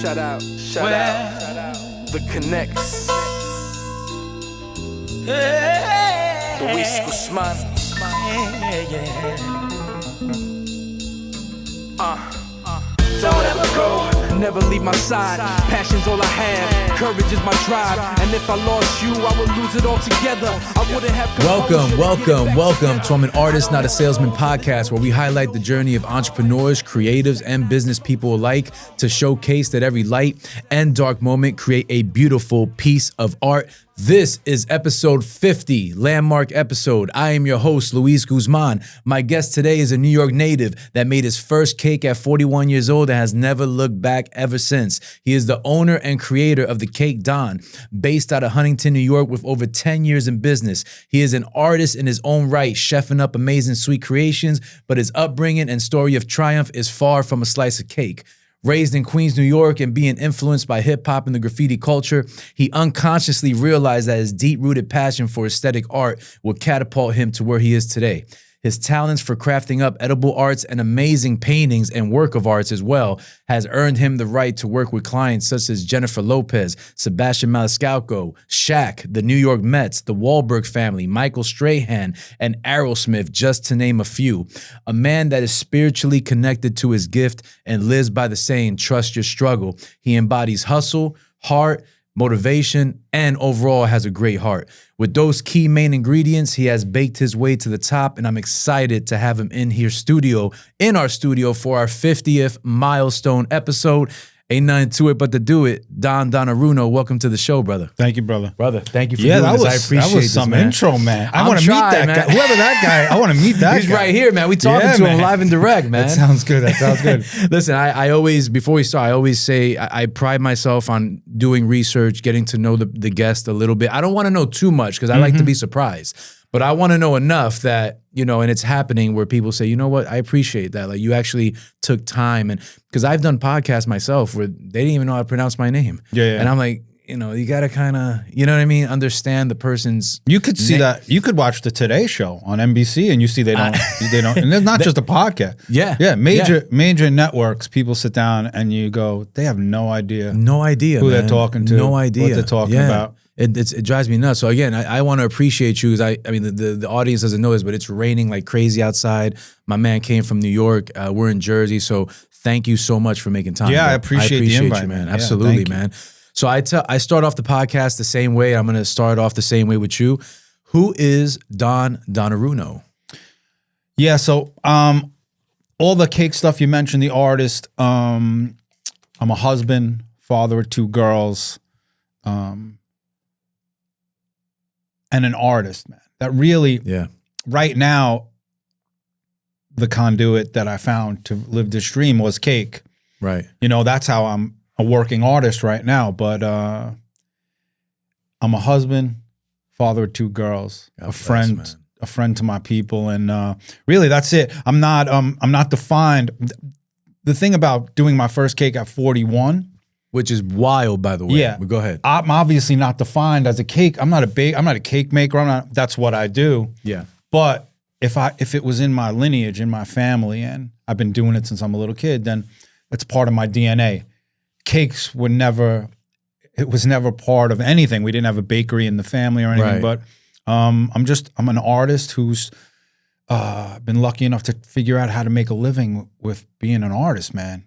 Shout out. The Connects. Luis Guzman. Don't ever go, never leave my side. Passion's all I have, courage is my drive. And if I lost you, I would lose it all together. I wouldn't have Welcome to I'm an Artist, Not a Salesman podcast, where we highlight the journey of entrepreneurs, creatives, and business people alike to showcase that every light and dark moment create a beautiful piece of art. This is episode 50, landmark episode. I am your host, Luis Guzman. My guest today is a New York native that made his first cake at 41 years old and has never looked back ever since. He is the owner and creator of the Cake Don, based out of Huntington, New York, with over 10 years in business. He is an artist in his own right, chefing up amazing sweet creations, but his upbringing and story of triumph is far from a slice of cake. Raised in Queens, New York, and being influenced by hip-hop and the graffiti culture, he unconsciously realized that his deep-rooted passion for aesthetic art would catapult him to where he is today. His talents for crafting up edible arts and amazing paintings and work of arts as well has earned him the right to work with clients such as Jennifer Lopez, Sebastian Maniscalco, Shaq, the New York Mets, the Wahlbergs family, Michael Strahan, and Aerosmith, just to name a few. A man that is spiritually connected to his gift and lives by the saying, trust your struggle. He embodies hustle, heart, motivation, and overall has a great heart. With those key main ingredients, he has baked his way to the top, and I'm excited to have him in our studio for our 50th milestone episode. Ain't nothing to it but to do it. Donerunno, welcome to the show, brother. Thank you, brother. Brother, thank you for doing this. I appreciate that was some man. intro, man. I want to meet that guy. Whoever that guy, I want to meet that guy. He's right here, man. We talking to him live and direct, man. That sounds good. Listen, I always, before we start, I always say I pride myself on doing research, getting to know the guest a little bit. I don't want to know too much because I like to be surprised. But I want to know enough that, and it's happening where people say, you know what, I appreciate that. Like, you actually took time. And because I've done podcasts myself where they didn't even know how to pronounce my name. Yeah. And I'm like, you got to kind of, understand the person's You could see that. You could watch the Today Show on NBC and you see they don't, and it's not just a podcast. Yeah. Major networks, people sit down and you go, they have no idea. Who they're talking to. No idea. What they're talking about. It drives me nuts. So again, I want to appreciate you because the audience doesn't know this, but it's raining like crazy outside. My man came from New York. We're in Jersey, so thank you so much for making time. Yeah, bro. I appreciate the invite, you, man. Absolutely, man. So I start off the podcast the same way. I'm going to start off the same way with you. Who is Donerunno? Yeah, so all the cake stuff you mentioned, the artist. I'm a husband, father of 2 girls. And an artist, man. That really, right now, the conduit that I found to live this dream was cake. Right. That's how I'm a working artist right now. But I'm a husband, father of 2 girls, a friend to my people, and really that's it. I'm not defined. The thing about doing my first cake at 41. Which is wild, by the way. Yeah, but go ahead. I'm obviously not defined as a cake. I'm not a cake maker. That's what I do. Yeah. But if it was in my lineage, in my family, and I've been doing it since I'm a little kid, then it's part of my DNA. Cakes were never part of anything. We didn't have a bakery in the family or anything. Right. But I'm an artist who's been lucky enough to figure out how to make a living with being an artist, man.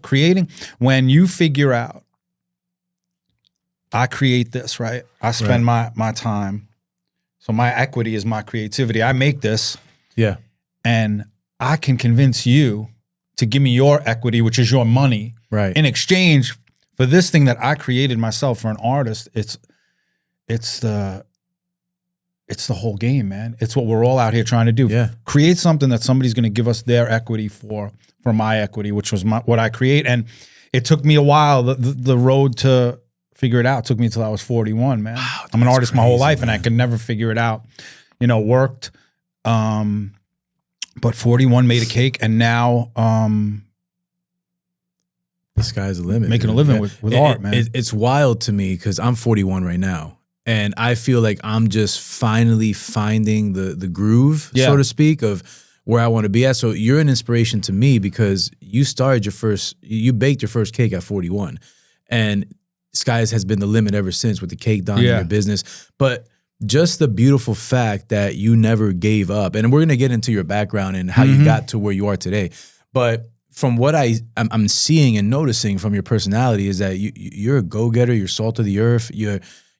Creating, when you figure out, I create this, right? I spend my time. So my equity is my creativity. I make this. Yeah. And I can convince you to give me your equity, which is your money. Right. In exchange for this thing that I created myself for an artist, it's the whole game, man. It's what we're all out here trying to do. Yeah. Create something that somebody's going to give us their equity for my equity, which was what I create. And it took me a while. The road to figure it out took me until I was 41, man. Wow, I'm an artist my whole life, man. And I could never figure it out. Worked. But 41, made a cake, and now the sky's the limit. Making a living with art, man. It's wild to me because I'm 41 right now. And I feel like I'm just finally finding the groove, so to speak, of where I want to be at. So you're an inspiration to me because you baked your first cake at 41, and skies has been the limit ever since with the cake done in your business. But just the beautiful fact that you never gave up, and we're gonna get into your background and how you got to where you are today. But from what I'm seeing and noticing from your personality is that you're a go-getter, you're salt of the earth, you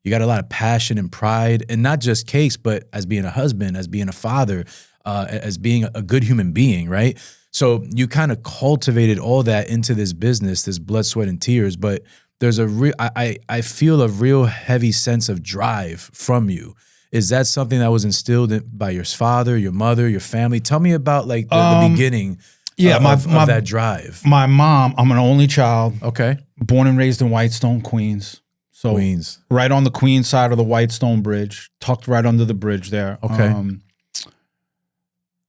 got a lot of passion and pride, and not just cakes, but as being a husband, as being a father, as being a good human being, right? So you kind of cultivated all that into this business, this blood, sweat, and tears, but there's I feel a real heavy sense of drive from you. Is that something that was instilled by your father, your mother, your family? Tell me about like the beginning of that drive. My mom, I'm an only child. Okay. Born and raised in Whitestone, Queens. So Queens. Right on the Queens side of the Whitestone Bridge, tucked right under the bridge there. Okay.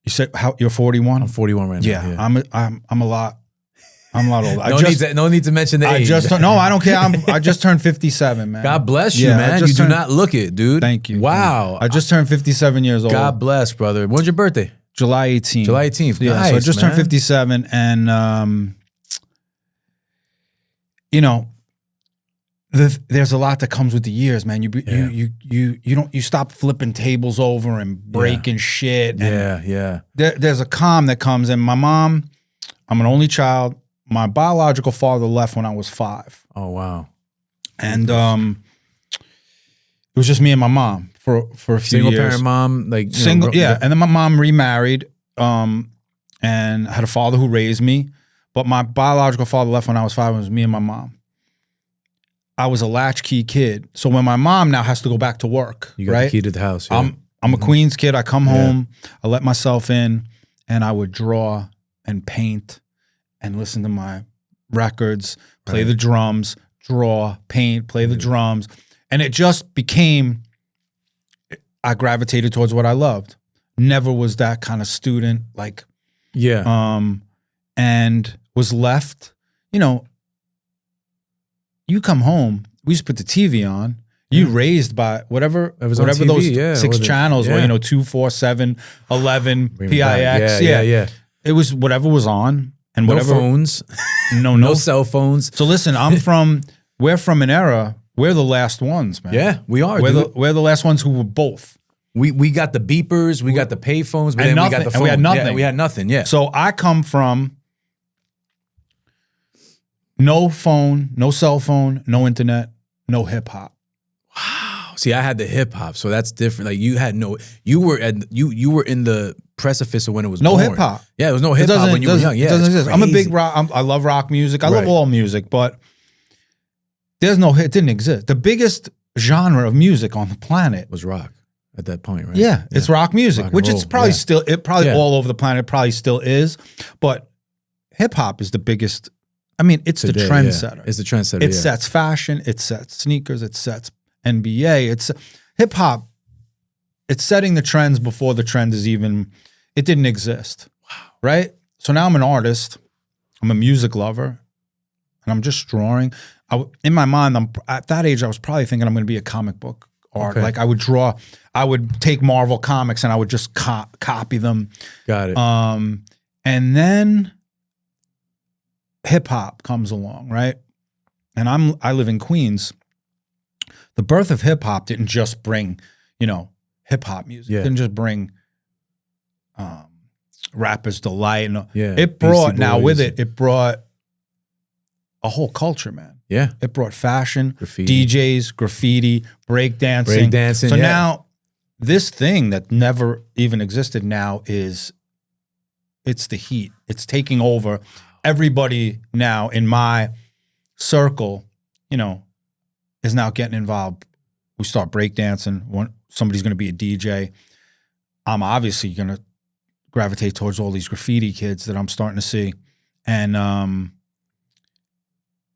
You said you're 41? I'm 41 right now. Yeah. I'm a lot older. No need to mention the age. I don't care. I just turned 57, man. God bless you, man. You do not look it, dude. Thank you. Wow. I just turned 57 years old. God bless, brother. When's your birthday? July 18th. July 18th. Yeah, nice, so I just turned 57, and there's a lot that comes with the years, man. You stop flipping tables over and breaking shit. And there's a calm that comes in. My mom, I'm an only child. My biological father left when I was 5. Oh wow. And it was just me and my mom for a few Single years. parent mom, like single, yeah. And then my mom remarried, and had a father who raised me. But my biological father left when I was 5. It was me and my mom. I was a latchkey kid. So when my mom now has to go back to work, you got the key to the house. Yeah. I'm a Queens kid. I come home, I let myself in, and I would draw and paint and listen to my records, play the drums, draw, paint, play the drums. And it just became, I gravitated towards what I loved. Never was that kind of student, like, and was left, you come home, we just put the TV on. You raised by whatever those TV, 6 channels, or 2, 4, 7, 11, PIX. Yeah. It was whatever was on, and no whatever phones, no cell phones. So listen, we're from an era. We're the last ones, man. Yeah, we are. We're the last ones who were both. We got the beepers, we got the pay phones, but then we got the phone. And we had nothing. Yeah, we had nothing. Yeah. So I come from no phone, no cell phone, no internet, no hip hop. Wow. See, I had the hip hop, so that's different. Like you were in the precipice of when it was born. Hip hop. Yeah, there was no hip hop when you were young. Yeah, it doesn't exist. I'm a big rock. I love rock music. I love all music, but there's no hit. It didn't exist. The biggest genre of music on the planet was rock at that point, right? Yeah, it's rock music, which it's probably still. It probably all over the planet. Probably still is, but hip hop is the biggest. I mean, it's the trendsetter. Yeah. It's the trendsetter. It sets fashion. It sets sneakers. It sets NBA. It's hip hop. It's setting the trends before the trend is even. It didn't exist. Wow. Right. So now I'm an artist. I'm a music lover, and I'm just drawing. In my mind, at that age, I was probably thinking I'm going to be a comic book art. Okay. Like I would draw. I would take Marvel comics and I would just copy them. Got it. And then hip hop comes along, right? And I live in Queens. The birth of hip hop didn't just bring, hip hop music. It didn't just bring Rapper's Delight. It brought it brought a whole culture, man. Yeah. It brought fashion, graffiti. DJs, graffiti, breakdancing. So now this thing that never even existed now it's the heat. It's taking over. Everybody now in my circle, is now getting involved. We start breakdancing. Somebody's going to be a DJ. I'm obviously going to gravitate towards all these graffiti kids that I'm starting to see. And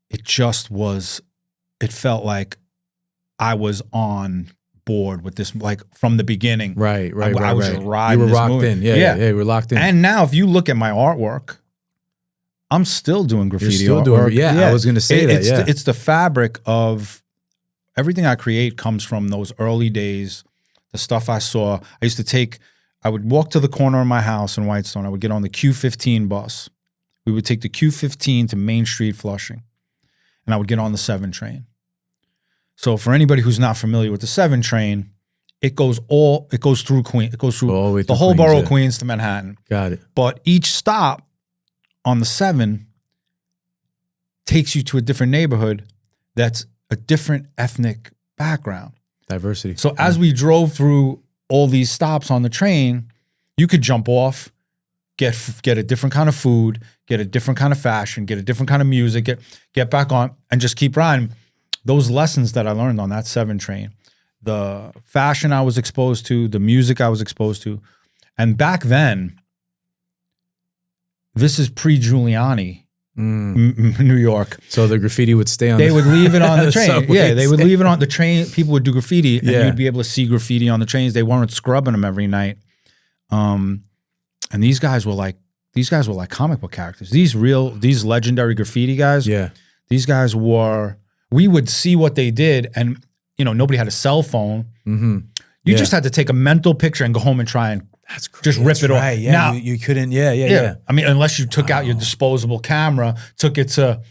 it felt like I was on board with this, like from the beginning. Right. I was just riding. You were this rocked movie. in. Yeah, you were locked in. And now if you look at my artwork, I'm still doing graffiti You're still artwork. Doing, I was going to say that. It's the fabric of everything I create comes from those early days, the stuff I saw. I used to take I would walk to the corner of my house in Whitestone. I would get on the Q15 bus. We would take the Q15 to Main Street, Flushing. And I would get on the 7 train. So for anybody who's not familiar with the 7 train, it goes through Queens. It goes through all the way the through whole Queens, borough yeah. of Queens to Manhattan. Got it. But each stop on the 7 takes you to a different neighborhood that's a different ethnic background. Diversity. So as we drove through all these stops on the train, you could jump off, get a different kind of food, get a different kind of fashion, get a different kind of music, get back on, and just keep riding. Those lessons that I learned on that 7 train, the fashion I was exposed to, the music I was exposed to, and back then, this is pre-Giuliani, New York. So the graffiti would stay on. They would leave it on the train. subways. Yeah, they would leave it on the train. People would do graffiti, and Yeah. you'd be able to see graffiti on the trains. They weren't scrubbing them every night. And these guys were like comic book characters. These legendary graffiti guys. Yeah. These guys were. We would see what they did, and nobody had a cell phone. Mm-hmm. You just had to take a mental picture and go home and try and That's crazy. just rip it off. Right. Yeah. Now, you couldn't. Yeah. I mean, unless you took out your disposable camera, took it to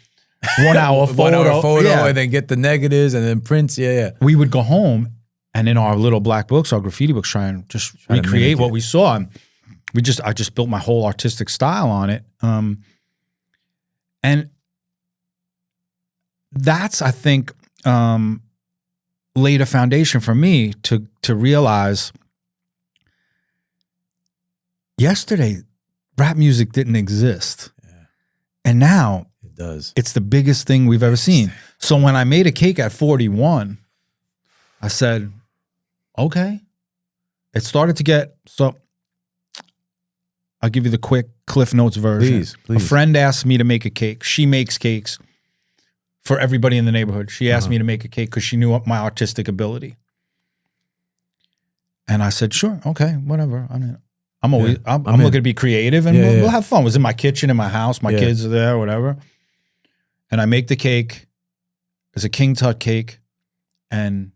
1 hour photo, 1 hour photo, yeah. and then get the negatives and then prints. Yeah. We would go home and in our little black books, our graffiti books, try and just recreate what we saw. And I just built my whole artistic style on it. And that's, I think, laid a foundation for me to realize yesterday, rap music didn't exist. Yeah. And now it does. It's the biggest thing we've ever seen. So when I made a cake at 41, I said, okay. It started to get, so I'll give you the quick Cliff Notes version. Please. A friend asked me to make a cake. She makes cakes for everybody in the neighborhood. She asked me to make a cake because she knew my artistic ability. And I said, sure, okay, whatever. I mean, I'm looking to be creative and we'll have fun. It was in my kitchen, in my house. My kids are there, whatever. And I make the cake. It's a King Tut cake. And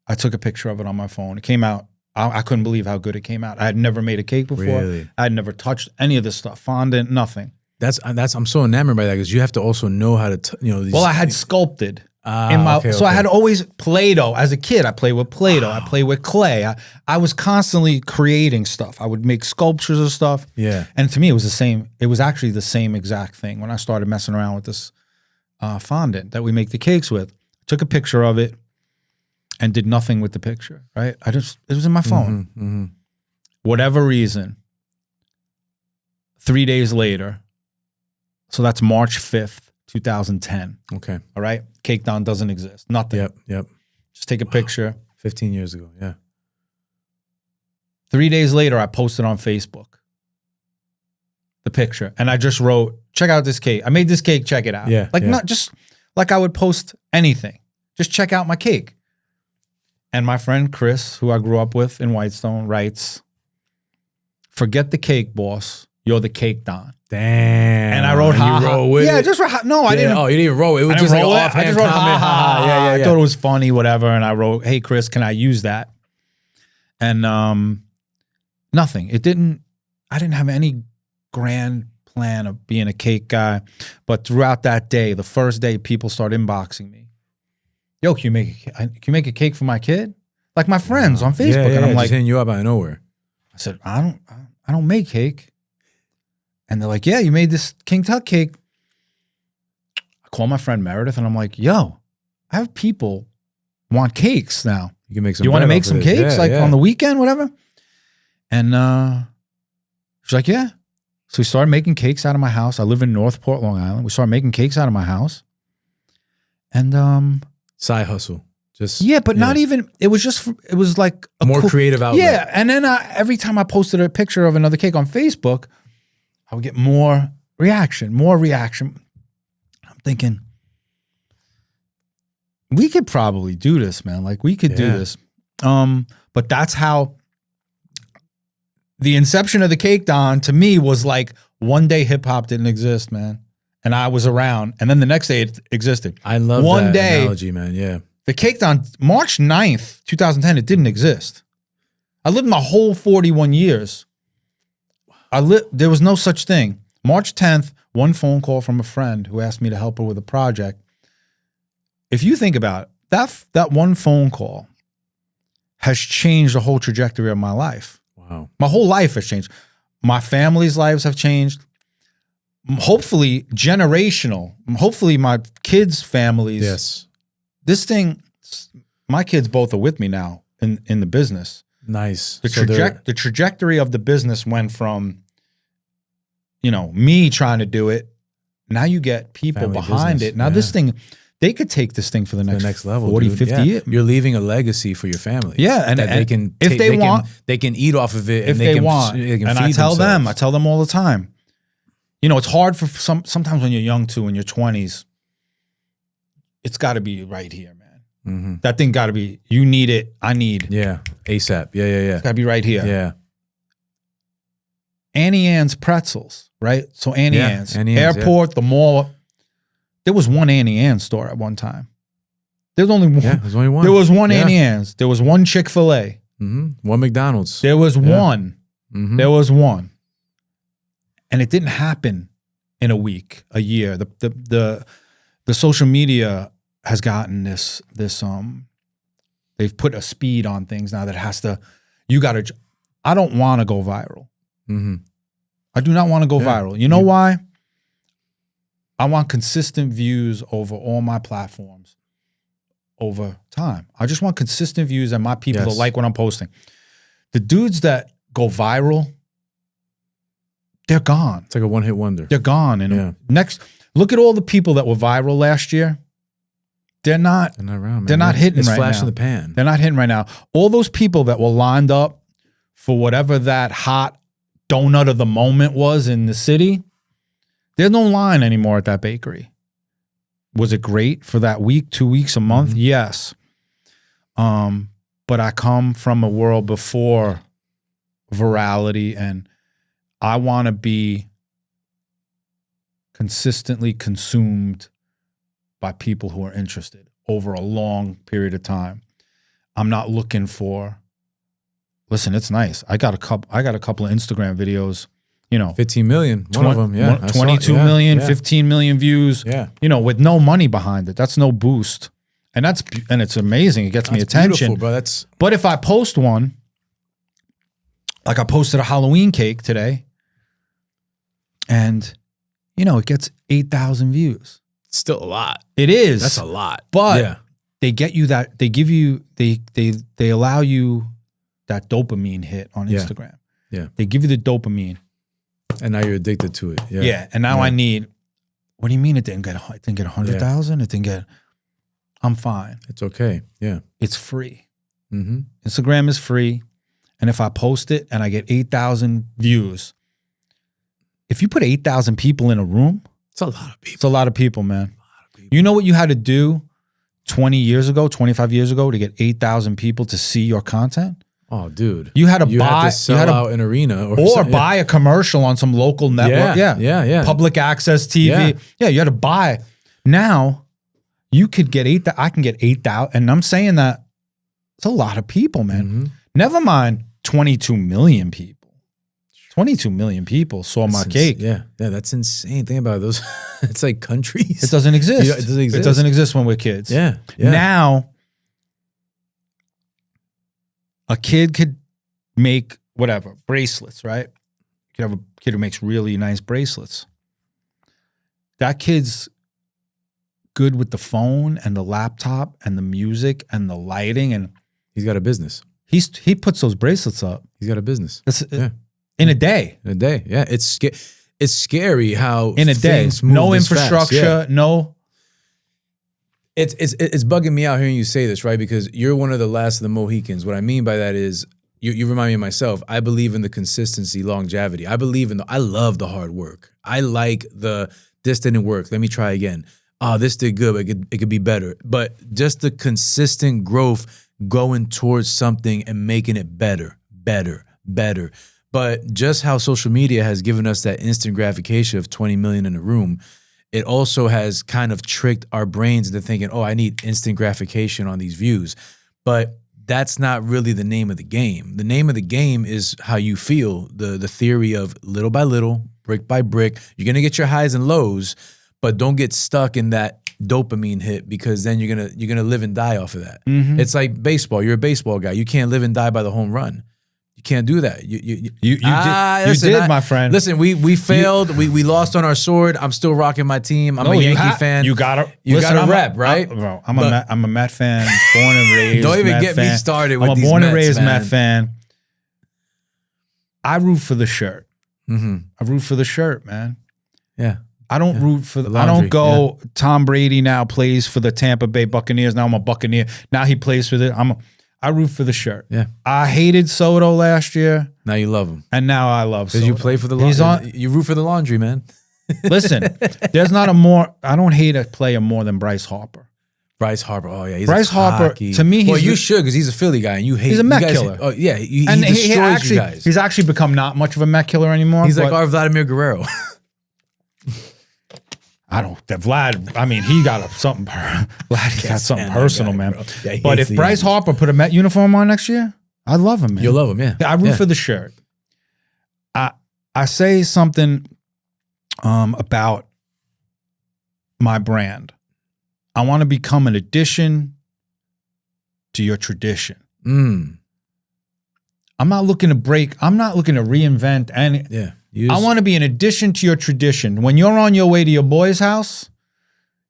I took a picture of it on my phone. It came out. I couldn't believe how good it came out. I had never made a cake before. Really? I had never touched any of this stuff. Fondant, nothing. I'm so enamored by that because you have to also know how to, these, Well, I had sculpted. So I had always Play-Doh. As a kid, I played with Play-Doh. Wow. I played with clay. I was constantly creating stuff. I would make sculptures of stuff. Yeah. And to me, it was the same. It was actually the same exact thing when I started messing around with this fondant that we make the cakes with. Took a picture of it and did nothing with the picture, right? It was in my phone. Mm-hmm. Whatever reason, 3 days later, so that's March 5th, 2010. Okay. All right? Cake Don doesn't exist. Nothing. Yep. Just take a picture. 15 years ago, yeah. 3 days later, I posted on Facebook the picture. And I just wrote, check out this cake. I made this cake, check it out. Yeah. Not just like I would post anything. Just check out my cake. And my friend Chris, who I grew up with in Whitestone, writes, forget the cake, boss. You're the Cake Don. Damn. And I wrote, ha, ha. Yeah, just wrote, no, I didn't. Oh, you didn't roll it. It was just like an offhand I just wrote, comment. ha, ha. Yeah. I thought it was funny, whatever. And I wrote, hey, Chris, can I use that? And nothing. I didn't have any grand plan of being a cake guy. But throughout that day, the first day, people started inboxing me. Yo, can you make a cake for my kid? Like my friends on Facebook. Yeah, and I'm like, just hitting you up out of nowhere. I said, I don't make cake. And they're like, yeah, you made this King Tut cake. I call my friend Meredith and I'm like, yo, I have people want cakes now. You can make some. You want to make some cakes on the weekend, whatever? And she's like, yeah. So we started making cakes out of my house. I live in Northport, Long Island. We started making cakes out of my house. And side hustle. Not even, it was like a more creative outlet. Yeah. And then every time I posted a picture of another cake on Facebook, I would get more reaction. I'm thinking, we could probably do this, man. Like we could do this. But that's how the inception of the Cake Don to me was like one day hip hop didn't exist, man. And I was around. And then the next day it existed. I love that analogy, man. Yeah. The Cake Don, March 9th, 2010, it didn't exist. I lived my whole 41 years. There was no such thing. March 10th, one phone call from a friend who asked me to help her with a project. If you think about it, that one phone call has changed the whole trajectory of my life. Wow. My whole life has changed. My family's lives have changed. Hopefully generational. Hopefully my kids' families. Yes. This thing, my kids both are with me now in the business. Nice. The trajectory of the business went from, me trying to do it. Now you get people Family behind business. it. Now this thing, they could take this thing for the next level, 40, dude. 50 years. You're leaving a legacy for your family. Yeah, and they can, if they want, they can eat off of it. if they can, want. they can and feed I tell themselves. I tell them all the time. It's hard for sometimes when you're young too, in your 20s. It's got to be right here, man. Mm-hmm. That thing got to be. You need it. I need. Yeah, ASAP. Yeah. It's got to be right here. Yeah. Annie Ann's pretzels, right? So Annie Ann's. Airport, the mall. There was one Annie Ann store at one time. There was only one. Yeah, there's only one. There was one Annie Ann's. There was one Chick-fil-A. Mm-hmm. One McDonald's. There was one. Mm-hmm. There was one. And it didn't happen in a week, a year. The social media has gotten this they've put a speed on things now that has to, I don't want to go viral. Mm-hmm. I do not want to go viral. You know why? I want consistent views over all my platforms over time. I just want consistent views and my people to like what I'm posting. The dudes that go viral, they're gone. It's like a one-hit wonder. They're gone. And look at all the people that were viral last year. They're not around, man. They're not hitting right now. It's flash in the pan. They're not hitting right now. All those people that were lined up for whatever that hot donut of the moment was in the city, there's no line anymore at that bakery. Was it great for that week, 2 weeks, a month? Mm-hmm. Yes. But I come from a world before virality, and I want to be consistently consumed by people who are interested over a long period of time. I'm not looking for, listen, it's nice. I got a couple of Instagram videos, 15 million, one of them, yeah. 22 million, 15 million views, with no money behind it. That's no boost. And it's amazing. It gets me attention. Bro. But if I post one, like I posted a Halloween cake today, and it gets 8,000 views. Still a lot. It is. That's a lot. But they get you that, they give you, they allow you that dopamine hit on Instagram. Yeah. They give you the dopamine. And now you're addicted to it. Yeah. Yeah. And now I need, what do you mean it didn't get 100,000? It didn't get, I'm fine. It's okay. Yeah. It's free. Mm-hmm. Instagram is free. And if I post it and I get 8,000 views, if you put 8,000 people in a room, it's a lot of people. It's a lot of people, man. You know what you had to do 20 years ago, 25 years ago to get 8,000 people to see your content? Oh, dude. You had to sell out an arena or buy a commercial on some local network. Yeah. Public access TV. Yeah, you had to buy. Now, you could get I can get 8,000. And I'm saying that it's a lot of people, man. Mm-hmm. Never mind 22 million people. 22 million people saw my cake. Yeah, that's insane. Think about those. It's like countries. It doesn't exist. It doesn't exist. It doesn't exist when we're kids. Yeah. Now, a kid could make whatever, bracelets, right? You could have a kid who makes really nice bracelets. That kid's good with the phone and the laptop and the music and the lighting, and he's got a business. He puts those bracelets up. He's got a business. In a day. Yeah. It's scary how in a day, no infrastructure, no. It's bugging me out hearing you say this, right? Because you're one of the last of the Mohicans. What I mean by that is you remind me of myself. I believe in the consistency, longevity. I love the hard work. I like this didn't work. Let me try again. Oh, this did good, but it could be better. But just the consistent growth going towards something and making it better. But just how social media has given us that instant gratification of 20 million in a room, it also has kind of tricked our brains into thinking, oh, I need instant gratification on these views. But that's not really the name of the game. The name of the game is how you feel. The theory of little by little, brick by brick. You're gonna get your highs and lows, but don't get stuck in that dopamine hit, because then you're gonna live and die off of that. It's like baseball. You're a baseball guy. You can't live and die by the home run. You can't do that. You did, my friend. Listen, we failed. We lost on our sword. I'm still rocking my team. I'm a Yankee fan. You gotta rep, right? Bro, I'm a Met fan, born and raised. Don't even Met get fan. me started with I'm these a born and Mets, raised man. Met fan. I root for the shirt. Mm-hmm. I root for the shirt, man. Yeah. I don't root for. The I don't laundry, go. Tom Brady now plays for the Tampa Bay Buccaneers. Now I'm a Buccaneer. Now he plays for the. I root for the shirt. Yeah. I hated Soto last year, Now you love him. and now I love Soto. Because you play for the He's laundry. on. You root for the laundry, man. Listen, there's not a more. I don't hate a player more than Bryce Harper. Bryce Harper. Oh, yeah. He's Bryce Harper, cocky. to me, well, he's you the- should, because he's a Philly guy and you hate. He's a you Met guys- killer. Oh, yeah. He And destroys you guys. he's actually become not much of a Met killer anymore. He's like but our Vladimir Guerrero. I don't. That Vlad. I mean, he got something. Vlad got something stand that personal, guy, man. bro. Yeah, he But hates if the Bryce Yankees. Harper put a Met uniform on next year, I love him, man. You'll love him, yeah. I root Yeah. for the shirt. I say something about my brand. I want to become an addition to your tradition. Mm. I'm not looking to break. I'm not looking to reinvent any. Yeah. I want to be an addition to your tradition. When you're on your way to your boy's house,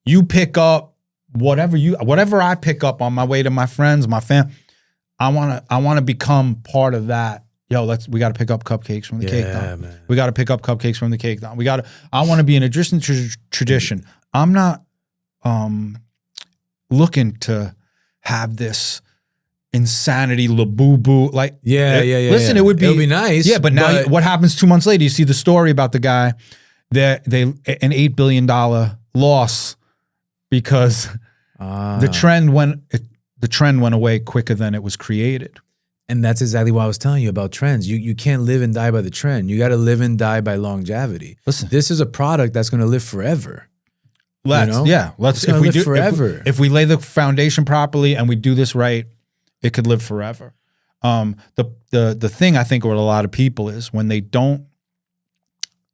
you pick up whatever I pick up on my way to my friends, my fam. I want to become part of that. Yo, we got to pick up cupcakes from the cake down. Man. We got to pick up cupcakes from the cake down. I want to be an addition to tradition. I'm not looking to have this insanity laboo like Yeah. Listen, yeah. it would be nice. Yeah, but now what happens 2 months later? You see the story about the guy that an $8 billion loss because the trend went away quicker than it was created. And that's exactly what I was telling you about trends. You can't live and die by the trend. You got to live and die by longevity. Listen. This is a product that's going to live forever. Let's It's gonna live forever. If we lay the foundation properly and we do this right, it could live forever. The thing I think with a lot of people is when they don't,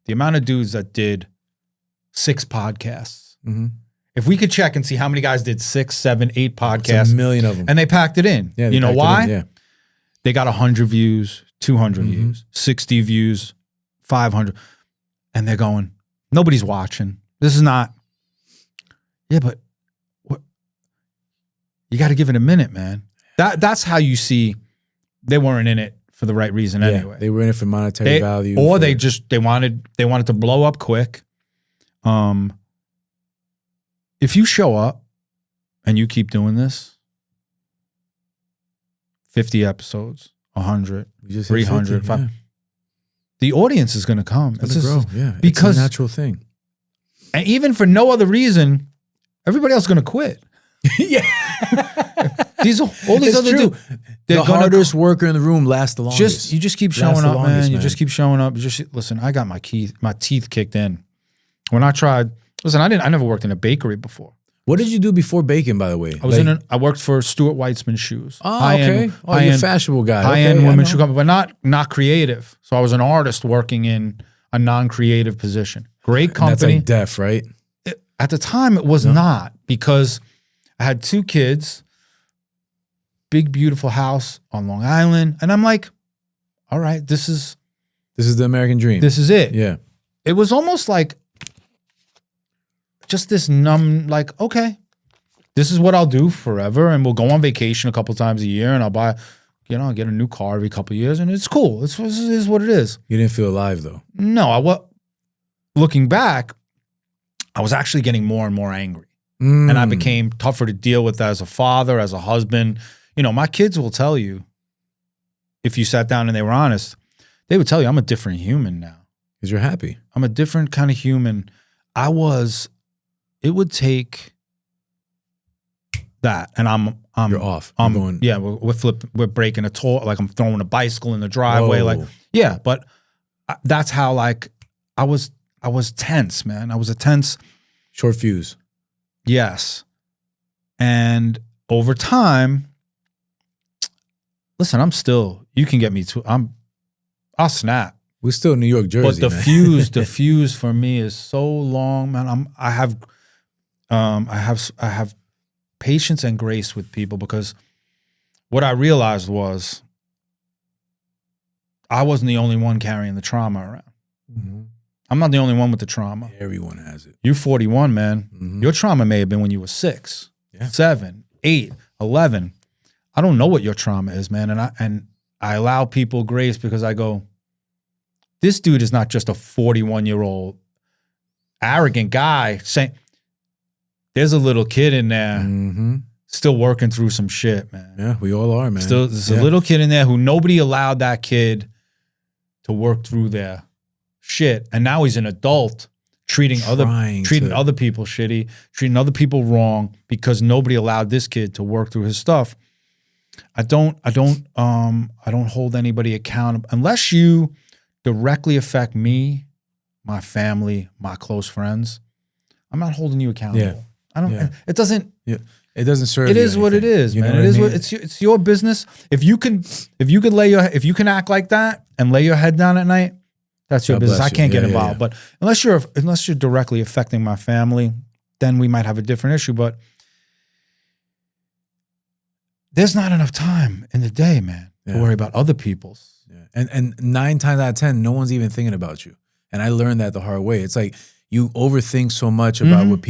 the amount of dudes that did 6 podcasts. Mm-hmm. If we could check and see how many guys did 6, 7, 8 podcasts, It's a million of them. and they packed it in. Yeah, you know why? Yeah. They got 100 views, 200 views, 60 views, 500, and they're going, nobody's watching. This is not. Yeah, but what? You got to give it a minute, man. That's how you see they weren't in it for the right reason anyway. They were in it for monetary value. Or they wanted to blow up quick. If you show up and you keep doing this, 50 episodes, 100, 300, 500, the audience is going to come. It's going to grow, yeah. Because it's a natural thing. And even for no other reason, everybody else is going to quit. Yeah. All these other true. dudes, The hardest worker in the room lasts the longest. you just keep showing up, man. You just keep showing up. Listen, I got my teeth kicked in. When I tried, I never worked in a bakery before. What did you do before baking, by the way? I worked for Stuart Weitzman Shoes. Oh, okay. Oh, you're a fashionable guy. High-end Okay, women's shoe company, but not creative. So I was an artist working in a non-creative position. Great company. And that's like deaf, right? At the time, it was not, because I had 2 kids, big, beautiful house on Long Island. And I'm like, all right, this is the American dream. This is it. Yeah. It was almost like just this numb, like, okay, this is what I'll do forever. And we'll go on vacation a couple times a year and I'll buy, I'll get a new car every couple of years and it's cool. This is what it is. You didn't feel alive though. No, looking back, I was actually getting more and more angry. And I became tougher to deal with as a father, as a husband. My kids will tell you, if you sat down and they were honest, they would tell you I'm a different human now. Because you're happy. I'm a different kind of human. It would take that. And you're off. I'm You're going. Yeah, we're breaking a toy, like I'm throwing a bicycle in the driveway. Whoa. Like, yeah, but that's how, like, I was tense, man. I was a tense. Short fuse. Yes. And over time, listen, you can get me to, I'll snap. We're still in New York, Jersey. But the fuse for me is so long, man. I have patience and grace with people, because what I realized was I wasn't the only one carrying the trauma around. Mm-hmm. I'm not the only one with the trauma. Everyone has it. You're 41, man. Mm-hmm. Your trauma may have been when you were 6, 7, 8, 11. I don't know what your trauma is, man. And I allow people grace, because I go, this dude is not just a 41-year-old arrogant guy saying, there's a little kid in there still working through some shit, man. Yeah, we all are, man. Still, there's a little kid in there who nobody allowed that kid to work through their shit. And now he's an adult treating other people shitty, treating other people wrong, because nobody allowed this kid to work through his stuff. I don't hold anybody accountable unless you directly affect me, my family, my close friends. I'm not holding you accountable. Yeah. I don't. Yeah. It doesn't. Yeah. It doesn't serve. It is what it is, man. It is what it's your business. If you can act like that and lay your head down at night, that's your business. I can't get involved. But unless you're directly affecting my family, then we might have a different issue. But there's not enough time in the day, man, to worry about other people's. Yeah. And 9 times out of 10, no one's even thinking about you. And I learned that the hard way. It's like you overthink so much about what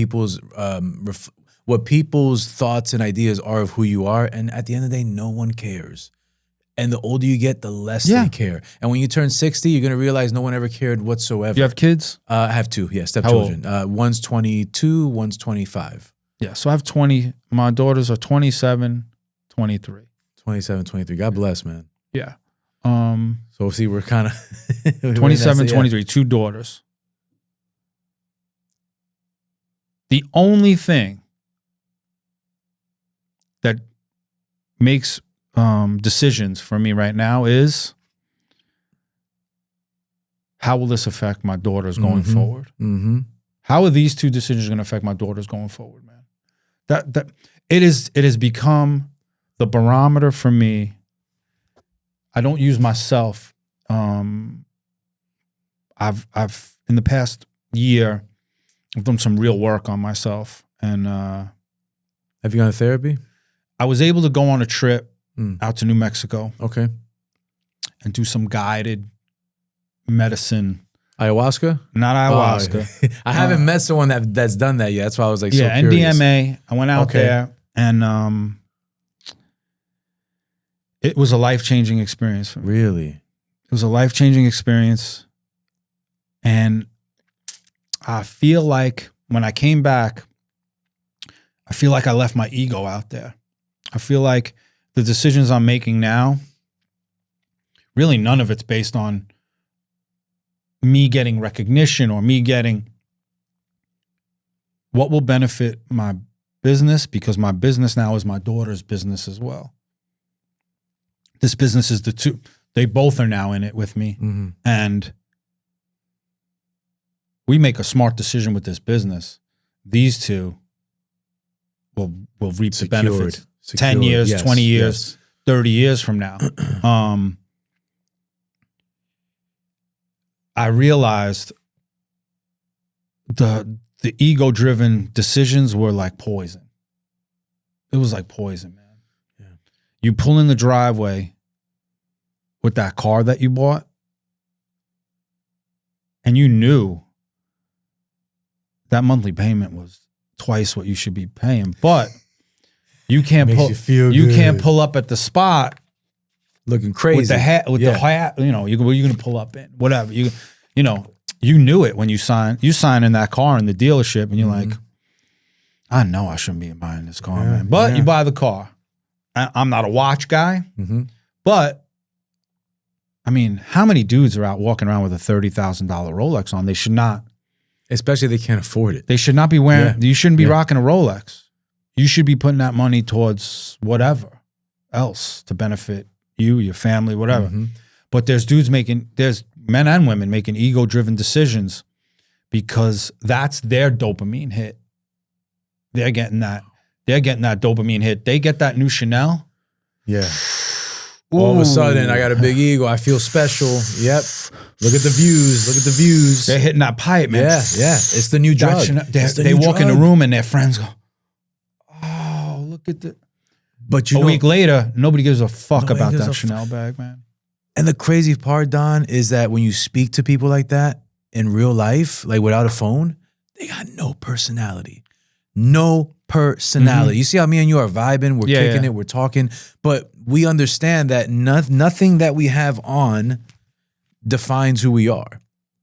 people's thoughts and ideas are of who you are, and at the end of the day, no one cares. And the older you get, the less they care. And when you turn 60, you're gonna realize no one ever cared whatsoever. You have kids? I have 2, stepchildren. One's 22, one's 25. Yeah, so I have 20. My daughters are 27, 23. 27, 23. God bless, man. Yeah. So see, we're kind of 27, 23, 2 daughters. The only thing that makes decisions for me right now is, how will this affect my daughters going forward? Mm-hmm. How are these 2 decisions going to affect my daughters going forward, man? That it has become the barometer for me. I don't use myself. I've in the past year, I've done some real work on myself. And have you gone to therapy? I was able to go on a trip out to New Mexico. Okay. And do some guided medicine. Ayahuasca? Not ayahuasca. I haven't met someone that's done that yet. That's why I was like, so curious. NDMA. I went out there, and it was a life-changing experience for me. Really? It was a life-changing experience. And I feel like when I came back, I feel like I left my ego out there. I feel like the decisions I'm making now, really none of it's based on me getting recognition or me getting what will benefit my business, because my business now is my daughter's business as well. This business is they both are now in it with me. Mm-hmm. And we make a smart decision with this business, these 2 will reap the benefits. 10 years, 20 years, 30 years from now. I realized the ego-driven decisions were like poison. It was like poison, man. Yeah. You pull in the driveway with that car that you bought, and you knew that monthly payment was twice what you should be paying, but you can't can't pull up at the spot looking crazy with the hat the hat. You know, you're going to pull up in whatever you knew it when you sign in that car in the dealership, and you're like, I know I shouldn't be buying this car, man, but you buy the car. I'm not a watch guy, but I mean, how many dudes are out walking around with a $30,000 Rolex on? They should not. Especially if they can't afford it. They should not be wearing, you shouldn't be rocking a Rolex. You should be putting that money towards whatever else to benefit you, your family, whatever. But there's men and women making ego-driven decisions because that's their dopamine hit. They're getting that dopamine hit. They get that new Chanel. Yeah. All of a sudden, I got a big ego. I feel special. Yep. Look at the views. Look at the views. They're hitting that pipe, man. Yeah. It's the new drug. They walk in the room and their friends go, oh, look at the. But a week later, nobody gives a fuck about that Chanel bag, man. And the crazy part, Don, is that when you speak to people like that in real life, like without a phone, they got no personality. No personality. You see how me and you are vibing, we're kicking it, we're talking, but we understand that nothing that we have on defines who we are.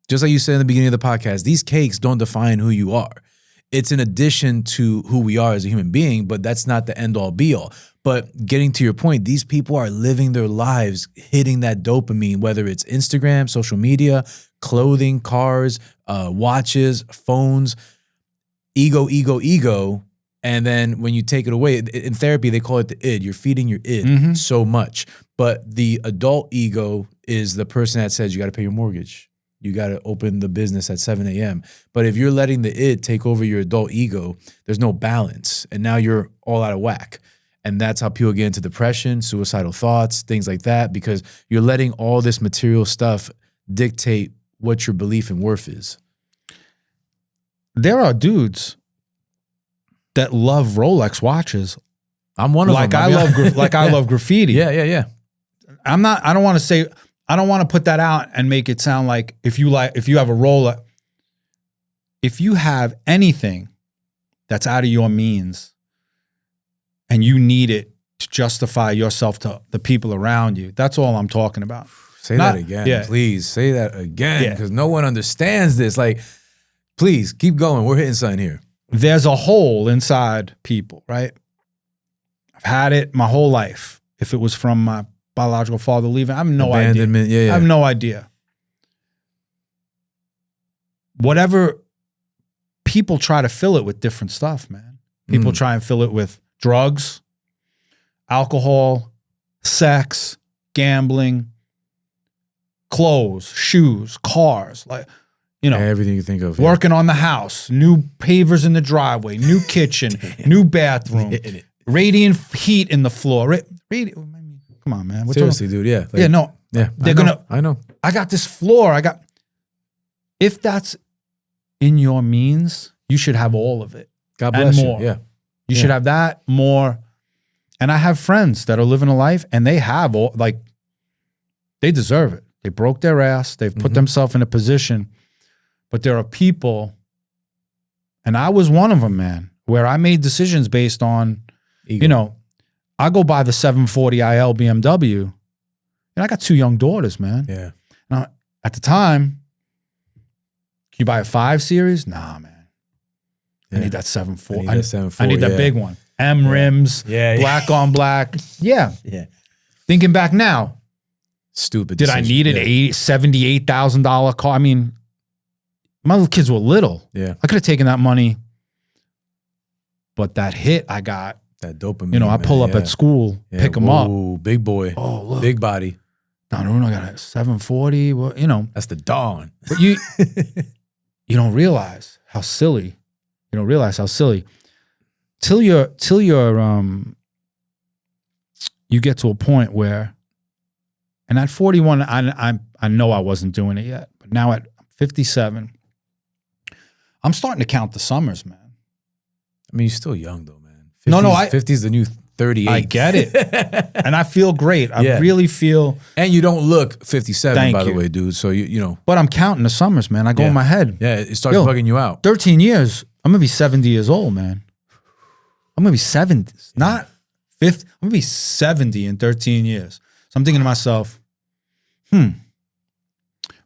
Just like you said in the beginning of the podcast, these cakes don't define who you are. It's an addition to who we are as a human being, but that's not the end all be all. But getting to your point, these people are living their lives hitting that dopamine, whether it's Instagram, social media, clothing, cars, watches, phones, ego. And then when you take it away, in therapy, they call it the id. You're feeding your id so much. But the adult ego is the person that says you got to pay your mortgage. You got to open the business at 7 a.m. But if you're letting the id take over your adult ego, there's no balance. And now you're all out of whack. And that's how people get into depression, suicidal thoughts, things like that, because you're letting all this material stuff dictate what your belief and worth is. There are dudes that love Rolex watches. I'm one of them. I love graffiti. Yeah. I don't want to put that out and make it sound like if you have a Rolex, if you have anything that's out of your means and you need it to justify yourself to the people around you, that's all I'm talking about. Say that again, please. Say that again, because no one understands this. Like, please keep going. We're hitting something here. There's a hole inside people, right? I've had it my whole life. If it was from my biological father leaving, I have no idea. Yeah. I have no idea. Whatever, people try to fill it with different stuff, man. People try and fill it with drugs, alcohol, sex, gambling, clothes, shoes, cars, like, you know, everything you think of. Working on the house, new pavers in the driveway, new kitchen, new bathroom, radiant heat in the floor. Come on, man. Seriously, dude. Yeah. I know. I got this floor. If that's in your means, you should have all of it. God bless and more. You. Yeah. You should have that, more. And I have friends that are living a life and they have all, like, they deserve it. They broke their ass. They've put themselves in a position. But there are people, and I was one of them, man, where I made decisions based on, ego. You know, I go buy the 740 IL BMW, and I got 2 young daughters, man. Yeah. Now, at the time, can you buy a 5 Series? Nah, man. I need that 740. I need that big one. M rims, black on black. Yeah. Thinking back now, stupid did decision. I need an $78,000 car? I mean, my little kids were little. Yeah. I could have taken that money, but that hit I got. That dopamine. You know, I pull up at school, pick them up. Ooh, big boy. Oh, look. Big body. Donerunno got a 740. Well, you know. That's the dawn. But you don't realize how silly. You don't realize how silly. Till you get to a point where, and at 41, I know I wasn't doing it yet, but now at 57, I'm starting to count the summers, man. I mean, you're still young though, man. 50 is the new 38. I get it. And I feel great. I really feel. And you don't look 57, by the you. way, dude. So, you know. But I'm counting the summers, man. I go in my head. Yeah, it starts bugging you out. 13 years, I'm going to be 70 years old, man. I'm going to be 70. Not 50. I'm going to be 70 in 13 years. So I'm thinking to myself, am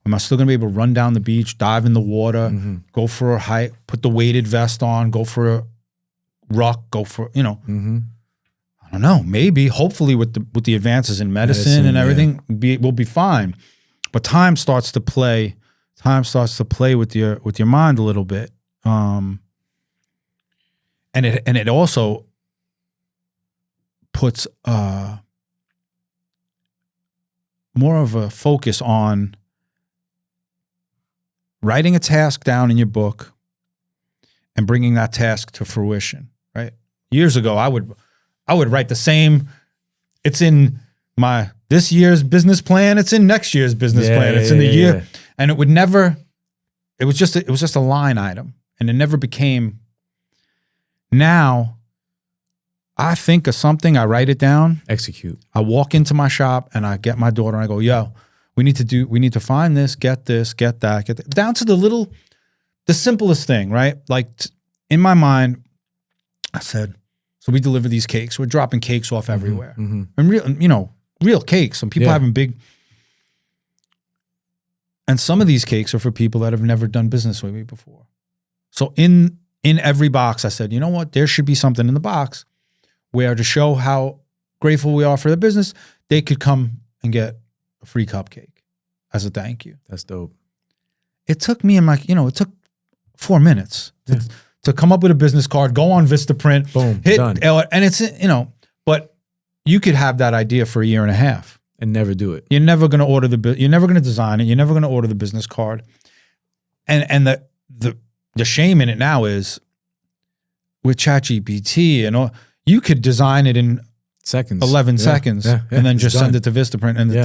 I still going to be able to run down the beach, dive in the water, go for a hike, put the weighted vest on, go for a ruck, go for, you know. I don't know. Maybe, hopefully with the advances in medicine and everything, we'll be fine. But time starts to play with your mind a little bit. And it also puts more of a focus on writing a task down in your book and bringing that task to fruition, right? Years ago, I would write the same. It's in my this year's business plan. It's in next year's business plan. It's in the year. And it would never, it was just a line item. And it never became, now I think of something, I write it down. Execute. I walk into my shop and I get my daughter and I go, yo, we need to find this, get that. Down to the simplest thing, right? Like in my mind, I said, so we deliver these cakes. We're dropping cakes off everywhere. And real cakes. Some people having big, and some of these cakes are for people that have never done business with me before. So in every box, I said, you know what? There should be something in the box where, to show how grateful we are for the business, they could come and get a free cupcake as a thank you. That's dope. It took me it took 4 minutes to come up with a business card, go on Vistaprint, boom, hit, done. And it's, but you could have that idea for a year and a half and never do it. You're never going to you're never going to design it. You're never going to order the business card. And the shame in it now is with ChatGPT and all, you could design it in seconds, 11 seconds, and then just send it to Vistaprint, and the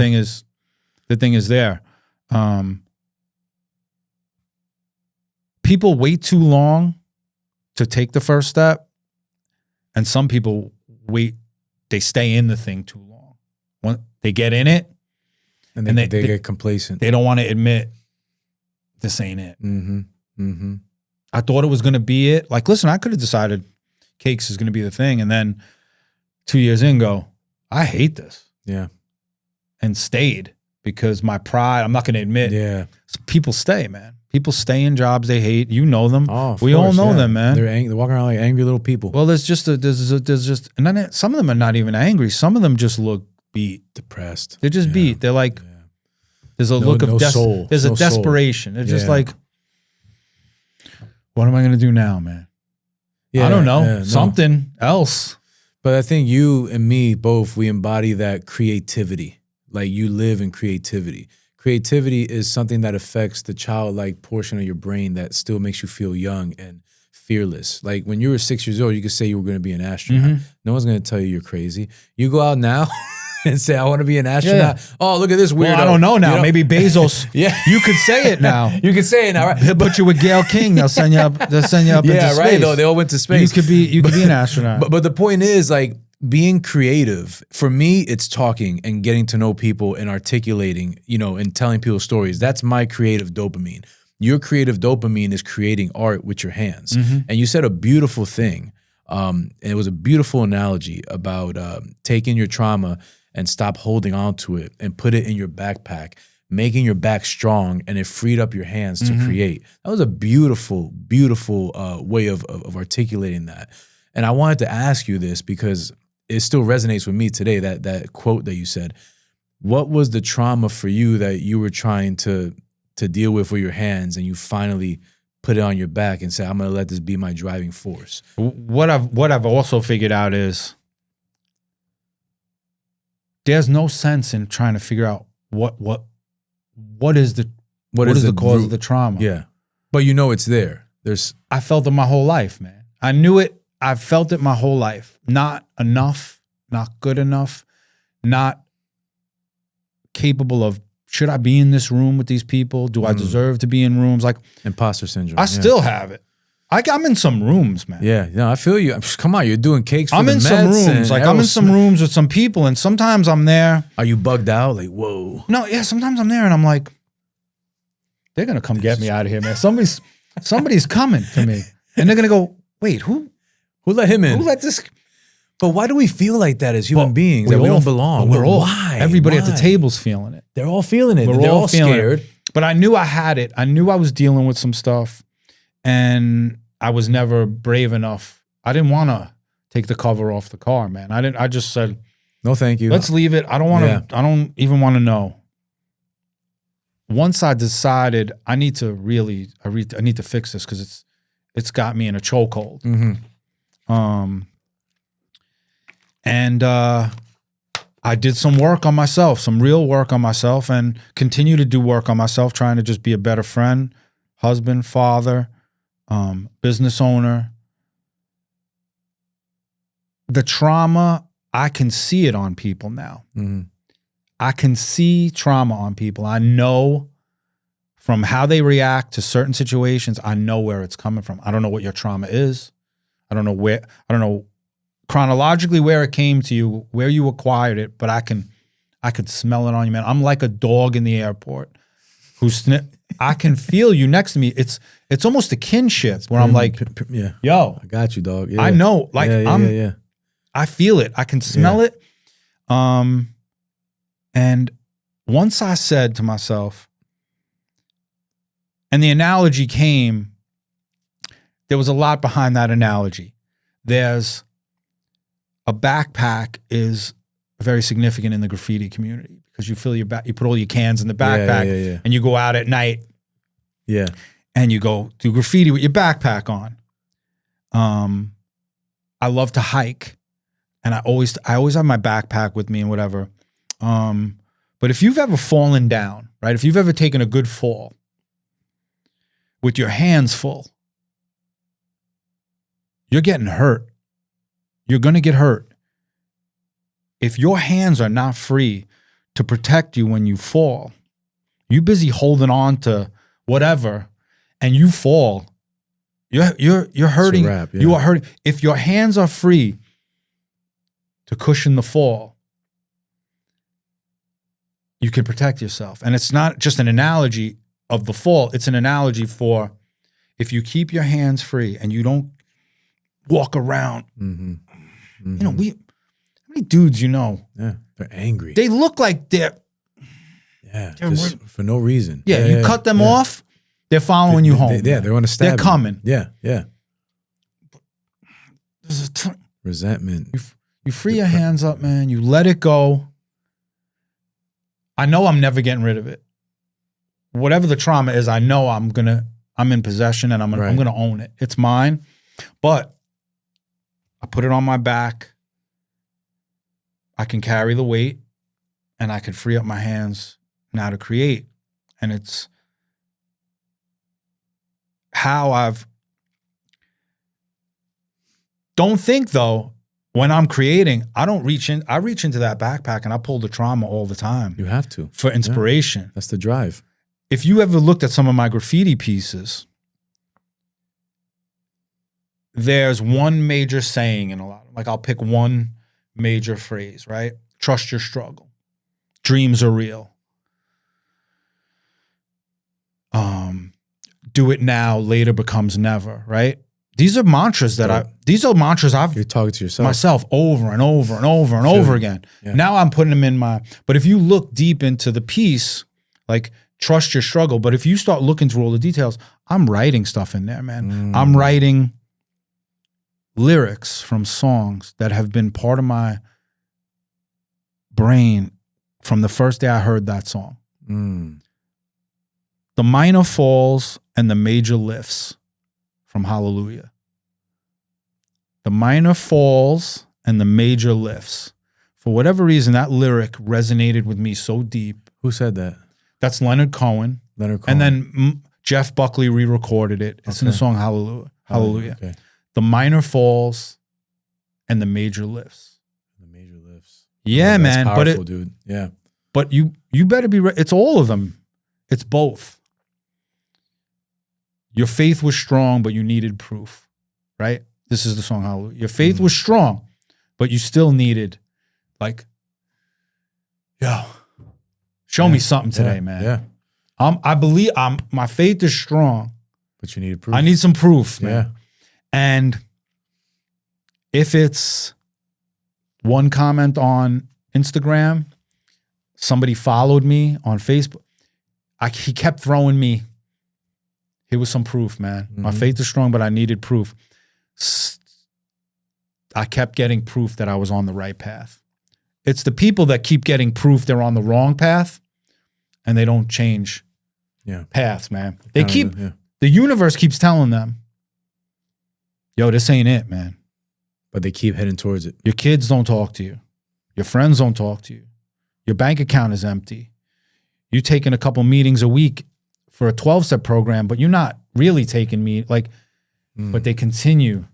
thing is there. People wait too long to take the first step, and some people they stay in the thing too long. When they get in it, and they get complacent. They don't want to admit this ain't it. I thought it was going to be it. Like, listen, I could have decided cakes is going to be the thing, and then 2 years in, go, I hate this. Yeah. And stayed because my pride, I'm not going to admit. Yeah. People stay, man. People stay in jobs they hate. You know them. Oh, we all know them, man. They're walking around like angry little people. Well, there's just, and then some of them are not even angry. Some of them just look beat. Depressed. They're just beat. They're like, there's a look of soul. There's a desperation. They're just like, what am I going to do now, man? I don't know. Something else. But I think you and me both, we embody that creativity. Like, you live in creativity. Creativity is something that affects the childlike portion of your brain that still makes you feel young and fearless. Like, when you were 6 years old, you could say you were going to be an astronaut. No one's going to tell you you're crazy. You go out now and say, I want to be an astronaut. Yeah. Oh, look at this weirdo. Well, I don't know now. Maybe Bezos. You could say it now. You could say it now, right? They'll put you with Gail King. They'll send you up into space. Right. No, they all went to space. You could be an astronaut. But the point is, like, being creative, for me, it's talking and getting to know people and articulating, and telling people stories. That's my creative dopamine. Your creative dopamine is creating art with your hands. And you said a beautiful thing. And it was a beautiful analogy about taking your trauma and stop holding on to it and put it in your backpack, making your back strong, and it freed up your hands to create. That was a beautiful, beautiful way of articulating that. And I wanted to ask you this because it still resonates with me today, that quote that you said. What was the trauma for you that you were trying to deal with your hands, and you finally put it on your back and say, I'm going to let this be my driving force? What I've also figured out is there's no sense in trying to figure out what is the cause of the trauma. Yeah. But it's there. I felt it my whole life, man. I knew it. I've felt it my whole life. Not enough, not good enough, not capable of, should I be in this room with these people? Do I deserve to be in rooms? Like, imposter syndrome. I still have it. I'm in some rooms, man. Yeah, no, I feel you. Come on, you're doing cakes for I'm the in Mets some rooms. Like, I'm in some rooms with some people, and sometimes I'm there. Are you bugged out? Like, whoa. No, yeah, sometimes I'm there, and I'm like, they're going to come get me out of here, man. Somebody's coming for me. And they're going to go, wait, who let him in? Who let this? But why do we feel like that as human beings? That we don't belong? Why? Everybody at the table's feeling it. They're all feeling it. They're all scared. It. But I knew I had it. I knew I was dealing with some stuff, and I was never brave enough. I didn't want to take the cover off the car, man. I just said, no, thank you. Let's leave it. I don't want to. I don't even want to know. Once I decided I need to fix this because it's got me in a chokehold. And I did some work on myself, some real work on myself, and continue to do work on myself, trying to just be a better friend, husband, father, business owner. The trauma, I can see it on people now. I can see trauma on people. I know from how they react to certain situations, I know where it's coming from. I don't know what your trauma is. I don't know chronologically where it came to you, where you acquired it, but I could smell it on you, man. I'm like a dog in the airport I can feel you next to me. It's almost a kinship where I'm like, yo, I got you, dog. Yeah. I know, like I feel it. I can smell it. And once I said to myself, and the analogy came, there was a lot behind that analogy. There's a backpack is very significant in the graffiti community because you fill you put all your cans in the backpack and you go out at night. Yeah. And you go do graffiti with your backpack on. I love to hike and I always have my backpack with me and whatever. But if you've ever fallen down, right? If you've ever taken a good fall with your hands full, you're getting hurt. You're going to get hurt. If your hands are not free to protect you when you fall, you're busy holding on to whatever and you fall, you're hurting. It's a wrap, yeah. You are hurting. If your hands are free to cushion the fall, you can protect yourself. And it's not just an analogy of the fall. It's an analogy for if you keep your hands free and you don't walk around. Mm-hmm. Mm-hmm. You know, how many dudes you know? Yeah, they're angry. They look like they're just for no reason. Yeah, you cut them off, they're following you home. They want to stab They're coming. Yeah, yeah. There's Resentment. You free your hands up, man. You let it go. I know I'm never getting rid of it. Whatever the trauma is, I know I'm in possession and I'm gonna own it. It's mine. But I put it on my back. I can carry the weight and I can free up my hands now to create. And it's how don't think though, when I'm creating, I reach into that backpack and I pull the trauma all the time. You have to. For inspiration. Yeah, that's the drive. If you ever looked at some of my graffiti pieces, there's one major saying in a lot. Like I'll pick one major phrase, right? Trust your struggle. Dreams are real. Do it now, later becomes never, right? These are mantras I've You're talking to yourself. Myself over and over and over and over again. Yeah. Now I'm putting them in but if you look deep into the piece, like trust your struggle, but if you start looking through all the details, I'm writing stuff in there, man. I'm writing lyrics from songs that have been part of my brain from the first day I heard that song. The minor falls and the major lifts from Hallelujah. The minor falls and the major lifts. For whatever reason, that lyric resonated with me so deep. Who said that? That's Leonard Cohen. And then Jeff Buckley re-recorded it. It's in the song Hallelujah. Hallelujah. Okay. The minor falls and the major lifts. The major lifts. Yeah, man. Powerful, dude. Yeah. But you better be ready. It's all of them. It's both. Your faith was strong, but you needed proof, right? This is the song Hallelujah. Your faith was strong, but you still needed, like, show me something today, man. Yeah. I believe my faith is strong, but you needed proof. I need some proof, man. Yeah. And if it's one comment on Instagram, somebody followed me on Facebook, he kept throwing me. Here was some proof, man. My faith is strong, but I needed proof. I kept getting proof that I was on the right path. It's the people that keep getting proof they're on the wrong path and they don't change paths, man. The universe keeps telling them, yo, this ain't it, man. But they keep heading towards it. Your kids don't talk to you. Your friends don't talk to you. Your bank account is empty. You're taking a couple meetings a week for a 12-step program, but you're not really taking me, like, but they continue.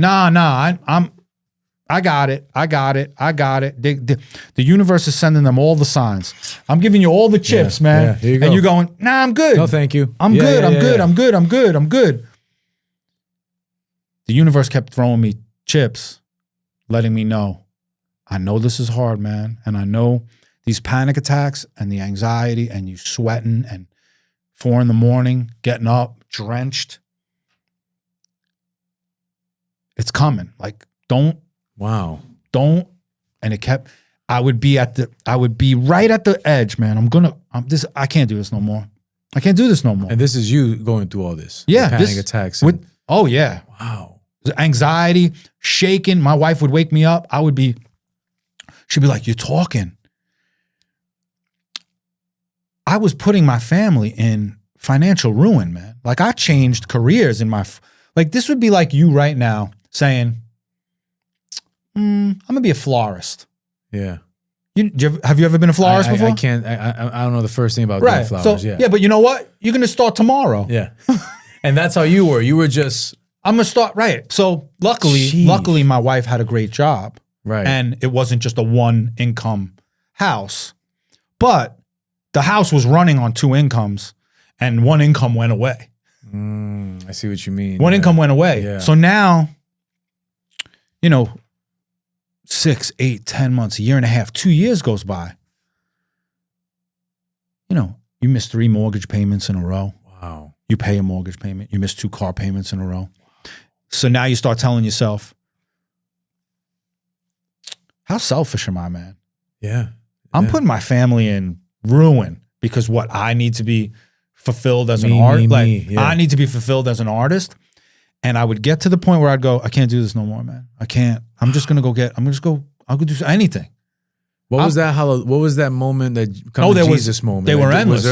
I I got it. The universe is sending them all the signs. I'm giving you all the chips, man. Yeah, here you go. And you're going, nah, I'm good. No, thank you. I'm good. I'm good. The universe kept throwing me chips, letting me know, I know this is hard, man. And I know these panic attacks and the anxiety and you sweating and 4 a.m, getting up, drenched. It's coming. Like, don't. And it kept, I would be right at the edge, man. I can't do this no more. And this is you going through all this. Yeah. The panic attacks. Oh yeah. Wow. Anxiety, shaking. My wife would wake me up. She'd be like, you're talking. I was putting my family in financial ruin, man. Like I changed careers like this would be like you right now saying, I'm gonna be a florist. Yeah. Have you ever been a florist before? I can't. I don't know the first thing about doing flowers. So, yeah, but you know what? You're gonna start tomorrow. Yeah. And that's how you were. You were just. I'm gonna start right. So luckily, my wife had a great job. Right. And it wasn't just a 1 income house, but the house was running on 2 incomes, and 1 income went away. I see what you mean. 1 income went away. Yeah. So now, 6, 8, 10 months, a year and a half, 2 years goes by. You miss 3 mortgage payments in a row. Wow. You pay a mortgage payment. You miss 2 car payments in a row. So now you start telling yourself, how selfish am I, man? Yeah. I'm putting my family in ruin because I need to be fulfilled as an artist. I need to be fulfilled as an artist. And I would get to the point where I'd go, I can't do this no more, man. I can't. I'll go do anything. What was that moment that come to Jesus moment? They were endless.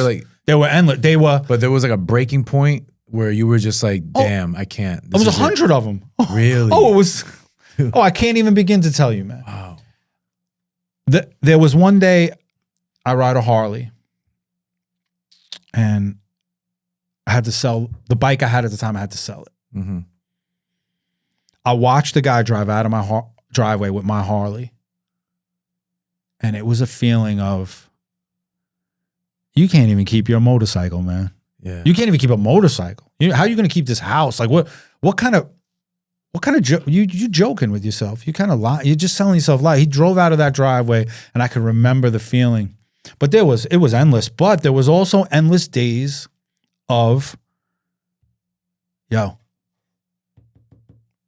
They were endless. But there was like a breaking point where you were just like, damn, I can't. There was 100 of them. Really? It was, I can't even begin to tell you, man. Wow. There was one day I ride a Harley and I had to sell the bike I had at the time. I had to sell it. Mm-hmm. I watched the guy drive out of my driveway with my Harley. And it was a feeling of, you can't even keep your motorcycle, man. Yeah. You can't even keep a motorcycle. How are you going to keep this house? Like what kind of you joking with yourself? You kind of lie. You're just telling yourself lie. He drove out of that driveway and I could remember the feeling. But it was endless. But there was also endless days of,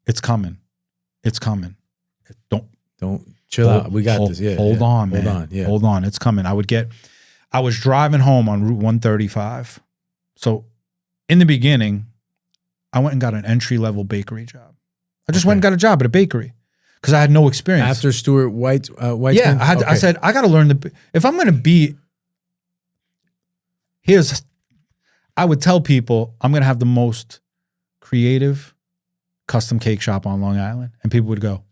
it's coming. It's coming. Don't chill out. We got this. Yeah. Hold on, man. Hold on. Yeah. Hold on. It's coming. I was driving home on Route 135. So in the beginning, I went and got an entry-level bakery job. I just went and got a job at a bakery because I had no experience. After Stuart White's yeah, I said, I got to learn if I'm going to be, I would tell people I'm going to have the most creative custom cake shop on Long Island. And people would go,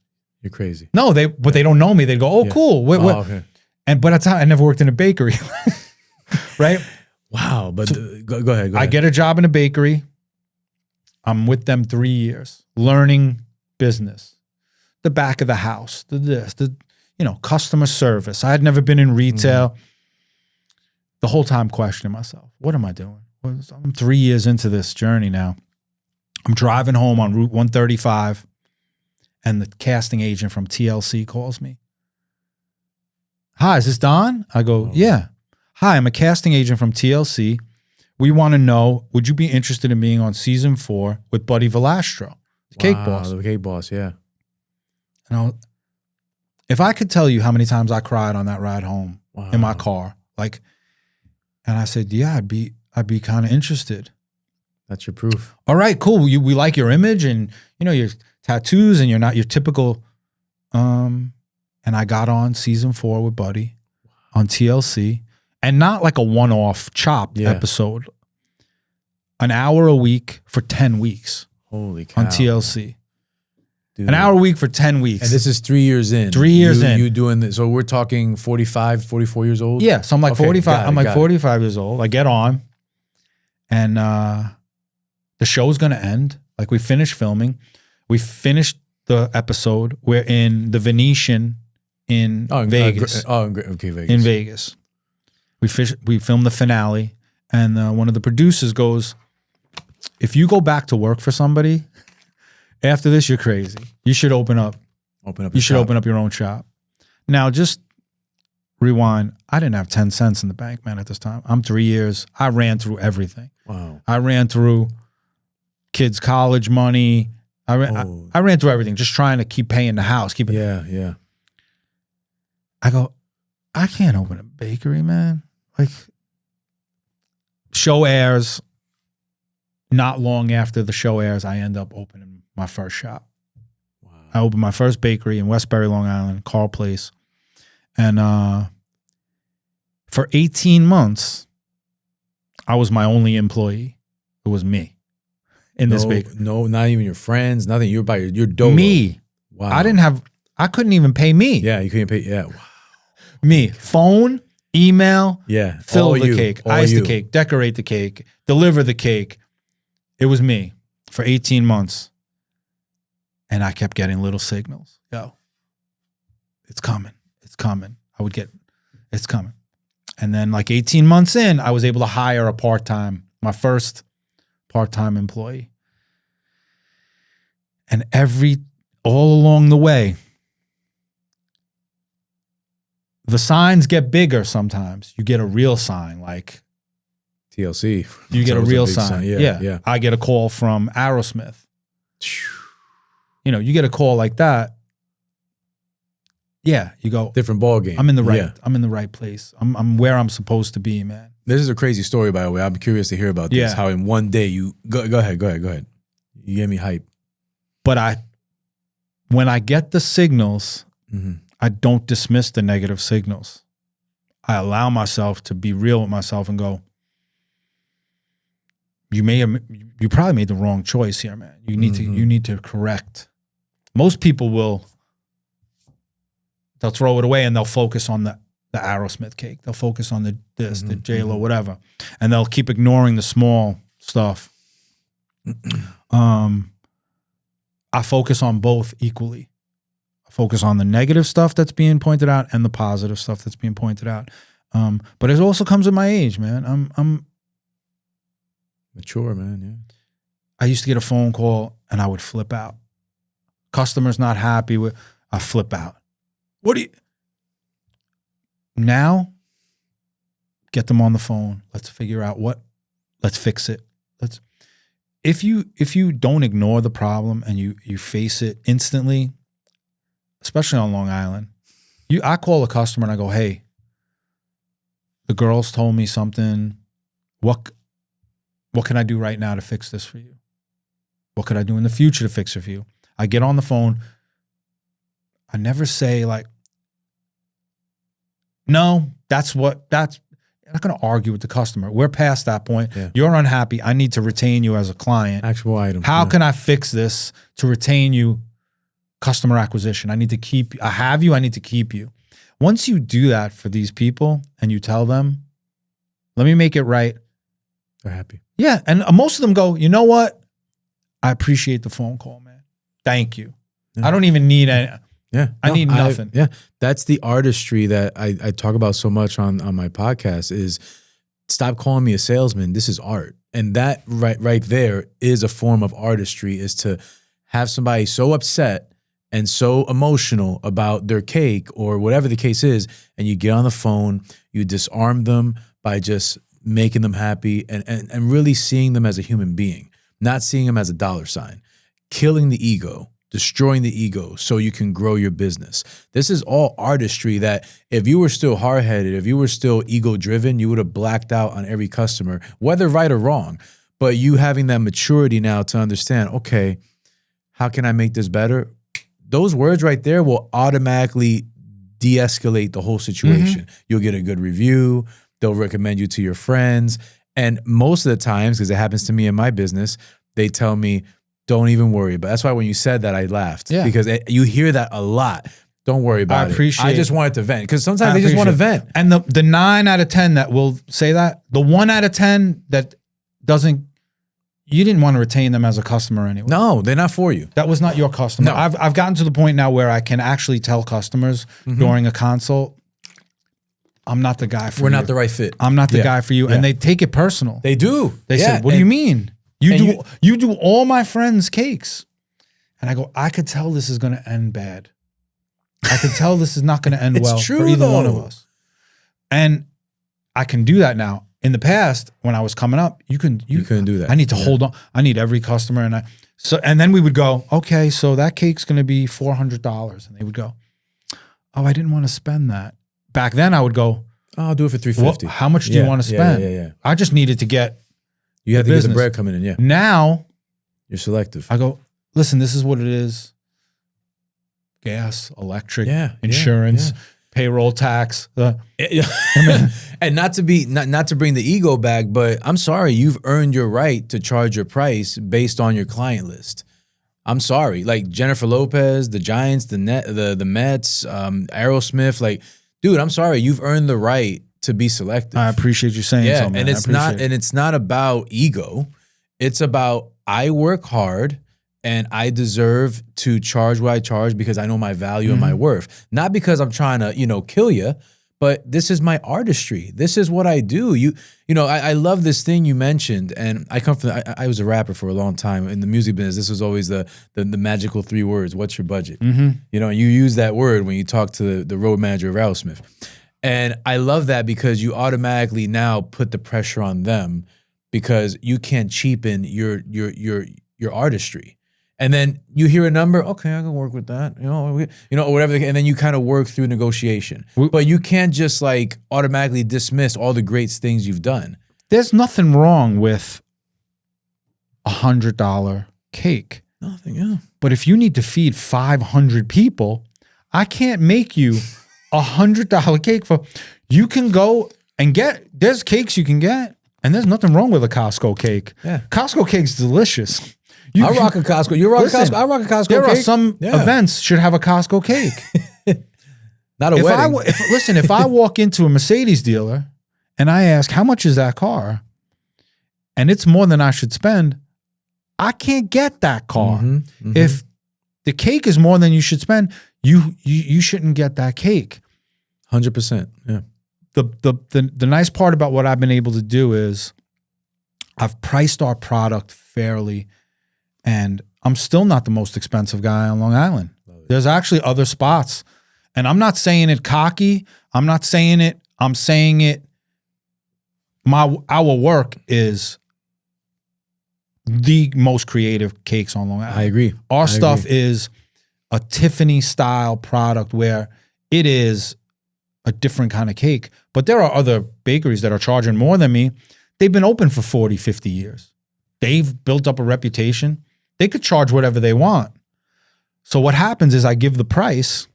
you're crazy. No, but they don't know me. They'd go, oh, cool. Okay. But that's how I never worked in a bakery. Right? Wow. But go ahead. I get a job in a bakery. I'm with them 3 years, learning business, the back of the house, the customer service. I had never been in retail. The whole time questioning myself, what am I doing? I'm 3 years into this journey now. I'm driving home on Route 135 and the casting agent from TLC calls me. Hi, is this Don? I go, yeah. Hi, I'm a casting agent from TLC. We want to know, would you be interested in being on season 4 with Buddy Velastro, the cake boss? The cake boss, yeah. And if I could tell you how many times I cried on that ride home in my car, and I said, yeah, I'd be kind of interested. That's your proof. All right, cool. We like your image and your tattoos, and you're not your typical. And I got on season 4 with Buddy on TLC. And not like a one-off chopped episode. An hour a week for 10 weeks. Holy cow. On TLC. Dude. An hour a week for 10 weeks. And this is 3 years in. 3 years in. You doing this. So we're talking 45, 44 years old? Yeah. So I'm like 45. 45 years old. I get on. And the show's going to end. Like we finished filming. We finished the episode, we're in the Venetian in Vegas. Okay, Vegas. In Vegas. We filmed the finale, and one of the producers goes, if you go back to work for somebody, after this, you're crazy. You should open up. You should open up your own shop. Now, just rewind. I didn't have 10 cents in the bank, man, at this time. I'm 3 years. I ran through everything. Wow. I ran through kids' college money. I ran through everything, just trying to keep paying the house. Yeah. I go, I can't open a bakery, man. Like, show airs. Not long after the show airs, I end up opening my first shop. Wow. I opened my first bakery in Westbury, Long Island, Carl Place. And for 18 months, I was my only employee. It was me in this bakery. No, not even your friends, nothing. You were by your dolo. Me. Wow. I couldn't even pay me. Yeah, you couldn't pay. Yeah. Wow. Me. Phone, email, fill the cake, ice the cake, decorate the cake, deliver the cake. It was me for 18 months. And I kept getting little signals. Yo, it's coming. It's coming. It's coming. And then like 18 months in, I was able to hire my first part-time employee. And all along the way, the signs get bigger sometimes. You get a real sign like TLC. You get a real sign. Yeah. I get a call from Aerosmith. You get a call like that. Yeah, you go different ball game. I'm in the right place. I'm where I'm supposed to be, man. This is a crazy story, by the way. I'm curious to hear about this. Yeah. How in one day you go ahead. You get me hype. But when I get the signals, I don't dismiss the negative signals. I allow myself to be real with myself and go, you probably made the wrong choice here, man. You need to correct. Most people they'll throw it away and they'll focus on the Aerosmith cake. They'll focus on the J.Lo, whatever. And they'll keep ignoring the small stuff. I focus on both equally. I focus on the negative stuff that's being pointed out and the positive stuff that's being pointed out. But it also comes with my age, man. I'm mature, man. Yeah. I used to get a phone call and I would flip out. Customer's not happy with, I flip out. Now, get them on the phone. Let's figure out let's fix it. If you don't ignore the problem and you face it instantly, especially on Long Island, I call a customer and I go, hey, the girls told me something. What can I do right now to fix this for you? What could I do in the future to fix it for you? I get on the phone. I never say like, no, I'm not going to argue with the customer. We're past that point. Yeah. You're unhappy. I need to retain you as a client. Actual item. How can I fix this to retain you? Customer acquisition. I need to keep you. I have you. I need to keep you. Once you do that for these people and you tell them, let me make it right. They're happy. Yeah. And most of them go, you know what? I appreciate the phone call, man. Thank you. Yeah. I don't even need any. Yeah. I need nothing. That's the artistry that I talk about so much on my podcast is stop calling me a salesman. This is art. And that right there is a form of artistry, is to have somebody so upset and so emotional about their cake or whatever the case is, and you get on the phone, you disarm them by just making them happy and really seeing them as a human being, not seeing them as a dollar sign, killing the ego, destroying the ego so you can grow your business. This is all artistry that if you were still hard-headed, if you were still ego-driven, you would have blacked out on every customer, whether right or wrong. But you having that maturity now to understand, okay, how can I make this better? Those words right there will automatically de-escalate the whole situation. You'll get a good review. They'll recommend you to your friends. And most of the times, because it happens to me in my business, they tell me, don't even worry about it. That's why when you said that, I laughed. Yeah. Because you hear that a lot. Don't worry about it. I just wanted to vent. Because sometimes they just want to vent. And the 9 out of 10 that will say that, the 1 out of 10 that doesn't, you didn't want to retain them as a customer anyway. No, they're not for you. That was not your customer. No. I've gotten to the point now where I can actually tell customers during a consult, I'm not the guy for you. We're not the right fit. I'm not the guy for you. Yeah. And they take it personal. They do. They said, what do you mean? You do all my friends' cakes. And I go, I could tell this is going to end bad. I could tell this is not going to end It's well true, for either one of though. us. And I can do that now. In the past, when I was coming up, you couldn't do that. I need to hold on. I need every customer, and then we would go, okay, so that cake's going to be $400, and they would go, oh, I didn't want to spend that. Back then, I would go, Oh, I'll do it for $350. how much do you want to spend? Yeah. I just needed to get. You have to business. get the bread coming in. Yeah, Now you're selective. I go, listen, this is what it is: gas, electric, insurance. Payroll tax, and not to bring the ego back, but I'm sorry, you've earned your right to charge your price based on your client list. I'm sorry, like Jennifer Lopez, the Giants, the Mets, Aerosmith, like, dude, I'm sorry, you've earned the right to be selective. I appreciate you saying so, man. And it's not about ego. It's about I work hard. And I deserve to charge what I charge because I know my value and my worth. Not because I'm trying to, kill you, but this is my artistry. This is what I do. I love this thing you mentioned, and I come from. I was a rapper for a long time in the music business. This was always the magical 3 words. What's your budget? You use that word when you talk to the road manager of Aerosmith, and I love that because you automatically now put the pressure on them because you can't cheapen your artistry. And then you hear a number, okay, I can work with that, or whatever, and then you kind of work through negotiation. But you can't just like automatically dismiss all the great things you've done. There's nothing wrong with $100 cake. Nothing, yeah. But if you need to feed 500 people, I can't make you $100 cake you can go and there's cakes you can get, and there's nothing wrong with a Costco cake. Yeah. Costco cake's delicious. I rock a Costco. You rock a Costco. I rock a Costco There cake. are some events should have a Costco cake. Not a wedding. If I walk into a Mercedes dealer and I ask, how much is that car? And it's more than I should spend, I can't get that car. If the cake is more than you should spend, you shouldn't get that cake. 100%. Yeah. The nice part about what I've been able to do is I've priced our product fairly. And I'm still not the most expensive guy on Long Island. There's actually other spots. And I'm not saying it cocky. I'm not saying it. I'm saying it. Our work is the most creative cakes on Long Island. I agree. Our stuff is a Tiffany style product where it is a different kind of cake. But there are other bakeries that are charging more than me. They've been open for 40, 50 years. They've built up a reputation. They could charge whatever they want. So what happens is I give the price,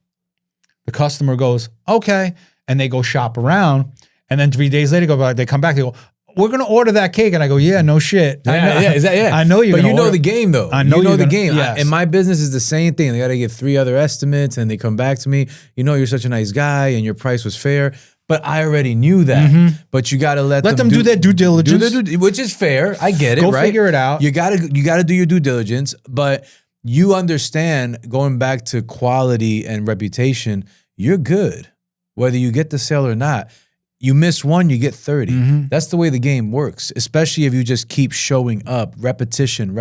the customer goes, okay, and they go shop around, and then 3 days later they come back, they go, we're gonna order that cake, and I go, yeah, no shit. I know you're. But you know the game though. I know you know the game. Yes. And my business is the same thing. They got to get 3 other estimates, and they come back to me. You're such a nice guy, and your price was fair. But I already knew that. But you got to let them do their due diligence, which is fair. I get it. Go right? figure it out. You got to do your due diligence. But you understand, going back to quality and reputation, you're good, whether you get the sale or not. You miss one, you get 30. That's the way the game works, especially if you just keep showing up. Repetition.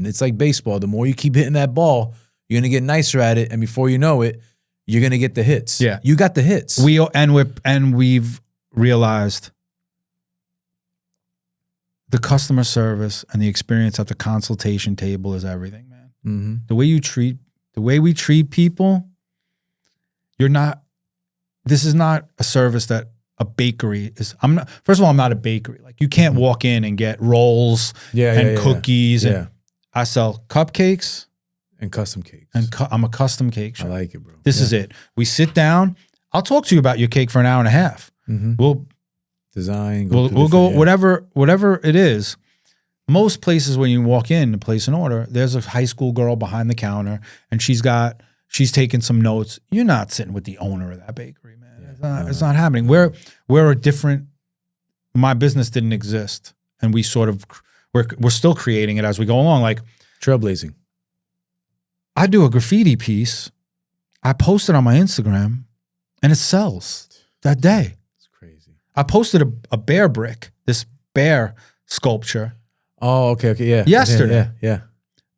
It's like baseball. The more you keep hitting that ball, you're gonna get nicer at it, and before you know it, you're gonna get the hits. Yeah, you got the hits. We've realized the customer service and the experience at the consultation table is everything, man. The way we treat people, this is not a service that a bakery is. First of all, I'm not a bakery. Like, you can't walk in and get rolls and cookies. Yeah. And I sell cupcakes and custom cakes. And I'm a custom cake shop. I like it, bro. This is it. We sit down. I'll talk to you about your cake for an hour and a half. We'll design. We'll go whatever it is. Most places when you walk in to place an order, there's a high school girl behind the counter, and she's taking some notes. You're not sitting with the owner of that bakery, man. It's not happening. We're a different. My business didn't exist, and we're we're still creating it as we go along. Like Trailblazing. I do a graffiti piece, I post it on my Instagram, and it sells that day. It's crazy. I posted a bear brick, this bear sculpture. Oh, okay, yeah. Yesterday. Yeah.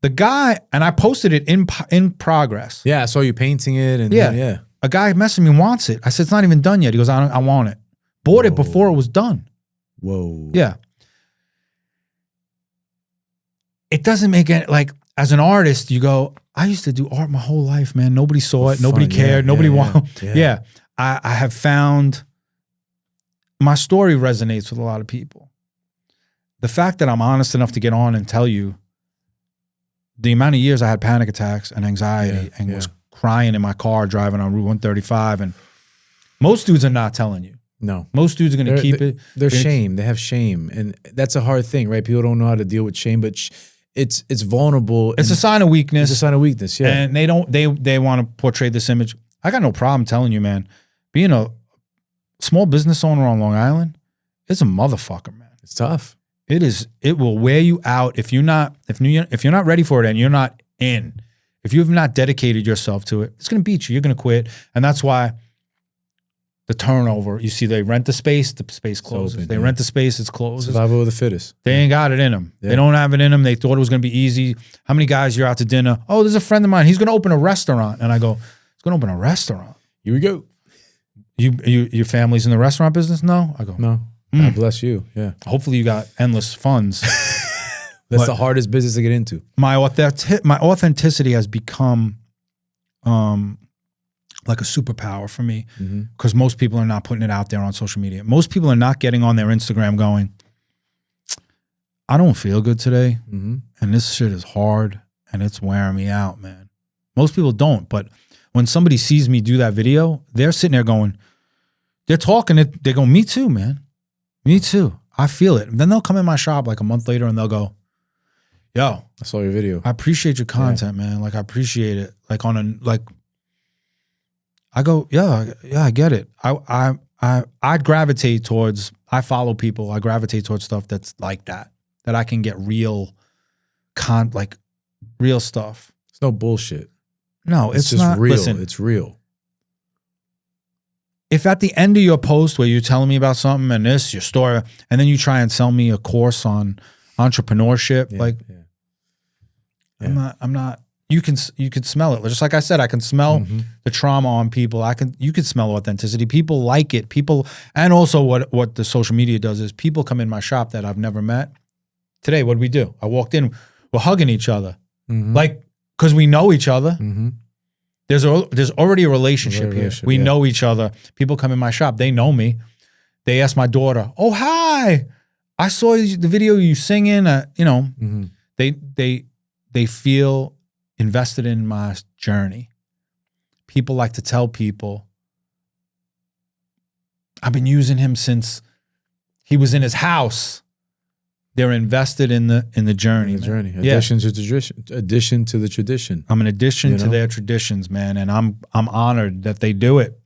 The guy, and I posted it in progress. Yeah, I saw you painting it, and yeah. A guy messaged me, wants it. I said, it's not even done yet. He goes, I want it. Bought it before it was done. Whoa. Yeah. It doesn't make it, like, as an artist, you go, I used to do art my whole life, man. Nobody saw it. Nobody cared. Nobody wanted. Yeah. I have found my story resonates with a lot of people. The fact that I'm honest enough to get on and tell you the amount of years I had panic attacks and anxiety and was crying in my car driving on Route 135. And most dudes are not telling you. No. Most dudes are going to keep it. They're shame. They have shame. And that's a hard thing, right? People don't know how to deal with shame, but it's vulnerable. It's a sign of weakness. It's a sign of weakness, yeah. And they want to portray this image. I got no problem telling you, man, being a small business owner on Long Island, it's a motherfucker, man. It's tough. It will wear you out if you're not ready for it and you're not in. If you have not dedicated yourself to it, it's going to beat you. You're going to quit. And that's why the turnover, you see, they rent the space closes. Open, they rent the space, it's closed. Survival of the fittest. They ain't got it in them. Yeah. They don't have it in them. They thought it was going to be easy. How many guys you're out to dinner? Oh, there's a friend of mine. He's going to open a restaurant. And I go, he's going to open a restaurant. Here we go. Your family's in the restaurant business? No. I go, no. God bless you. Yeah. Hopefully you got endless funds. That's the hardest business to get into. My authenticity has become like a superpower for me because most people are not putting it out there on social media. Most people are not getting on their Instagram going, I don't feel good today, and this shit is hard, and it's wearing me out, man. Most people don't, but when somebody sees me do that video, they're sitting there going, they're talking, they go, me too, man. Me too. I feel it. And then they'll come in my shop like a month later and they'll go, yo, I saw your video. I appreciate your content, man. Like, I appreciate it. Like, I go, yeah, I get it. I gravitate towards, I follow people. I gravitate towards stuff that's like that I can get real real stuff. It's no bullshit. No, it's just not real. Listen, it's real. If at the end of your post where you're telling me about something and this, your story, and then you try and sell me a course on entrepreneurship, I'm not, you can smell it. Just like I said, I can smell the trauma on people. You can smell authenticity. People like it. And also what the social media does is people come in my shop that I've never met. Today, what did we do? I walked in, we're hugging each other. Like, cause we know each other. There's already a relationship here. We know each other. People come in my shop. They know me. They ask my daughter, oh, hi. I saw the video you singing. They feel invested in my journey. People like to tell people, I've been using him since he was in his house. They're invested in the journey. Addition to the tradition. I'm an addition to their traditions, man, and I'm honored that they do it.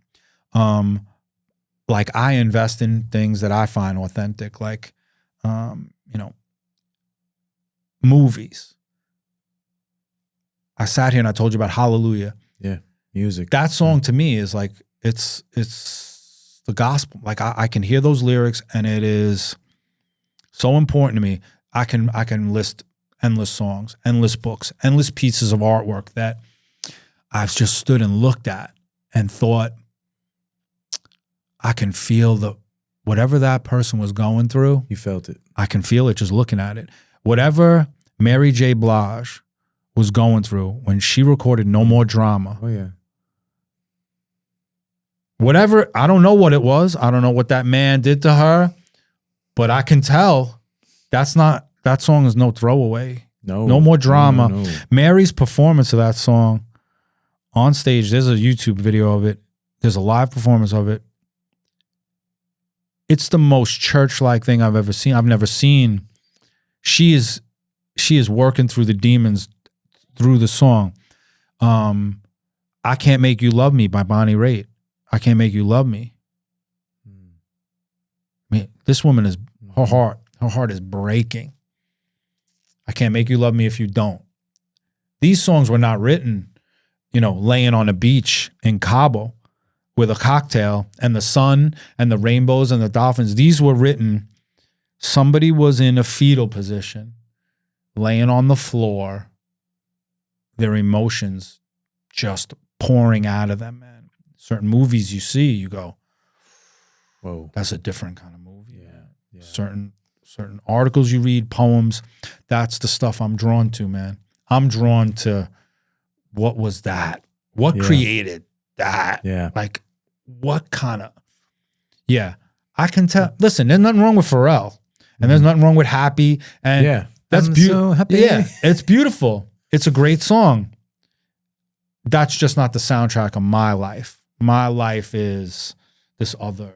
Like, I invest in things that I find authentic, like movies. I sat here and I told you about Hallelujah. Yeah, music. That song to me is like it's the gospel. Like, I can hear those lyrics, and it is so important to me. I can list endless songs, endless books, endless pieces of artwork that I've just stood and looked at and thought, I can feel whatever that person was going through. You felt it. I can feel it just looking at it. Whatever Mary J. Blige was going through when she recorded No More Drama. Oh, yeah. Whatever, I don't know what it was. I don't know what that man did to her. But I can tell that song is no throwaway. No More Drama. No. Mary's performance of that song on stage, there's a YouTube video of it. There's a live performance of it. It's the most church-like thing I've ever seen. I've never seen. She is working through the demons through the song. I Can't Make You Love Me by Bonnie Raitt. I Can't Make You Love Me. I mean, this woman her heart is breaking. I can't make you love me if you don't. These songs were not written, laying on a beach in Cabo with a cocktail and the sun and the rainbows and the dolphins. These were written, somebody was in a fetal position, laying on the floor, their emotions just pouring out of them, man. Certain movies you see, you go, whoa, that's a different kind of movie. Yeah. Certain articles you read, poems, that's the stuff I'm drawn to, man. I'm drawn to what was that? What created that? Yeah. Like, what kind of, I can tell. Listen, there's nothing wrong with Pharrell, and there's nothing wrong with Happy, and that's beautiful. So yeah, it's beautiful. It's a great song. That's just not the soundtrack of my life. My life is these other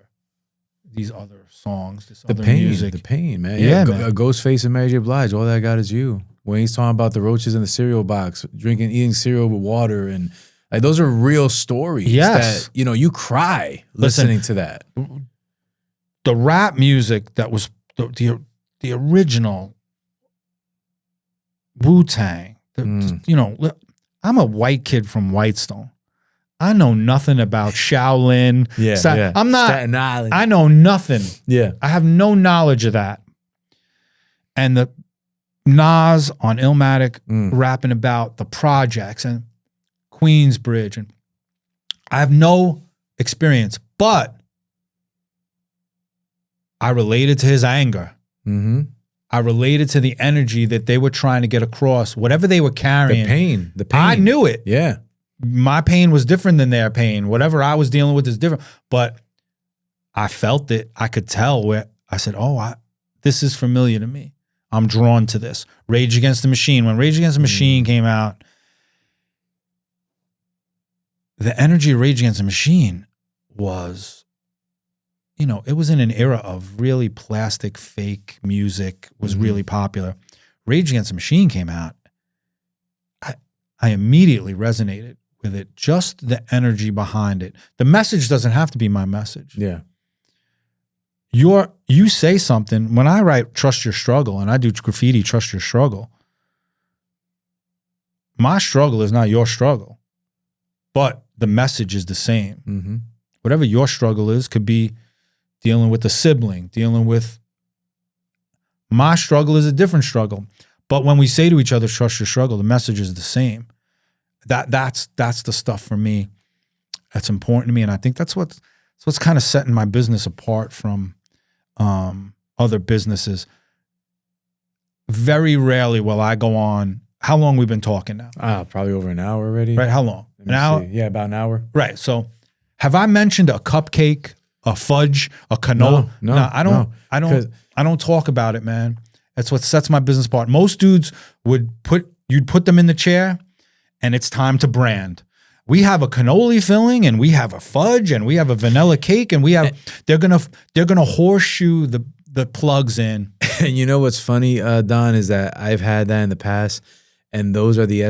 songs, other music. The pain, man. Yeah, man. Ghostface and Mary J. Blige, all that got is you. When he's talking about the roaches in the cereal box, eating cereal with water, and like those are real stories. Yes. That, you cry listening to that. The rap music that was the original Wu-Tang. I'm a white kid from Whitestone. I know nothing about Shaolin. I'm not. Staten Island. I know nothing. Yeah. I have no knowledge of that. And the Nas on Illmatic rapping about the projects and Queensbridge, and I have no experience, but I related to his anger. Mm-hmm. I related to the energy that they were trying to get across, whatever they were carrying. The pain. I knew it. Yeah. My pain was different than their pain. Whatever I was dealing with is different, but I felt it. I could tell where I said, this is familiar to me. I'm drawn to this. Rage Against the Machine. When Rage Against the Machine came out, the energy of Rage Against the Machine was, it was in an era of really plastic, fake music was really popular. Rage Against the Machine came out. I immediately resonated with it. Just the energy behind it. The message doesn't have to be my message. Yeah. You say something. When I write Trust Your Struggle and I do graffiti, Trust Your Struggle, my struggle is not your struggle, but the message is the same. Mm-hmm. Whatever your struggle is could be dealing with a sibling, dealing with, my struggle is a different struggle. But when we say to each other, trust your struggle, the message is the same. That's the stuff for me that's important to me. And I think that's what's kind of setting my business apart from other businesses. Very rarely will I go on. How long we've been talking now? Probably over an hour already. Right? How long? An hour? See. Yeah, about an hour. Right. So have I mentioned a cupcake, a fudge, a canola? No, I don't talk about it, man. That's what sets my business apart. Most dudes you'd put them in the chair and it's time to brand. We have a cannoli filling and we have a fudge and we have a vanilla cake and they're gonna horseshoe the plugs in. And you know what's funny, Don, is that I've had that in the past, and those are the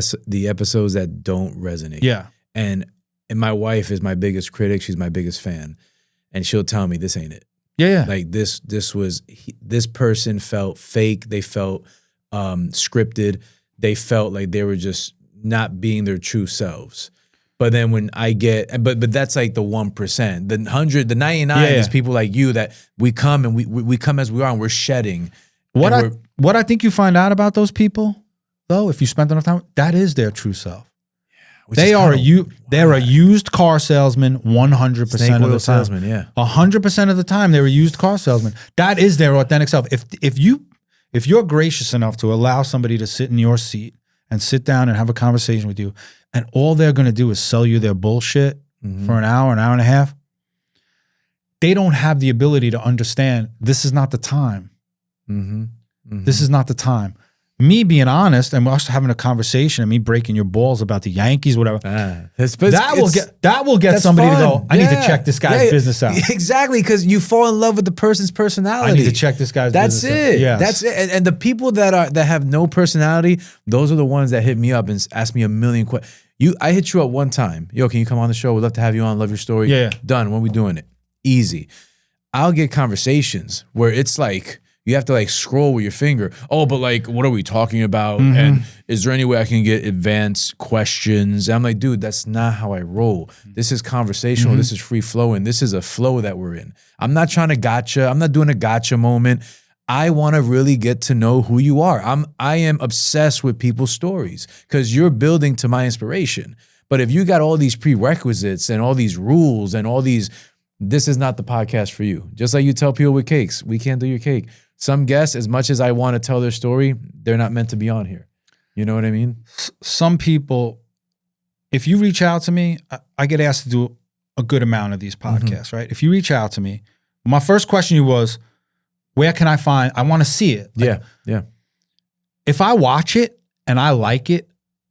episodes that don't resonate. Yeah. And my wife is my biggest critic. She's my biggest fan, and she'll tell me this ain't it. Yeah. Like this person felt fake. They felt scripted. They felt like they were just not being their true selves. But then when I get, but that's like the 1%. The 100, the 99 is people like you that we come and we come as we are and we're shedding. What I think you find out about those people, though, if you spend enough time, that is their true self. They're a used car salesman 100% of the time. Salesman, yeah. 100% of the time they're a used car salesman. That is their authentic self. If you're gracious enough to allow somebody to sit in your seat and sit down and have a conversation with you, and all they're going to do is sell you their bullshit for an hour and a half, they don't have the ability to understand this is not the time. This is not the time. Me being honest and us having a conversation and me breaking your balls about the Yankees, whatever, that will get somebody fun. to go, I need to check this guy's business out. Exactly, because you fall in love with the person's personality. I need to check this guy's business out. That's it. Yes. That's it. And the people that have no personality, those are the ones that hit me up and ask me a million questions. I hit you up one time. Yo, can you come on the show? We'd love to have you on. Love your story. Yeah. Done. When we doing it? Easy. I'll get conversations where it's like, You have to like scroll with your finger. Oh, but like, what are we talking about? And is there any way I can get advanced questions? And I'm like, dude, that's not how I roll. This is conversational. This is free flowing. This is a flow that we're in. I'm not trying to gotcha. I'm not doing a gotcha moment. I want to really get to know who you are. I am obsessed with people's stories because you're building to my inspiration. But if you got all these prerequisites and all these rules and all these, this is not the podcast for you. Just like you tell people with cakes, we can't do your cake. Some guests, as much as I want to tell their story, they're not meant to be on here. You know what I mean? Some people, if you reach out to me, I get asked to do a good amount of these podcasts, right? If you reach out to me, my first question was, where can I find, I want to see it. Like, yeah. If I watch it and I like it,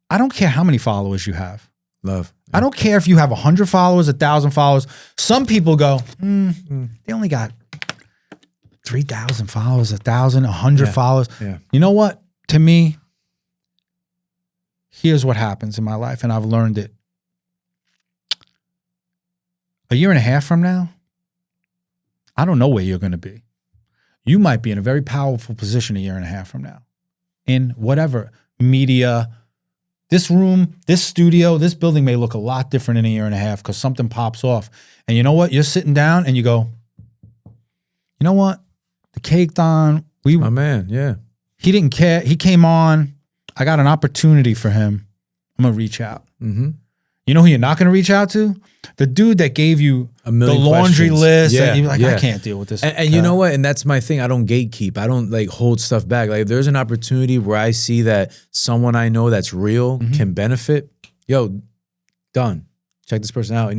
I don't care how many followers you have. Love. I don't care if you have 100 followers, 1,000 followers. Some people go, they only got 3,000 followers, 1,000, 100 followers. Yeah. You know what? To me, here's what happens in my life, and I've learned it. A year and a half from now, I don't know where you're going to be. You might be in a very powerful position a year and a half from now. In whatever media, this room, this studio, this building may look a lot different in a year and a half because something pops off. And you know what? You're sitting down and you go, you know what? The cake Don, My man, yeah. He didn't care. He came on. I got an opportunity for him. I'm going to reach out. You know who you're not going to reach out to? The dude that gave you the laundry list. And you're like, I can't deal with this. And you know what? And that's my thing. I don't gatekeep. I don't like hold stuff back. Like if there's an opportunity where I see that someone I know that's real can benefit, yo, done. Check this person out.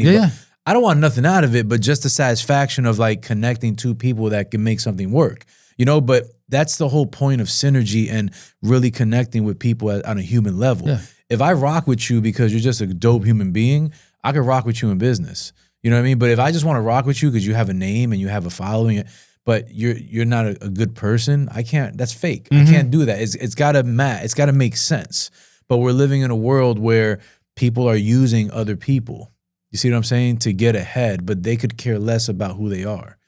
I don't want nothing out of it, but just the satisfaction of like connecting two people that can make something work. You know, but that's the whole point of synergy and really connecting with people on a human level. Yeah. If I rock with you because you're just a dope human being, I could rock with you in business. You know what I mean? But if I just want to rock with you because you have a name and you have a following, but you're not a good person, I can't. That's fake. I can't do that. It's gotta match. It's gotta make sense. But we're living in a world where people are using other people. You see what I'm saying? To get ahead, but they could care less about who they are.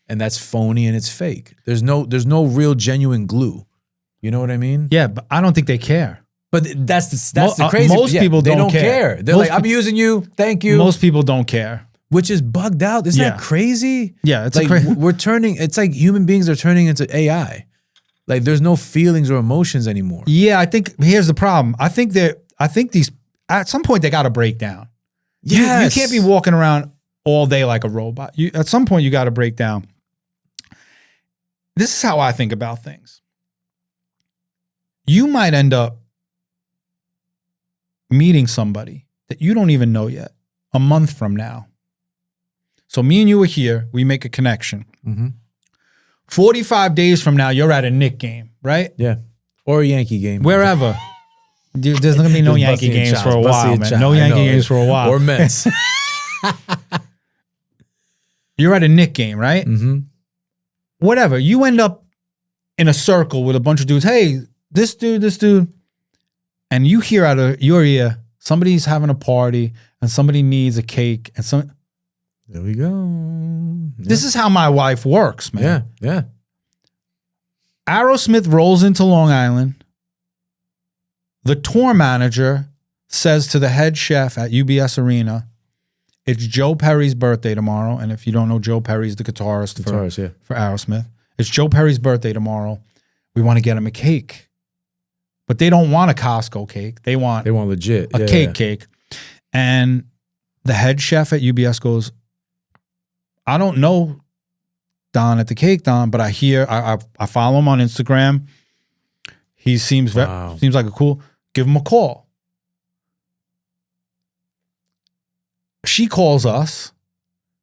And that's phony and it's fake. There's no real genuine glue. You know what I mean? Yeah, but I don't think they care. But that's the crazy. Most people don't care. They're like, I'm using you. Thank you. Most people don't care. Which is bugged out. Isn't that crazy? Yeah, it's like crazy. We're turning. It's like human beings are turning into AI. Like there's no feelings or emotions anymore. Yeah, I think here's the problem. I think these at some point they got to break down. Yes. You can't be walking around all day like a robot. At some point you got to break down. This is how I think about things. You might end up meeting somebody that you don't even know yet a month from now. So me and you are here. We make a connection. 45 days from now, you're at a Knick game, right? Yeah. Or a Yankee game. Wherever. There's not going to be no Yankee games for a while, man. No Yankee games for a while. Or Mets. You're at a Knick game, right? Whatever. You end up in a circle with a bunch of dudes. Hey, this dude. And you hear out of your ear, somebody's having a party and somebody needs a cake. And there we go. This is how my wife works, man. Yeah. Aerosmith rolls into Long Island. The tour manager says to the head chef at UBS Arena, it's Joe Perry's birthday tomorrow. And if you don't know, Joe Perry's the guitarist for Aerosmith. It's Joe Perry's birthday tomorrow. We want to get him a cake. But they don't want a Costco cake. They want legit a cake. And the head chef at UBS goes, I don't know Don at the Cake Don, but I hear I follow him on Instagram. He seems like a cool. Give him a call. She calls us.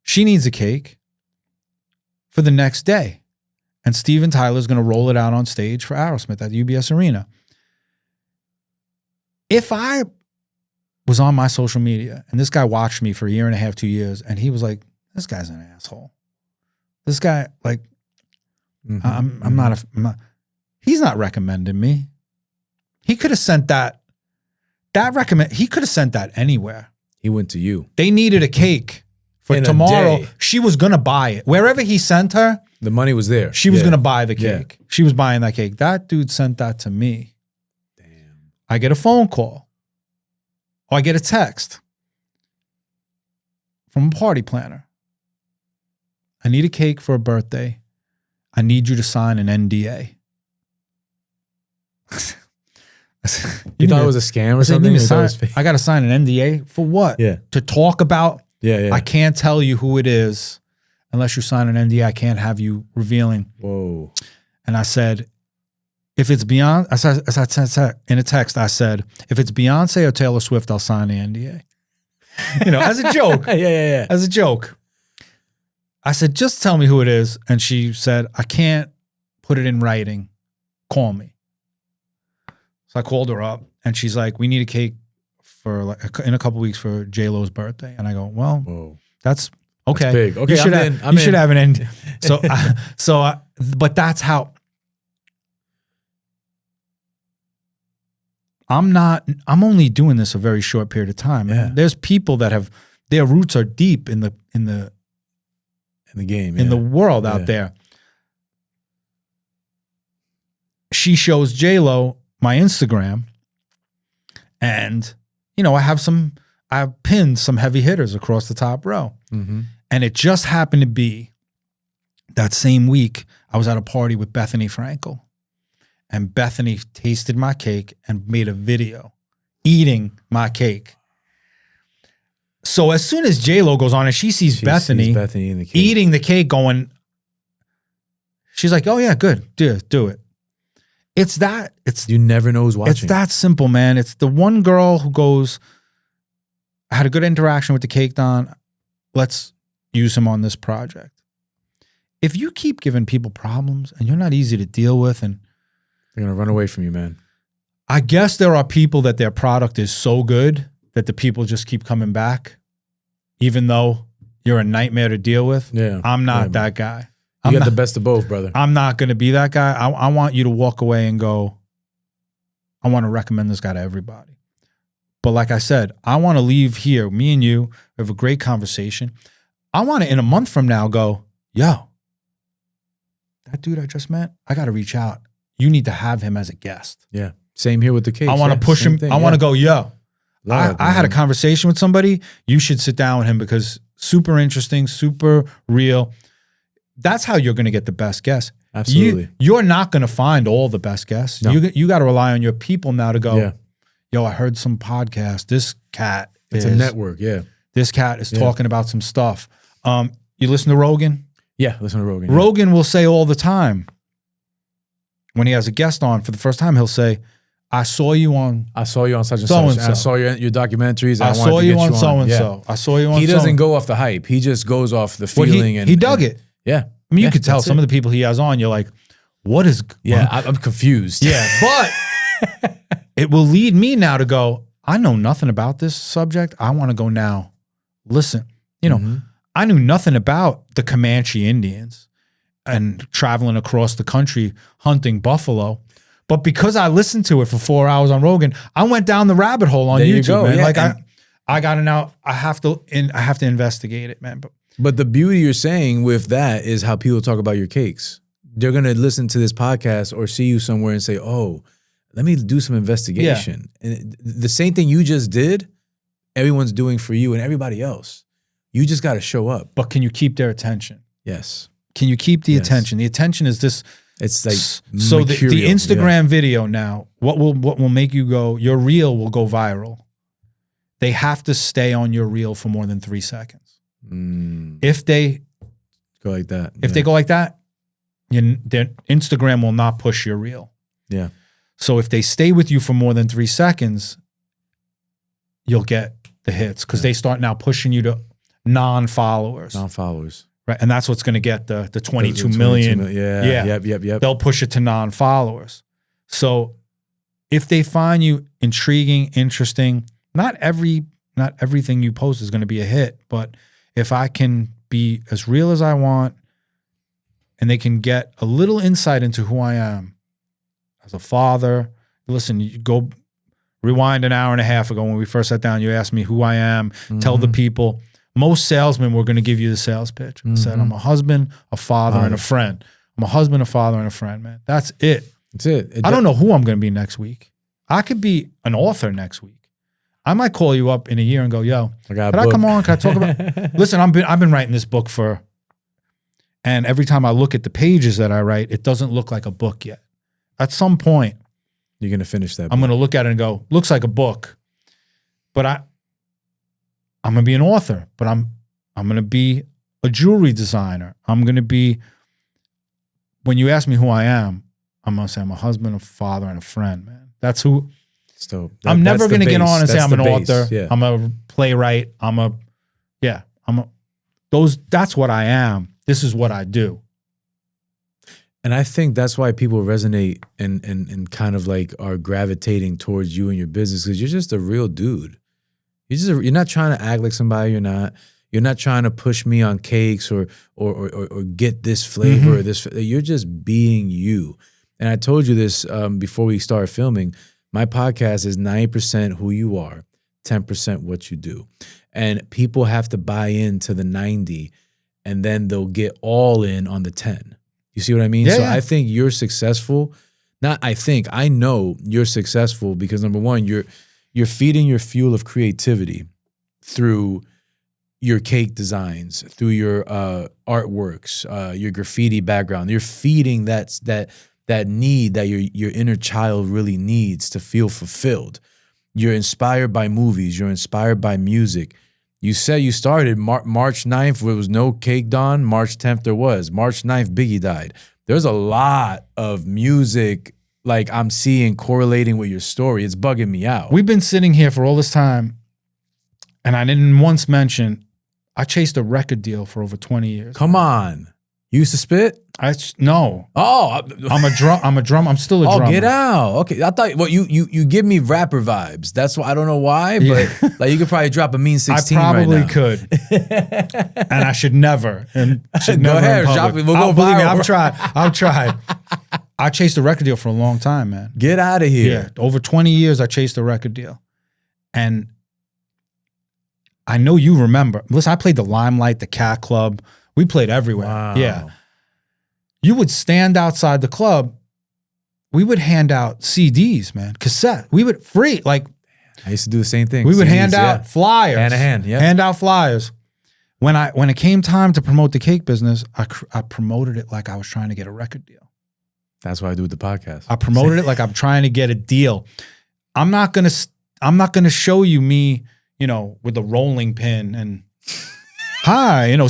She needs a cake for the next day. And Steven Tyler's going to roll it out on stage for Aerosmith at the UBS Arena. If I was on my social media and this guy watched me for a year and a half, 2 years, and he was like, this guy's an asshole. This guy, like, he's not recommending me. He could have sent he could have sent that anywhere. He went to you. They needed a cake for tomorrow. She was going to buy it. Wherever he sent her, The money was there. She was going to buy the Yeah. cake. She was buying that cake. That dude sent that to me. Damn. I get a phone call. Or I get a text from a party planner. I need a cake for a birthday. I need you to sign an NDA. You thought it was a scam or I said, something? "You need You to thought it was sign- fake? I got to sign an NDA for what? Yeah. To talk about. Yeah. I can't tell you who it is unless you sign an NDA. I can't have you revealing. Whoa. And I said, if it's Beyonce, I said in a text, I said, if it's Beyonce or Taylor Swift, I'll sign the NDA. As a joke. Yeah. As a joke. I said, just tell me who it is. And she said, I can't put it in writing. Call me. So I called her up and she's like, we need a cake for in a couple weeks for J.Lo's birthday. And I go, well, Whoa. that's okay. That's big. Okay, you should I'm have, in. you should have an end. But that's how I'm only doing this a very short period of time. Yeah. Man. There's people that have, their roots are deep in the game. in the world out there. She shows J.Lo my Instagram, and I've pinned some heavy hitters across the top row. Mm-hmm. And it just happened to be that same week I was at a party with Bethany Frankel, and Bethany tasted my cake and made a video eating my cake. So as soon as J.Lo goes on and she sees Bethany eating the cake. eating the cake going, she's like, oh yeah, good, do it. You never know who's watching. It's that simple, man. It's the one girl who goes, I had a good interaction with the cake don. Let's use him on this project. If you keep giving people problems and you're not easy to deal with, and they're going to run away from you, man. I guess there are people that their product is so good that the people just keep coming back, even though you're a nightmare to deal with. Yeah. I'm not that guy. You got the best of both, brother. I'm not going to be that guy. I want you to walk away and go, I want to recommend this guy to everybody. But like I said, I want to leave here, me and you, we have a great conversation. I want to, in a month from now, go, yo, that dude I just met, I got to reach out. You need to have him as a guest. Yeah. Same here with the cake. I want to push him. I want to go, yo, I had a conversation with somebody. You should sit down with him because super interesting, super real. That's how you're going to get the best guests. Absolutely. You're not going to find all the best guests. No. You got to rely on your people now to go, Yeah. yo, I heard some podcast. This cat It's a network. Yeah. This cat is talking about some stuff. You listen to Rogan? Yeah. Listen to Rogan. Rogan will say all the time, when he has a guest on for the first time, he'll say, I saw you on such and such. So-and-so. I saw your documentaries. I saw you on so-and-so. I saw you on He doesn't so-and-so. go off the hype. He just goes off the Well, feeling. he dug it. Yeah. I mean, you Yeah, could tell that's some it. of the people he has on, you're like, what is... Yeah, I'm confused. Yeah, but it will lead me now to go, I know nothing about this subject. I want to go now. Listen, I knew nothing about the Comanche Indians and traveling across the country hunting buffalo. But because I listened to it for 4 hours on Rogan, I went down the rabbit hole on There you YouTube, go, man. yeah, Like and- I got to now, I have to investigate it, man. But the beauty you're saying with that is how people talk about your cakes. They're going to listen to this podcast or see you somewhere and say, oh, let me do some investigation. And the same thing you just did, everyone's doing for you and everybody else. You just got to show up. But can you keep their attention? Yes. Can you keep the attention? The attention is this. It's like So the mercurial, Instagram video now, what will make you go, your reel will go viral. They have to stay on your reel for more than 3 seconds. If they go like that. If they go like that, their Instagram will not push your reel. Yeah. So if they stay with you for more than 3 seconds, you'll get the hits because they start now pushing you to non-followers. Non-followers. Right. And that's what's going to get the 22 The million. 22 Yeah. Yep. They'll push it to non-followers. So if they find you intriguing, interesting, not everything you post is going to be a hit, but if I can be as real as I want and they can get a little insight into who I am as a father. Listen, you go rewind an hour and a half ago when we first sat down, you asked me who I am, tell the people Most salesmen were going to give you the sales pitch. I said, I'm a husband, a father, and a friend. I'm a husband, a father, and a friend, man. That's it. That's it. I don't know who I'm going to be next week. I could be an author next week. I might call you up in a year and go, yo, can I come on? Can I talk about? Listen, I've been writing this book and every time I look at the pages that I write, it doesn't look like a book yet. At some point, you're going to finish that book. I'm going to look at it and go, looks like a book, but I'm going to be an author, but I'm going to be a jewelry designer. I'm going to be, when you ask me who I am, I'm going to say I'm a husband, a father, and a friend, man. That's who. I'm never going to get on and say I'm an author. Yeah. I'm a playwright. That's what I am. This is what I do. And I think that's why people resonate and kind of like are gravitating towards you and your business, because you're just a real dude. You're not trying to act like somebody you're not. You're not trying to push me on cakes or get this flavor or this. You're just being you. And I told you this before we started filming. My podcast is 90% who you are, 10% what you do. And people have to buy into the 90, and then they'll get all in on the 10. You see what I mean? Yeah, so yeah. I think you're successful. I know you're successful because number one, you're feeding your fuel of creativity through your cake designs, through your artworks, your graffiti background. You're feeding that need that your inner child really needs to feel fulfilled. You're inspired by movies. You're inspired by music. You said you started March 9th, there was no Cake Dawn. March 10th there was. March 9th, Biggie died. There's a lot of music like I'm seeing correlating with your story. It's bugging me out. We've been sitting here for all this time, and I didn't once mention I chased a record deal for over 20 years. Come on. You used to spit? No. Oh, I'm a drummer. I'm still a drummer. Oh, get out. Okay. I thought, well, you give me rapper vibes. That's why I don't know why, but like you could probably drop a mean 16 I probably right now. could. And I should never. And should Go never ahead, in public. drop it. We'll go believe me, viral. I've tried. I chased a record deal for a long time, man. Get out of here. Yeah. Over 20 years, I chased a record deal. And I know you remember. Listen, I played the Limelight, the Cat Club. We played everywhere. Wow. Yeah. You would stand outside the club. We would hand out CDs, man, cassette. We would free, like. I used to do the same thing. We would CDs, hand out flyers. Hand to hand, yeah. Hand out flyers. When it came time to promote the cake business, I promoted it like I was trying to get a record deal. That's what I do with the podcast. I promoted it like I'm trying to get a deal. I'm not gonna show you me, with a rolling pin and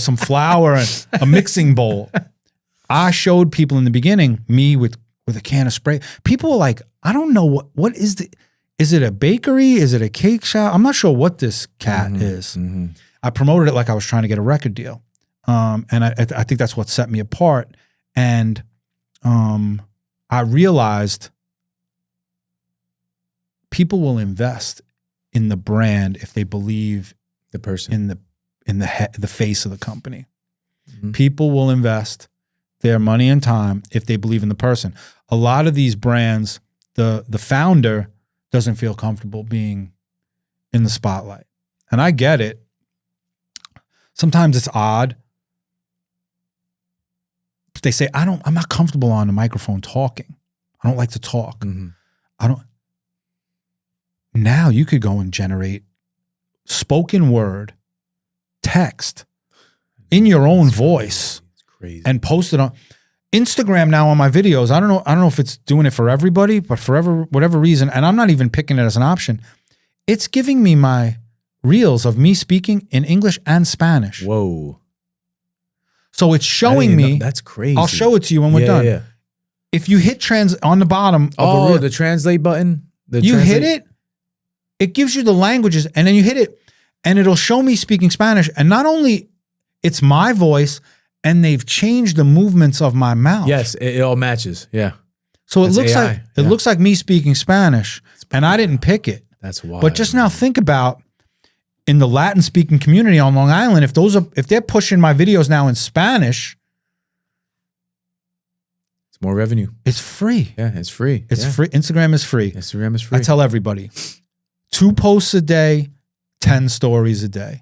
some flour and a mixing bowl. I showed people in the beginning me with a can of spray. People were like, I don't know what is it a bakery? Is it a cake shop? I'm not sure what this cat is. Mm-hmm. I promoted it like I was trying to get a record deal. And I think that's what set me apart. And I realized people will invest in the brand if they believe the person in the face of the company. Mm-hmm. People will invest their money and time if they believe in the person. A lot of these brands, the founder doesn't feel comfortable being in the spotlight. And I get it. Sometimes it's odd. They say, I'm not comfortable on the microphone talking. I don't like to talk. Mm-hmm. Now you could go and generate spoken word, text in your own voice. Crazy. And post it on Instagram now on my videos. I don't know if it's doing it for everybody, but for whatever reason, and I'm not even picking it as an option, it's giving me my reels of me speaking in English and Spanish. Whoa. So it's showing me. That's crazy. I'll show it to you when we're done. Yeah. If you hit on the bottom of the translate button, hit it, it gives you the languages, and then you hit it, and it'll show me speaking Spanish. And not only it's my voice, and they've changed the movements of my mouth. Yes, it all matches. Yeah. So it looks like me speaking Spanish, and I didn't pick it. That's wild. But just now think about in the Latin speaking community on Long Island, if they're pushing my videos now in Spanish, it's more revenue. It's free. Yeah, it's free. It's free. Instagram is free. Instagram is free. I tell everybody, 2 posts a day, 10 stories a day.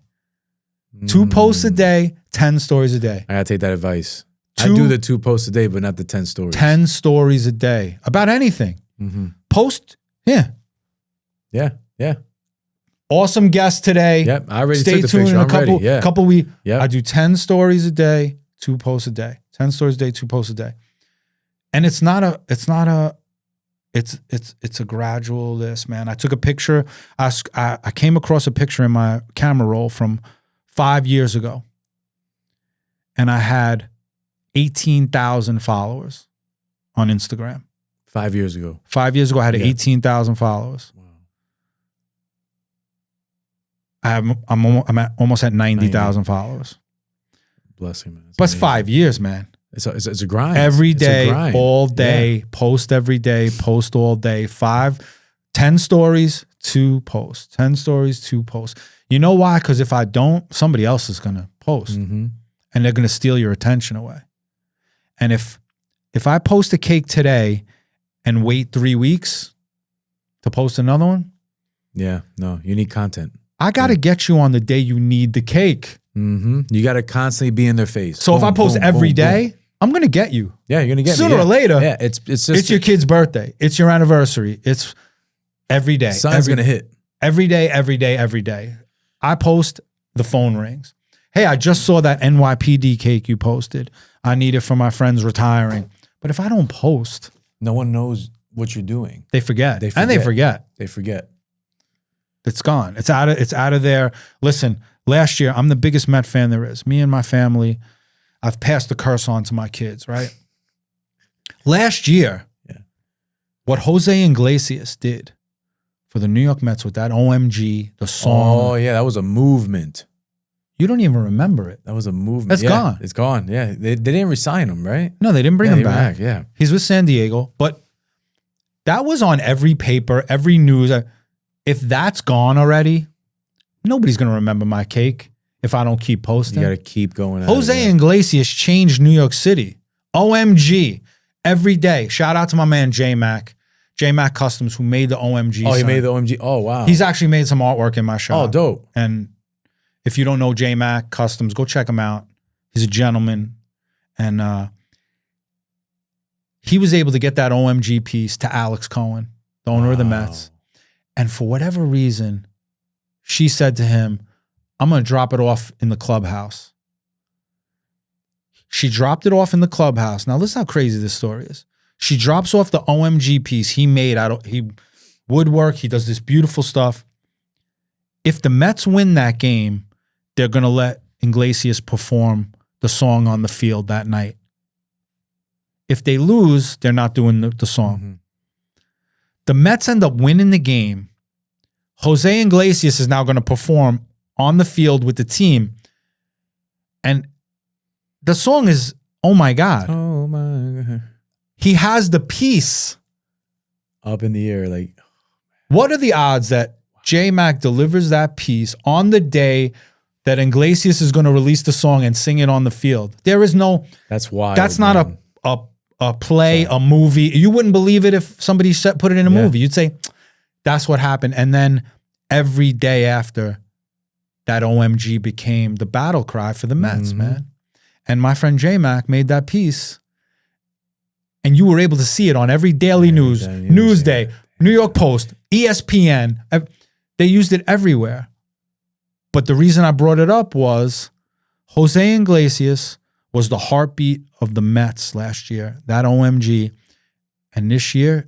2 posts a day, 10 stories a day. I gotta take that advice. I do the 2 posts a day, but not the 10 stories. 10 stories a day about anything. Post, yeah. Awesome guest today. Yep, I already Stay took the tuned picture. in a I'm couple, ready. Yeah. couple weeks. Yep. I do 10 stories a day, 2 posts a day. 10 stories a day, 2 posts a day. And it's a gradual list, man. I took a picture. I came across a picture in my camera roll from 5 years ago. And I had 18,000 followers on Instagram. 5 years ago. 5 years ago, I had 18,000 followers. Wow. I'm almost at 90,000 followers. Bless him, man. But it's 5 years, man. It's a grind. Every It's a day, grind. all day, post every day, post all day. 10 stories, 2 posts. 10 stories, 2 posts. You know why? Because if I don't, somebody else is going to post. And they're going to steal your attention away. And if I post a cake today and wait 3 weeks to post another one, yeah, no, you need content. I got to get you on the day you need the cake. You got to constantly be in their face. So if I post every day, I'm going to get you. Yeah, you're going to get sooner me. or later. Yeah, it's just It's your kid's birthday. It's your anniversary. It's every day. Something's going to hit. Every day, every day, every day. I post, the phone rings. Hey, I just saw that NYPD cake you posted. I need it for my friends retiring. But if I don't post, no one knows what you're doing. They forget. They And they forget. They forget. It's gone. It's out of there. Listen, last year, I'm the biggest Met fan there is. Me and my family, I've passed the curse on to my kids, right? Last year, what Jose Iglesias did for the New York Mets with that OMG, the song. Oh, yeah, that was a movement. You don't even remember it. That was a movement. That's gone. It's gone. Yeah, they didn't resign him, right? No, they didn't bring him back. Yeah, he's with San Diego, but that was on every paper, every news. If that's gone already, nobody's going to remember my cake if I don't keep posting. You got to keep going. Jose Iglesias changed New York City. OMG. Every day. Shout out to my man J-Mac. J-Mac Customs, who made the OMG Oh, he sign. made the OMG. Oh, wow. He's actually made some artwork in my shop. Oh, dope. And if you don't know J-Mac Customs, go check him out. He's a gentleman. And he was able to get that OMG piece to Alex Cohen, the owner of the Mets. And for whatever reason, she said to him, I'm going to drop it off in the clubhouse. She dropped it off in the clubhouse. Now, listen how crazy this story is. She drops off the OMG piece he made he woodwork. He does this beautiful stuff. If the Mets win that game, they're going to let Iglesias perform the song on the field that night. If they lose, they're not doing the song. The Mets end up winning the game. Jose Iglesias is now going to perform on the field with the team. And the song is, oh my God. Oh my God. He has the piece Up in the air, like. What are the odds that J-Mac delivers that piece on the day that Iglesias is going to release the song and sing it on the field? There is no. That's wild. That's not a play, a movie. You wouldn't believe it if somebody put it in a movie. You'd say, that's what happened. And then every day after, that OMG became the battle cry for the Mets, man. And my friend J-Mac made that piece. And you were able to see it on every daily news, Newsday, New York Post, ESPN. They used it everywhere. But the reason I brought it up was Jose Iglesias was the heartbeat of the Mets last year, that OMG. And this year,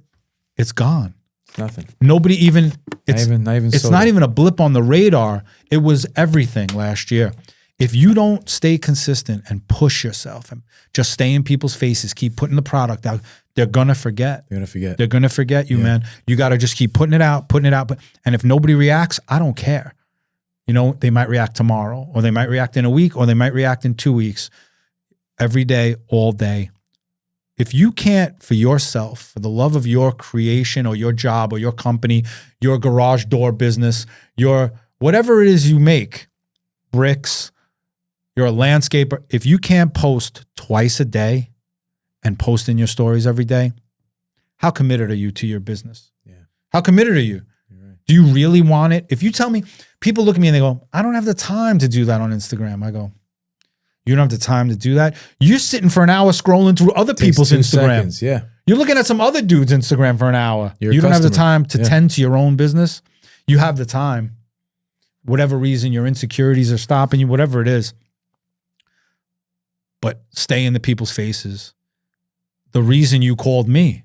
it's gone. Nothing. Nobody even, it's not even a blip on the radar. It was everything last year. If you don't stay consistent and push yourself and just stay in people's faces, keep putting the product out, they're going to forget. They're going to forget. They're going to forget you, man. You got to just keep putting it out. And if nobody reacts, I don't care. You know, they might react tomorrow, or they might react in a week, or they might react in 2 weeks. Every day, all day. If you can't, for yourself, for the love of your creation or your job or your company, your garage door business, your whatever it is you make, bricks, you're a landscaper, if you can't post twice a day and post in your stories every day, how committed are you to your business? Yeah. How committed are you? Right. Do you really want it? If you tell me, people look at me and they go, I don't have the time to do that on Instagram. I go, you don't have the time to do that? You're sitting for an hour scrolling through other people's Instagram. Seconds, yeah. You're looking at some other dude's Instagram for an hour. You're a you don't have the customer. time to tend to your own business. You have the time. Whatever reason, your insecurities are stopping you, whatever it is. But stay in the people's faces. The reason you called me,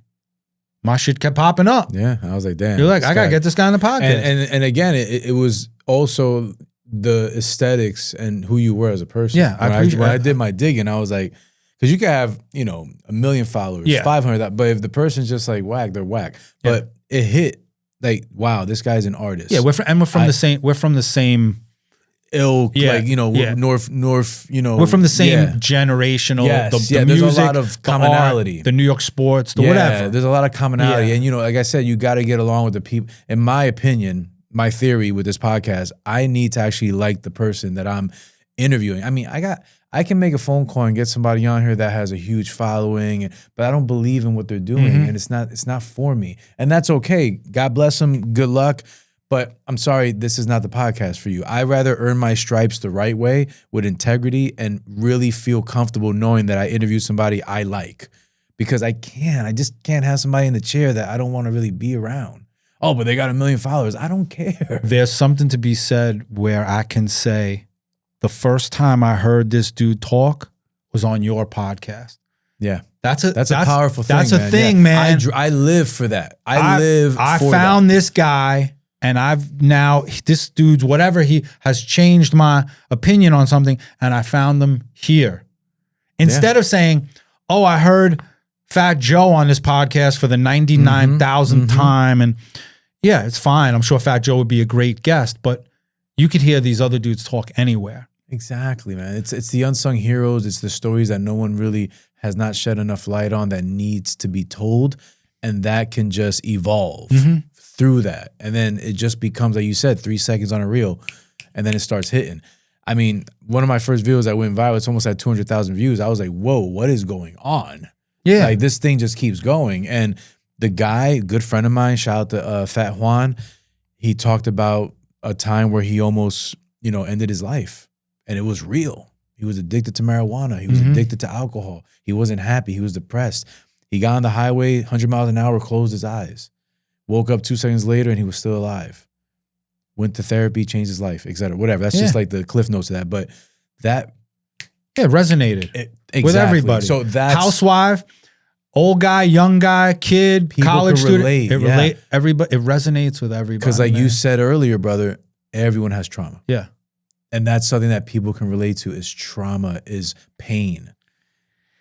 my shit kept popping up. Yeah, I was like, damn. You're like, I gotta get this guy on the podcast. And again, it was also the aesthetics and who you were as a person. Yeah, when I did my digging, I was like, because you could have 1 million followers, 500, but if the person's just like whack, they're whack. But it hit like, wow, this guy's an artist. Yeah, we're from the same ilk, north, we're from the same generational. Yes, the there's music, a lot of commonality. The New York sports, the whatever. There's a lot of commonality, and like I said, you got to get along with the people. In my opinion, my theory with this podcast, I need to actually like the person that I'm interviewing. I mean, I can make a phone call and get somebody on here that has a huge following, but I don't believe in what they're doing, and it's not for me, and that's okay. God bless them. Good luck. But I'm sorry, this is not the podcast for you. I'd rather earn my stripes the right way with integrity and really feel comfortable knowing that I interviewed somebody I like. Because I just can't have somebody in the chair that I don't want to really be around. Oh, but they got 1 million followers. I don't care. There's something to be said where I can say the first time I heard this dude talk was on your podcast. Yeah. That's a powerful thing. That's a thing, man. I live for that. I found this guy. And this dude's whatever, he has changed my opinion on something, and I found them here. Instead of saying, oh, I heard Fat Joe on this podcast for the 99,000th time, and yeah, it's fine. I'm sure Fat Joe would be a great guest, but you could hear these other dudes talk anywhere. Exactly, man. It's the unsung heroes. It's the stories that no one really has not shed enough light on that needs to be told, and that can just evolve. Through that, and then it just becomes, like you said, 3 seconds on a reel, and then it starts hitting. I mean, one of my first videos that went viral, it's almost at 200,000 views. I was like, whoa, what is going on? Yeah, like this thing just keeps going. And the guy, good friend of mine, shout out to Fat Juan, he talked about a time where he almost ended his life, and it was real. He was addicted to marijuana. He was addicted to alcohol. He wasn't happy. He was depressed. He got on the highway, 100 miles an hour, closed his eyes. Woke up 2 seconds later and he was still alive. Went to therapy, changed his life, etc. Whatever. That's just like the cliff notes of that. But that resonated exactly. with everybody. So that's housewife, old guy, young guy, kid, people college student. Relate. Everybody. It resonates with everybody. Because like you said earlier, brother, everyone has trauma. Yeah. And that's something that people can relate to is trauma, is pain.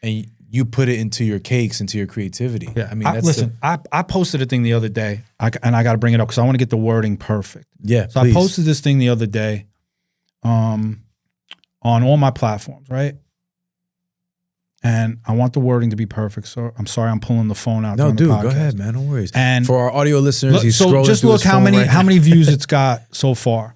And you put it into your cakes, into your creativity. Yeah. I mean, I posted a thing the other day, and I got to bring it up because I want to get the wording perfect. Yeah, so please. I posted this thing the other day on all my platforms, right? And I want the wording to be perfect. So I'm sorry I'm pulling the phone out. No, dude, go ahead, man. No worries. And for our audio listeners, he's scrolling just through look his how phone many views it's got so far.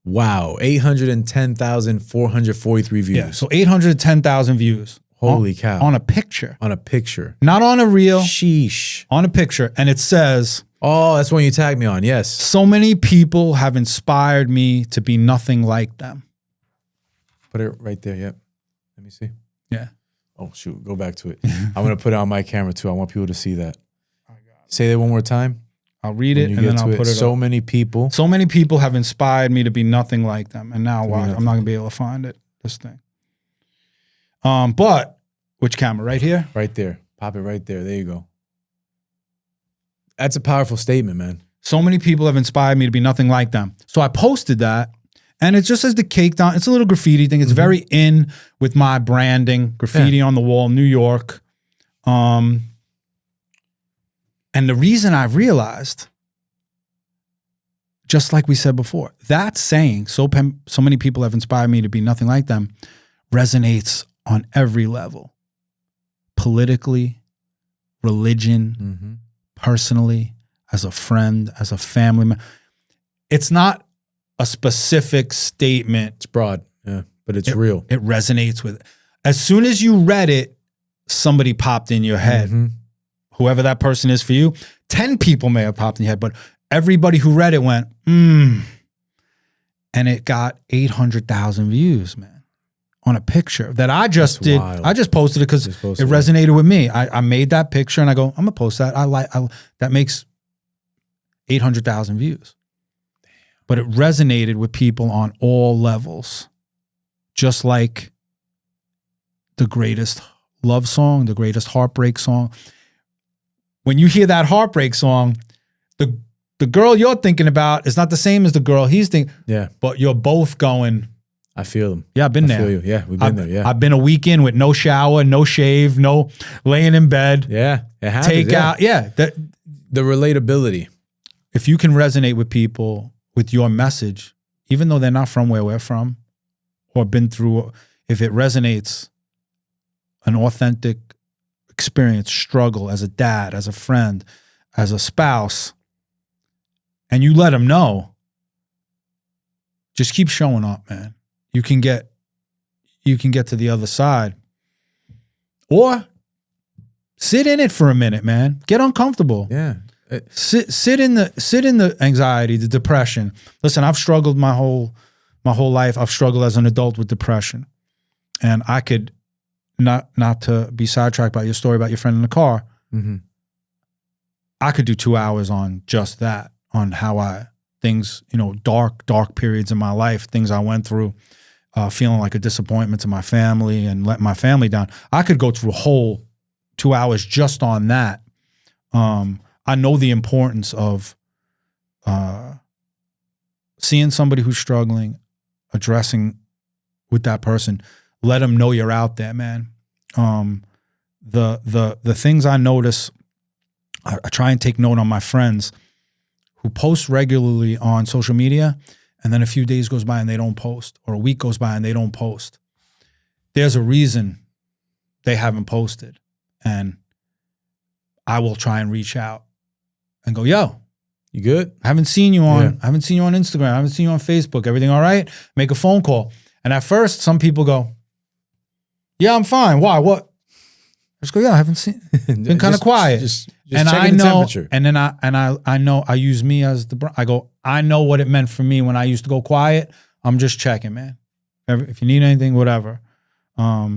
Wow, 810,443 views. Yeah, so 810,000 views. Holy cow. On a picture. On a picture. Not on a reel. Sheesh. On a picture. And it says, oh, that's one you tagged me on. Yes. So many people have inspired me to be nothing like them. Put it right there. Yep. Let me see. Yeah. Oh, shoot. Go back to it. I'm going to put it on my camera too. I want people to see that. Say that one more time. I'll read it and then I'll put it So up. many people. So many people have inspired me to be nothing like them. And now watch, I'm not going to be able to find it. This thing. But which camera? Right here? Right there. Pop it right there. There you go. That's a powerful statement, man. So many people have inspired me to be nothing like them. So I posted that, and it just says the cake down. It's a little graffiti thing. It's very in with my branding. Graffiti on the wall, New York. And the reason I realized, just like we said before, that saying, so many people have inspired me to be nothing like them, resonates on every level. Politically, religion, personally, as a friend, as a family member. It's not a specific statement. It's broad, yeah, but it's real. It resonates with it. As soon as you read it, somebody popped in your head. Whoever that person is for you, 10 people may have popped in your head, but everybody who read it went, and it got 800,000 views, man, on a picture that I just did. Wild. I just posted it because it resonated with me. I made that picture and I go, I'm gonna post that. That makes 800,000 views. But it resonated with people on all levels, just like the greatest love song, the greatest heartbreak song. When you hear that heartbreak song, the girl you're thinking about is not the same as the girl he's thinking. Yeah. But you're both going, I feel them. yeah, I've been there. I feel you. Yeah, we've been there. Yeah. I've been a weekend with no shower, no shave, no laying in bed. Yeah. It happens. Take out. Yeah. The relatability. If you can resonate with people with your message, even though they're not from where we're from or been through, if it resonates, an authentic experience, struggle as a dad, as a friend, as a spouse, and you let them know, just keep showing up, man. You can get to the other side. Or sit in it for a minute, man. Get uncomfortable. Yeah. Sit in the anxiety, the depression. Listen, I've struggled my whole life. I've struggled as an adult with depression. And I could not to be sidetracked by your story about your friend in the car. Mm-hmm. I could do 2 hours on just that, on how things, dark periods in my life, things I went through, feeling like a disappointment to my family and letting my family down. I could go through a whole 2 hours just on that. I know the importance of seeing somebody who's struggling, addressing with that person. Let them know you're out there, man. The things I notice, I try and take note on my friends who post regularly on social media, and then a few days goes by and they don't post, or a week goes by and they don't post. There's a reason they haven't posted, and I will try and reach out and go, yo, you good? I haven't seen you on Instagram. I haven't seen you on Facebook. Everything all right? Make a phone call. And at first, some people go, yeah, I'm fine. Why? What? I just go, yeah, I haven't seen. Been kind of quiet. Just and checking I the know, temperature. and then I know I use me as I go, I know what it meant for me when I used to go quiet. I'm just checking, man. If you need anything, whatever. A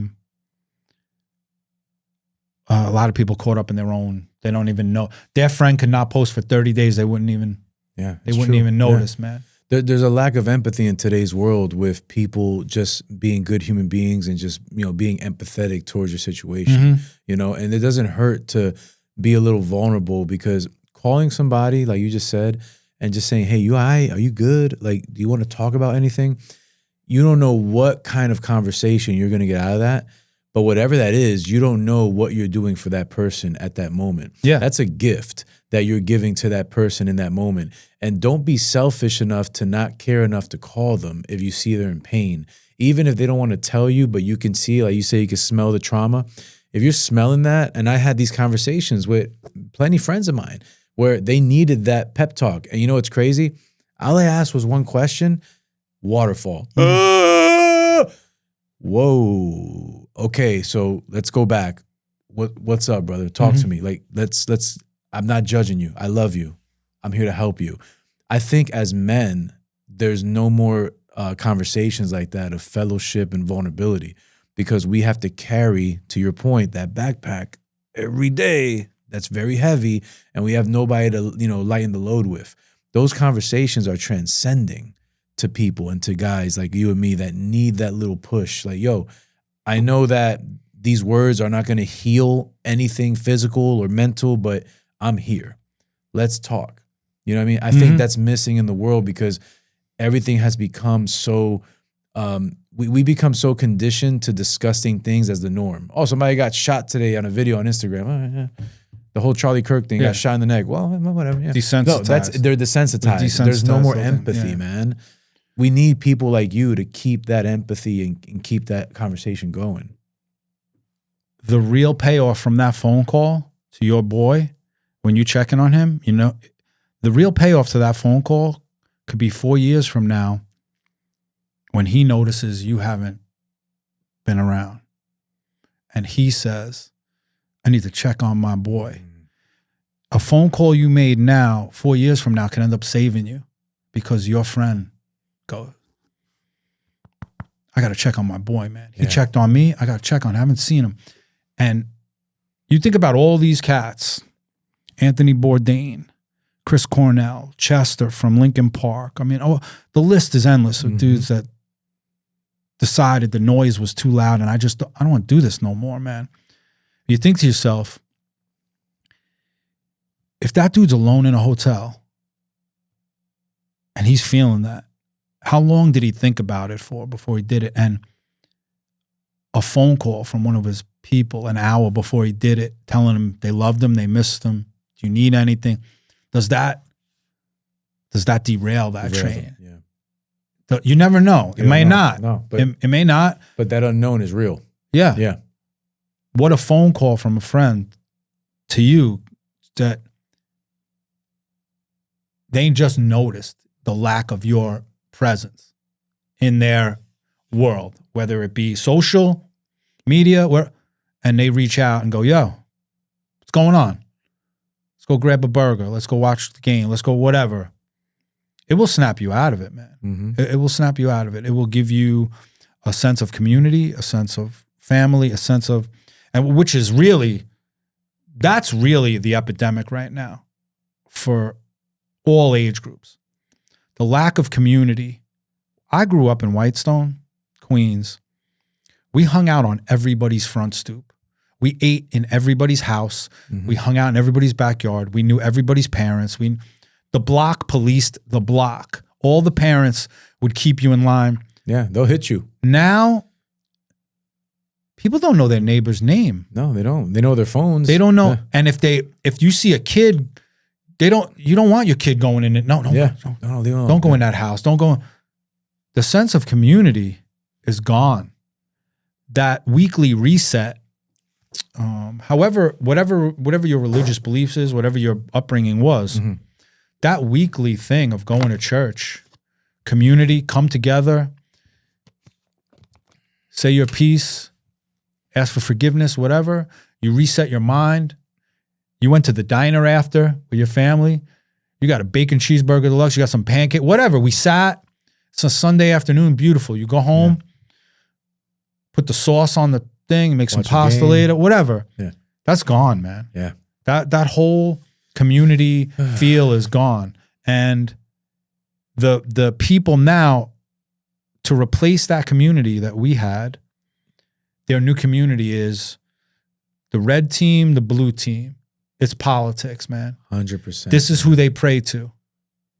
lot of people caught up in their own. They don't even know. Their friend could not post for 30 days. They wouldn't even. Yeah, they wouldn't even notice, man. There's a lack of empathy in today's world with people just being good human beings and just, being empathetic towards your situation, and it doesn't hurt to be a little vulnerable, because calling somebody, like you just said, and just saying, hey, you all right? Are you good? Like, do you want to talk about anything? You don't know what kind of conversation you're going to get out of that. But whatever that is, you don't know what you're doing for that person at that moment. Yeah. That's a gift that you're giving to that person in that moment. And don't be selfish enough to not care enough to call them if you see they're in pain. Even if they don't want to tell you, but you can see, like you say, you can smell the trauma. If you're smelling that, and I had these conversations with plenty of friends of mine where they needed that pep talk. And you know what's crazy? All I asked was one question, waterfall. Whoa. Okay, so let's go back. What's up, brother? Talk to me. Like, let's. I'm not judging you. I love you. I'm here to help you. I think as men, there's no more conversations like that of fellowship and vulnerability, because we have to carry, to your point, that backpack every day that's very heavy, and we have nobody to lighten the load with. Those conversations are transcending to people and to guys like you and me that need that little push. Like, yo, I know that these words are not going to heal anything physical or mental, but I'm here. Let's talk. You know what I mean? I think that's missing in the world, because everything has become so, we become so conditioned to disgusting things as the norm. Oh, somebody got shot today on a video on Instagram. Oh, yeah. The whole Charlie Kirk thing, got shot in the neck. Well, whatever. Yeah. Desensitized. No, they're desensitized. There's no more empathy, man. We need people like you to keep that empathy and keep that conversation going. The real payoff from that phone call to your boy, when you checking on him, the real payoff to that phone call could be 4 years from now, when he notices you haven't been around and he says, I need to check on my boy. a phone call you made now, 4 years from now, can end up saving you because your friend goes, I got to check on my boy, man. He checked on me. I got to check on him. I haven't seen him. And you think about all these cats, Anthony Bourdain, Chris Cornell, Chester from Linkin Park. I mean, the list is endless of dudes that decided the noise was too loud and I don't want to do this no more, man. You think to yourself, if that dude's alone in a hotel and he's feeling that, how long did he think about it for before he did it? And a phone call from one of his people an hour before he did it, telling him they loved him, they missed him. Do you need anything? Does that derail that train? Yeah. You never know. It may not. No, but it may not. But that unknown is real. Yeah. Yeah. What a phone call from a friend to you that they just noticed the lack of your presence in their world, whether it be social media, and they reach out and go, yo, what's going on? Let's go grab a burger. Let's go watch the game. Let's go whatever. It will snap you out of it, man. Mm-hmm. It will snap you out of it. It will give you a sense of community, a sense of family, a sense of, and which is really, that's really the epidemic right now for all age groups. The lack of community. I grew up in Whitestone, Queens. We hung out on everybody's front stoop. We ate in everybody's house. Mm-hmm. We hung out in everybody's backyard. We knew everybody's parents. The block policed the block. All the parents would keep you in line. Yeah, they'll hit you. Now, people don't know their neighbor's name. No, they don't. They know their phones. They don't know. Yeah. And if you see a kid, you don't want your kid going in it. No, don't go in that house. Don't go in. The sense of community is gone. That weekly reset, however, whatever your religious beliefs is, whatever your upbringing was, that weekly thing of going to church, community, come together, say your piece, ask for forgiveness, whatever. You reset your mind. You went to the diner after with your family. You got a bacon cheeseburger deluxe. You got some pancake, whatever. We sat. It's a Sunday afternoon, beautiful. You go home, put the sauce on the thing, make some pasta later, whatever. Yeah, that's gone, man. Yeah, that whole community feel is gone, and the people now to replace that community that we had, their new community is the red team, the blue team. It's politics, man. 100%. This is who they pray to.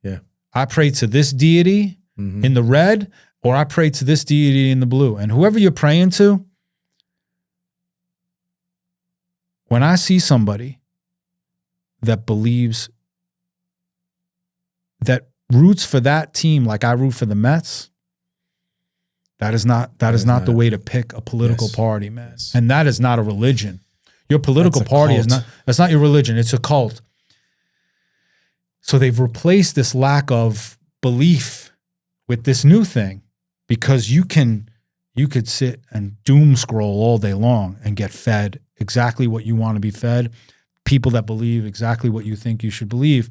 Yeah. I pray to this deity in the red, or I pray to this deity in the blue. And whoever you're praying to, when I see somebody that believes, that roots for that team like I root for the Mets, that is not the way to pick a political party, man. Yes. And that is not a religion. Your political party that's not your religion. It's a cult. So they've replaced this lack of belief with this new thing, because you could sit and doom scroll all day long and get fed exactly what you want to be fed. People that believe exactly what you think you should believe.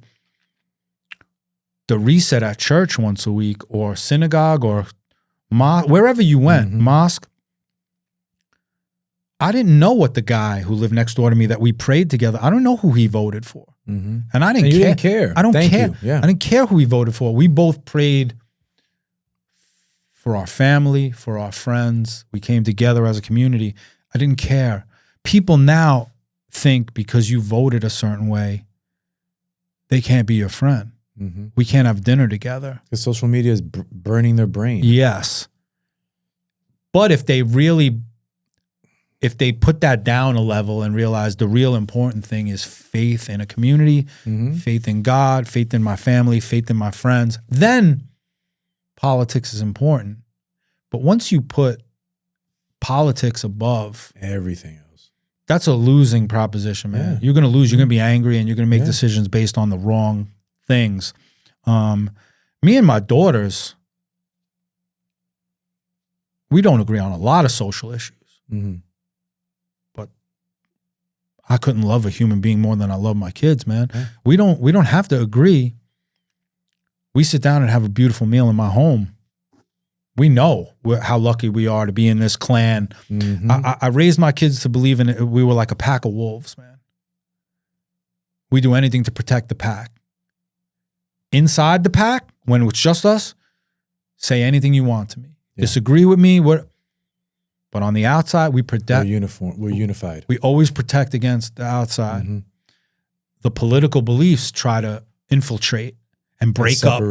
The reset at church once a week, or synagogue, or wherever you went, mosque. I didn't know what the guy who lived next door to me that we prayed together, I don't know who he voted for. And I didn't care. You didn't care. I don't Thank care. You. Yeah. I didn't care who he voted for. We both prayed for our family, for our friends. We came together as a community. I didn't care. People now think because you voted a certain way, they can't be your friend. We can't have dinner together. Because social media is burning their brain. Yes. But if they put that down a level and realize the real important thing is faith in a community, faith in God, faith in my family, faith in my friends, then politics is important. But once you put politics above everything else, that's a losing proposition, man. Yeah. You're going to lose. You're going to be angry, and you're going to make decisions based on the wrong things. Me and my daughters, we don't agree on a lot of social issues. But I couldn't love a human being more than I love my kids, man. Yeah. We don't have to agree. We sit down and have a beautiful meal in my home. We know how lucky we are to be in this clan. Mm-hmm. I raised my kids to believe in it. We were like a pack of wolves, man. We do anything to protect the pack. Inside the pack, when it's just us, say anything you want to me. Yeah. Disagree with me, but on the outside, we protect. We're unified. We always protect against the outside. Mm-hmm. The political beliefs try to infiltrate and break up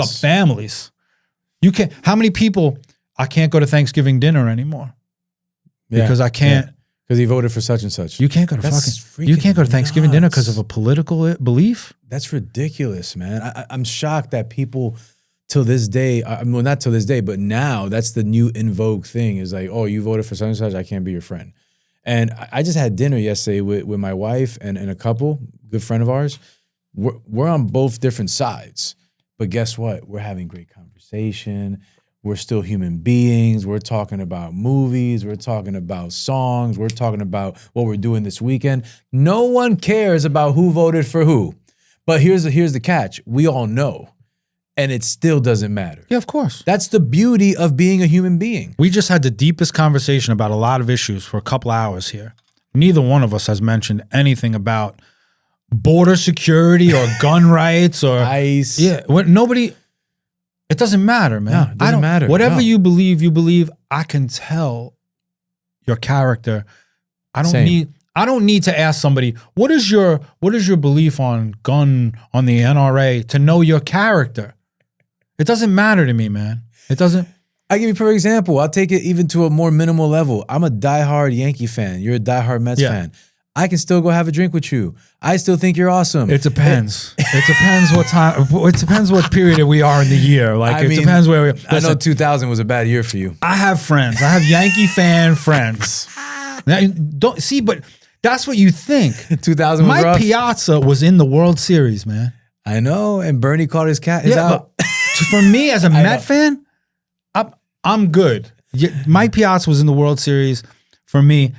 families. You can't. How many people? I can't go to Thanksgiving dinner anymore because I can't. Because he voted for such and such. You can't go to You can't go to Thanksgiving dinner because of a political belief. That's ridiculous, man. I'm shocked that people till this day. Well, not till this day, but now that's the new in vogue thing. Is like, oh, you voted for such and such, I can't be your friend. And I just had dinner yesterday with my wife and a couple, good friend of ours. We're on both different sides, but guess what? We're having great conversation. We're still human beings. We're talking about movies. We're talking about songs. We're talking about what we're doing this weekend. No one cares about who voted for who. But here's the catch. We all know. And it still doesn't matter. Yeah, of course. That's the beauty of being a human being. We just had the deepest conversation about a lot of issues for a couple hours here. Neither one of us has mentioned anything about border security or gun rights or ICE. Yeah, nobody. It doesn't matter, man. No, it doesn't matter. Whatever you believe. I can tell your character. I don't need to ask somebody, what is your belief on the NRA to know your character? It doesn't matter to me, man. It doesn't. I'll give you a perfect example. I'll take it even to a more minimal level. I'm a diehard Yankee fan. You're a diehard Mets fan. I can still go have a drink with you. I still think you're awesome. It depends. It depends what time. It depends what period we are in the year. Like depends where we are. I know 2000 was a bad year for you. I have friends. I have Yankee fan friends. Now, don't see, but that's what you think. 2000 was Mike rough. Piazza was in the World Series, man. I know, and Bernie caught his cat. Is out. For me as a Met fan, I'm good. Mike Piazza was in the World Series. For me,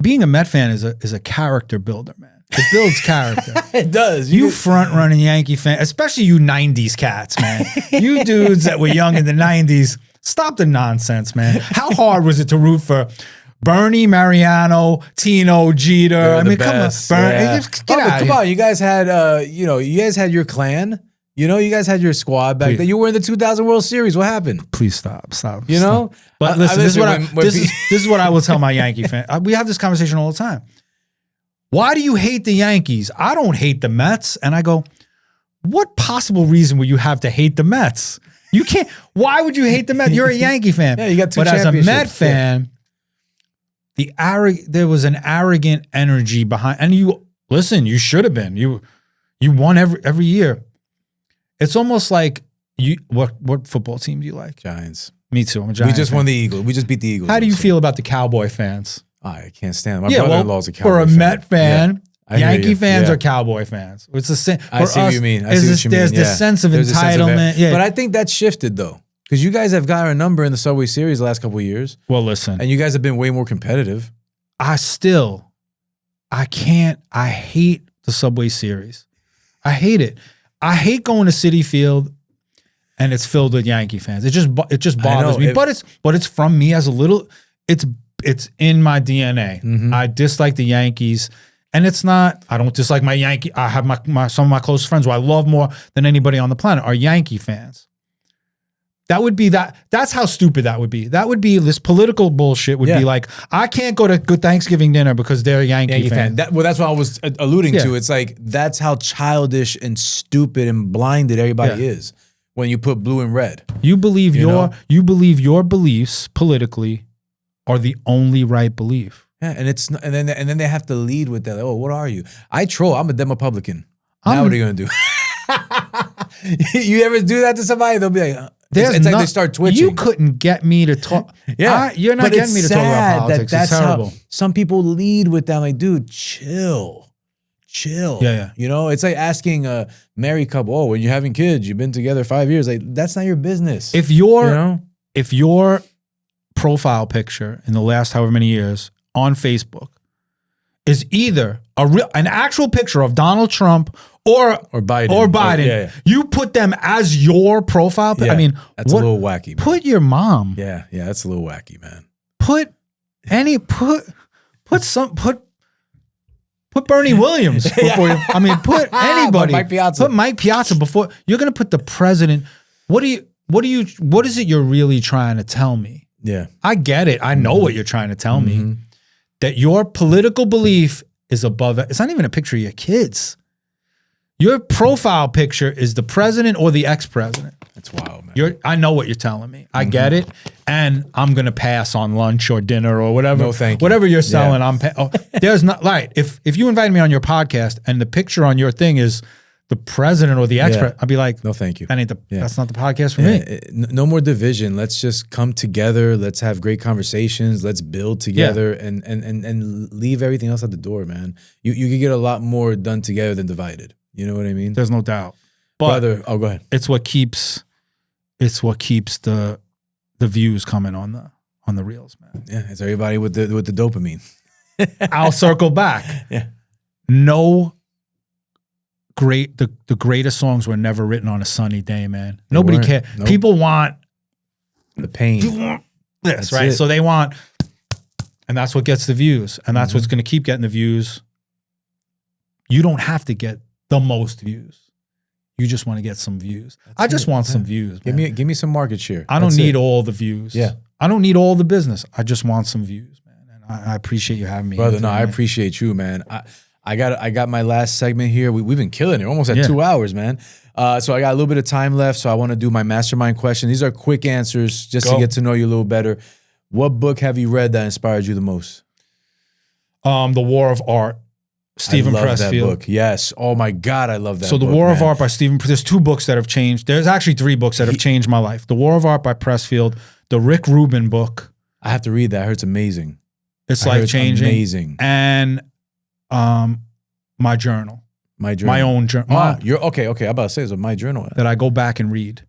being a Met fan is a character builder, man. It builds character. It does. You front-running Yankee fan, especially you 90s cats, man. You dudes that were young in the 90s, stop the nonsense, man. How hard was it to root for Bernie, Mariano, Tino, Jeter? I mean, come on. Bernie, get out. Come on. You guys had, you guys had your clan. You guys had your squad back then. You were in the 2000 World Series. What happened? Please stop. You know? But listen, this is what I will tell my Yankee fan. We have this conversation all the time. Why do you hate the Yankees? I don't hate the Mets. And I go, what possible reason would you have to hate the Mets? You can't. Why would you hate the Mets? You're a Yankee fan. Yeah, you got two championships. But as a Met fan, there was an arrogant energy behind. And you should have been. You won every year. It's almost like what football team do you like? Giants. Me too. I'm a Giants. We just won the Eagles. We just beat the Eagles. How do you feel about the Cowboy fans? I can't stand them. My brother-in-law's a Cowboy fan. For a Met fan, Yankee fans are Cowboy fans. It's the same. I see what you mean. There's this sense of entitlement. Yeah. But I think that's shifted though. Because you guys have got our number in the Subway Series the last couple of years. Well, listen. And you guys have been way more competitive. I hate the Subway Series. I hate it. I hate going to Citi Field and it's filled with Yankee fans. It just bothers me. But it's from me as a little. It's in my DNA. Mm-hmm. I dislike the Yankees, and it's not. I don't dislike my Yankee. I have some of my close friends who I love more than anybody on the planet are Yankee fans. That would be that. That's how stupid that would be. That would be this political bullshit. Would be like, I can't go to good Thanksgiving dinner because they're a Yankee fan. That's what I was alluding to. It's like that's how childish and stupid and blinded everybody is when you put blue and red. You believe your beliefs politically are the only right belief. Yeah, and then they have to lead with that. Like, oh, what are you? I troll. I'm a Republican. Now what are you gonna do? You ever do that to somebody? They'll be like. It's like they start twitching. You couldn't get me to talk. You're not getting me to talk about politics. That's it's terrible. How some people lead with that. Like, dude, chill. Yeah. It's like asking a married couple, oh, when you're having kids, you've been together 5 years. Like, that's not your business. If your profile picture in the last however many years on Facebook is either an actual picture of Donald Trump or Biden. Or Biden. Yeah. You put them as your profile. Yeah, I mean, that's a little wacky, man. Put your mom. Yeah, that's a little wacky, man. Put Bernie Williams before you. I mean, put anybody. Mike Piazza. Put Mike Piazza before you're gonna put the president. What is it you're really trying to tell me? Yeah. I get it. I know what you're trying to tell me. That your political belief is above it. It's not even a picture of your kids. Your profile picture is the president or the ex-president. That's wild, man. I know what you're telling me. I get it. And I'm going to pass on lunch or dinner or whatever. No, thank you. Whatever you're selling, there's not, right. If you invited me on your podcast and the picture on your thing is the president or the ex-president, I'd be like, no, thank you. That's not the podcast for me. No more division. Let's just come together. Let's have great conversations. Let's build together and leave everything else at the door, man. You could get a lot more done together than divided. You know what I mean? There's no doubt. But go ahead. It's what keeps the views coming on the reels, man. Yeah, it's everybody with the dopamine. I'll circle back. Yeah. No the greatest songs were never written on a sunny day, man. Nobody cares. Nope. People want the pain. You want this, That's right? it. So they want, and that's what gets the views, and that's what's going to keep getting the views. You don't have to get the most views. You just want to get some views. I just want some views. Man. Give me some market share. I don't need all the views. Yeah. I don't need all the business. I just want some views, man. And I appreciate you having me, brother. No, I appreciate you, man. I got my last segment here. We've been killing it. Almost at 2 hours, man. So I got a little bit of time left. So I want to do my mastermind question. These are quick answers just to get to know you a little better. What book have you read that inspired you the most? The War of Art. Stephen Pressfield. That book. Yes. Oh my God, I love that. So The War of Art by Stephen. There's 2 books that have changed. There's actually 3 books that have changed my life. The War of Art by Pressfield. The Rick Rubin book. I have to read that. I heard it's amazing. It's life changing. Amazing. And my journal. My journal. My own journal. You're okay. I'm about to say it's my journal that I go back and read.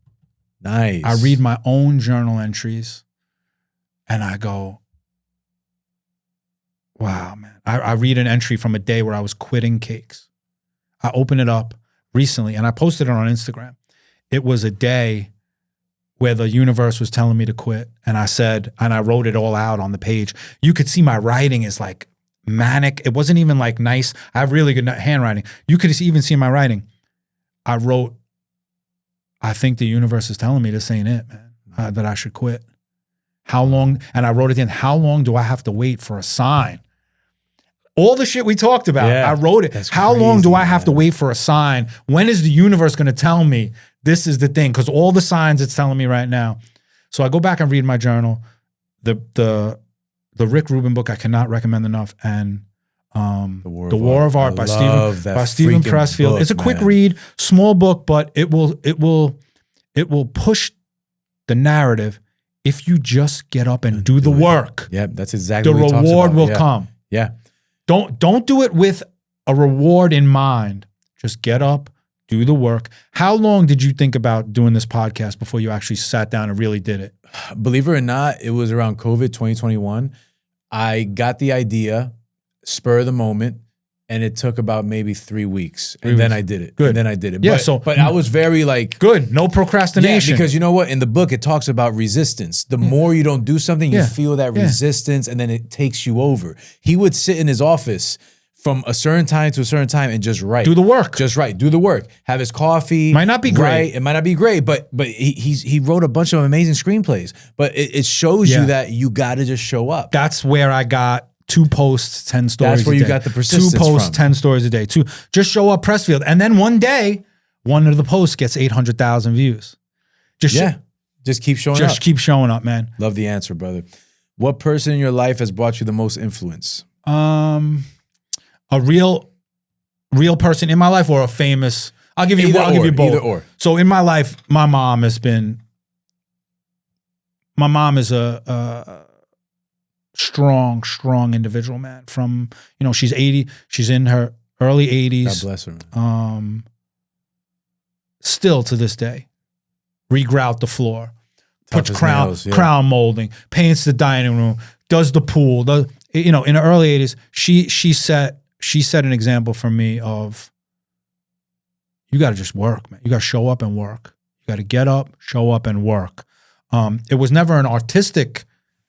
Nice. I read my own journal entries, and I go, wow, man. I read an entry from a day where I was quitting cakes. I opened it up recently and I posted it on Instagram. It was a day where the universe was telling me to quit. And I wrote it all out on the page. You could see my writing is like manic. It wasn't even like nice. I have really good handwriting. You could even see my writing. I wrote, I think the universe is telling me this ain't it, man, that I should quit. How long? And I wrote it in, how long do I have to wait for a sign? All the shit we talked about, I wrote it. How long do I have to wait for a sign? When is the universe going to tell me this is the thing? Because all the signs it's telling me right now. So I go back and read my journal. The Rick Rubin book I cannot recommend enough, and The War of Art by Stephen Pressfield. Book, it's a quick read, small book, but it will push the narrative if you just get up and do the work. Yep, that's exactly the what reward will come. Yeah. Don't do it with a reward in mind. Just get up, do the work. How long did you think about doing this podcast before you actually sat down and really did it? Believe it or not, it was around COVID 2021. I got the idea, spur of the moment, and it took about maybe 3 weeks. Then I did it. Good. And then I did it. Yeah, but I was very like... Good. No procrastination. Yeah, because you know what? In the book, it talks about resistance. The more you don't do something, you feel that resistance, and then it takes you over. He would sit in his office from a certain time to a certain time and just write. Do the work. Just write. Do the work. Have his coffee. Might not be great. It might not be great, but he wrote a bunch of amazing screenplays. But it shows you that you got to just show up. That's where I got 2 posts, 10 stories a day. That's where you got the persistence 2 posts, from. 10 stories a day. Just show up Pressfield. And then one day, one of the posts gets 800,000 views. Just keep showing up. Just keep showing up, man. Love the answer, brother. What person in your life has brought you the most influence? A real person in my life, or a famous. I'll give you both. Either or. So in my life, my mom is a strong individual, man. From, she's 80, she's in her early 80s. God bless her, man. Still to this day, regrout the floor, puts Tough as nails, crown molding, paints the dining room, does the pool, you know, in the early 80s, she set an example for me of, you got to just work, man. You got to show up and work. You got to get up, show up and work. It was never an artistic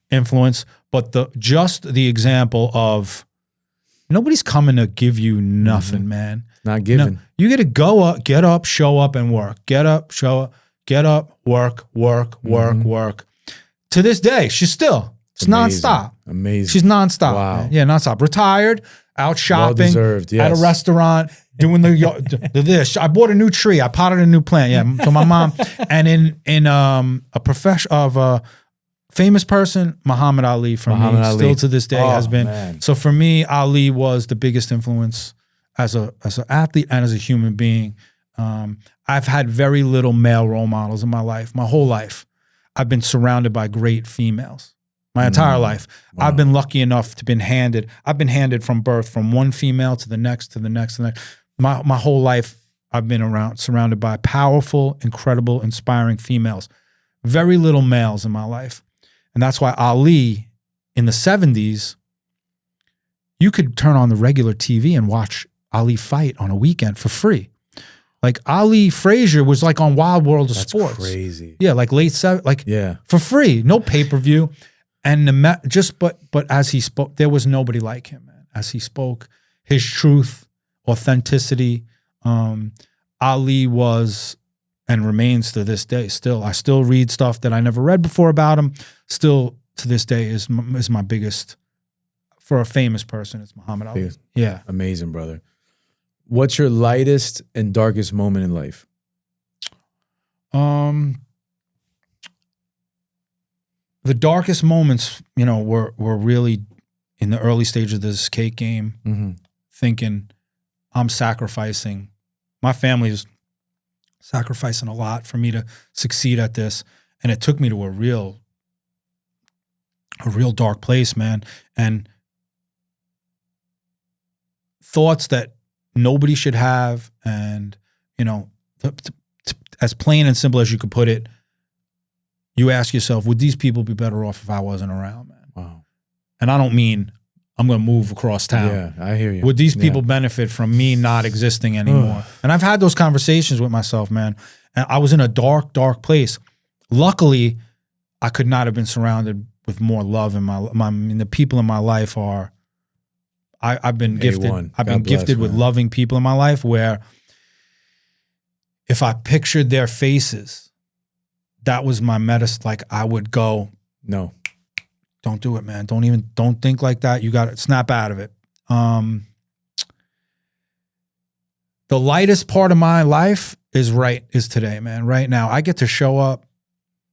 influence, but the example of nobody's coming to give you nothing, man. Not given. No, you got to go up, get up, show up and work. Get up, show up, get up, work. To this day, she's still, it's nonstop. Amazing. She's nonstop. Wow. Man. Yeah, nonstop. Retired, out shopping, Well-deserved, yes. at a restaurant, doing the this. I bought a new tree. I potted a new plant. Yeah, so my mom. And in a profession of a famous person, Muhammad Ali for me, still to this day has been. Man. So for me, Ali was the biggest influence as an athlete and as a human being. I've had very little male role models in my life. My whole life, I've been surrounded by great females. My entire life. Wow. I've been lucky enough to I've been handed from birth from one female to the next, to the next, to the next. My whole life, I've been surrounded by powerful, incredible, inspiring females. Very little males in my life. And that's why Ali, in the 70s, you could turn on the regular TV and watch Ali fight on a weekend for free. Like Ali Frazier was like on Wild World of Sports. That's crazy. Yeah, like late 70s, like for free, no pay-per-view. And but as he spoke, there was nobody like him, man. As he spoke, his truth, authenticity, Ali was and remains to this day. Still, I still read stuff that I never read before about him. Still to this day is my biggest, for a famous person, it's Muhammad Ali. Yeah, amazing, brother. What's your lightest and darkest moment in life? The darkest moments, you know, were really in the early stage of this cake game, thinking I'm sacrificing. My family is sacrificing a lot for me to succeed at this. And it took me to a real dark place, man. And thoughts that nobody should have. And, you know, as plain and simple as you could put it, you ask yourself, would these people be better off if I wasn't around, man? Wow. And I don't mean I'm going to move across town. Yeah, I hear you. Would these people benefit from me not existing anymore? And I've had those conversations with myself, man. And I was in a dark, dark place. Luckily, I could not have been surrounded with more love in I mean, the people in my life are, I've been gifted. I've been gifted with loving people in my life where if I pictured their faces, that was my medicine. Like I would go, no, don't do it, man. Don't think like that. You got to snap out of it. The lightest part of my life is today, man. Right now, I get to show up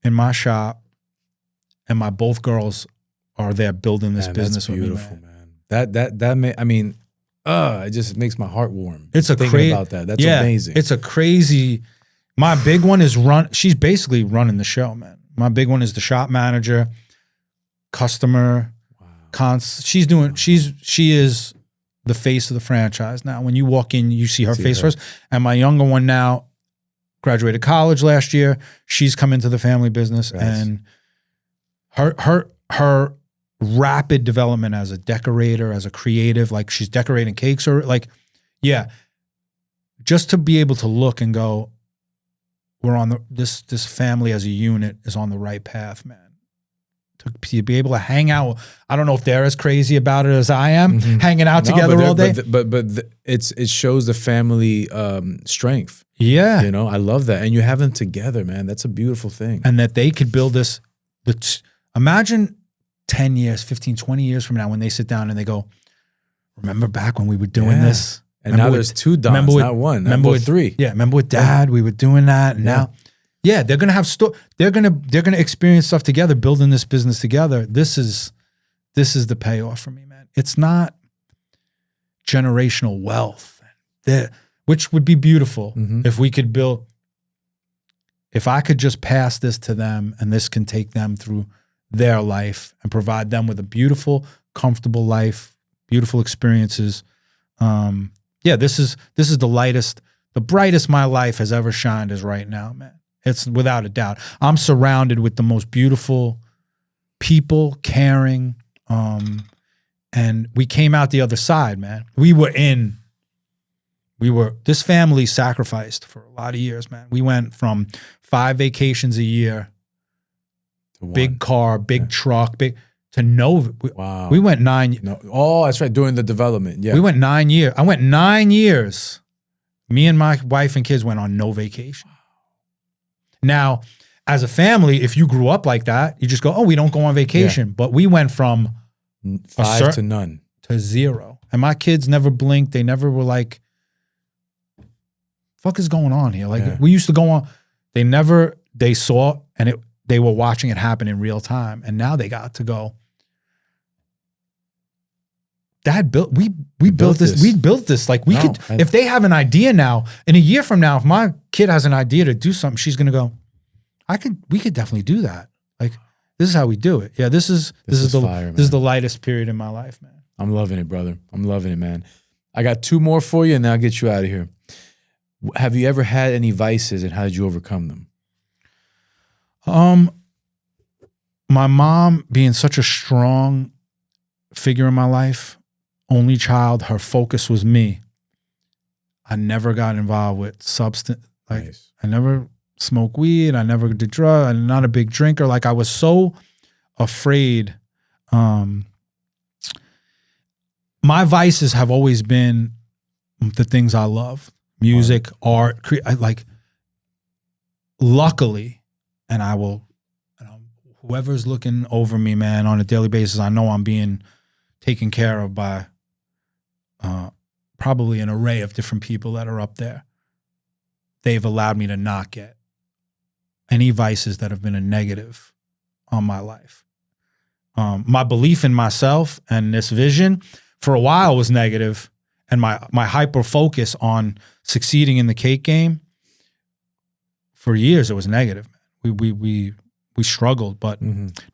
in my shop, and my both girls are there building this business with me, man. It just makes my heart warm. It's thinking about that. That's amazing. It's a crazy. My big one is she's basically running the show, man. My big one is the shop manager, customer, she is the face of the franchise now. When you walk in, you see her face first. And my younger one now graduated college last year. She's come into the family business, and her rapid development as a decorator, as a creative, like she's decorating cakes or just to be able to look and go, we're on this family as a unit is on the right path, man. To be able to hang out, I don't know if they're as crazy about it as I am, hanging out together all day. But it shows the family strength. Yeah, you know, I love that, and you have them together, man. That's a beautiful thing, and that they could build this. Imagine 10 years, 15, 20 years from now when they sit down and they go, "Remember back when we were doing this?" And now there's two Dons, not one. Remember with three. Yeah, remember with Dad, we were doing that, and now, they're gonna have they're gonna experience stuff together, building this business together. This is the payoff for me, man. It's not generational wealth, which would be beautiful if we could build. If I could just pass this to them, and this can take them through their life and provide them with a beautiful, comfortable life, beautiful experiences. This is the brightest my life has ever shined is right now, man. It's without a doubt. I'm surrounded with the most beautiful people, caring, And we came out the other side, man. This family sacrificed for a lot of years, man. We went from 5 vacations a year, big car, big truck, to no. Wow. We went 9. No, oh, that's right. During the development. Yeah. We went 9 years. I went 9 years. Me and my wife and kids went on no vacation. Now, as a family, if you grew up like that, you just go, oh, we don't go on vacation. Yeah. But we went from 5 to none. To 0. And my kids never blinked. They never were like, fuck is going on here? Like we used to go on, they saw and they were watching it happen in real time. And now they got to go, Dad we built this. We built this. Like if they have an idea now, in a year from now, if my kid has an idea to do something, she's gonna go, we could definitely do that. Like this is how we do it. Yeah, this is the lightest period in my life, man. I'm loving it, brother. I'm loving it, man. I got 2 more for you and then I'll get you out of here. Have you ever had any vices and how did you overcome them? My mom being such a strong figure in my life, only child, her focus was me. I never got involved with substance. Like nice. I never smoked weed. I never did drugs. I'm not a big drinker. Like I was so afraid. My vices have always been the things I love. Music, art, luckily, and I will, whoever's looking over me, man, on a daily basis, I know I'm being taken care of by probably an array of different people that are up there. They've allowed me to not get any vices that have been a negative on my life. My belief in myself and this vision for a while was negative, and my hyper focus on succeeding in the cake game, for years it was negative. We struggled, but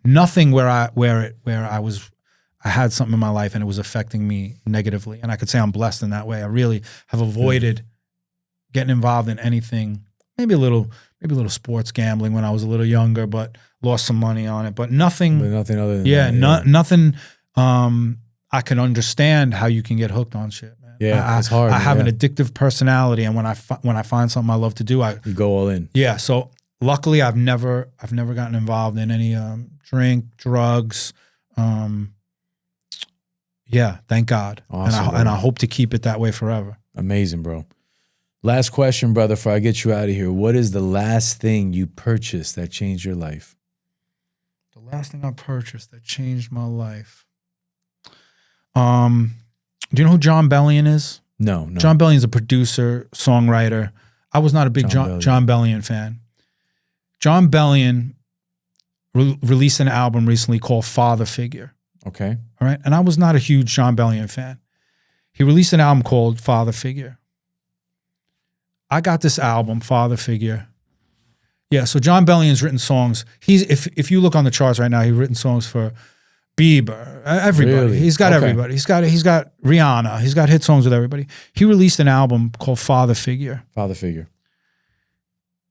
nothing where I had something in my life and it was affecting me negatively. And I could say I'm blessed in that way. I really have avoided getting involved in anything. Maybe a little sports gambling when I was a little younger, but lost some money on it. But nothing. But nothing other than that. Nothing. I can understand how you can get hooked on shit, man. Yeah, it's hard. I have an addictive personality, and when I find something I love to do, you go all in. Yeah. So luckily, I've never gotten involved in any drink, drugs. Yeah, thank God. Awesome, and I hope to keep it that way forever. Amazing, bro. Last question, brother, before I get you out of here. What is the last thing you purchased that changed your life? The last thing I purchased that changed my life. Do you know who John Bellion is? No. John Bellion's a producer, songwriter. I was not a big John Bellion fan. John Bellion released an album recently called Father Figure. Okay. All right. And I was not a huge John Bellion fan. He released an album called Father Figure. I got this album, Father Figure. Yeah, so John Bellion's written songs. If you look on the charts right now, he's written songs for Bieber, everybody. Really? He's got everybody. He's got Rihanna. He's got hit songs with everybody. He released an album called Father Figure. Father Figure.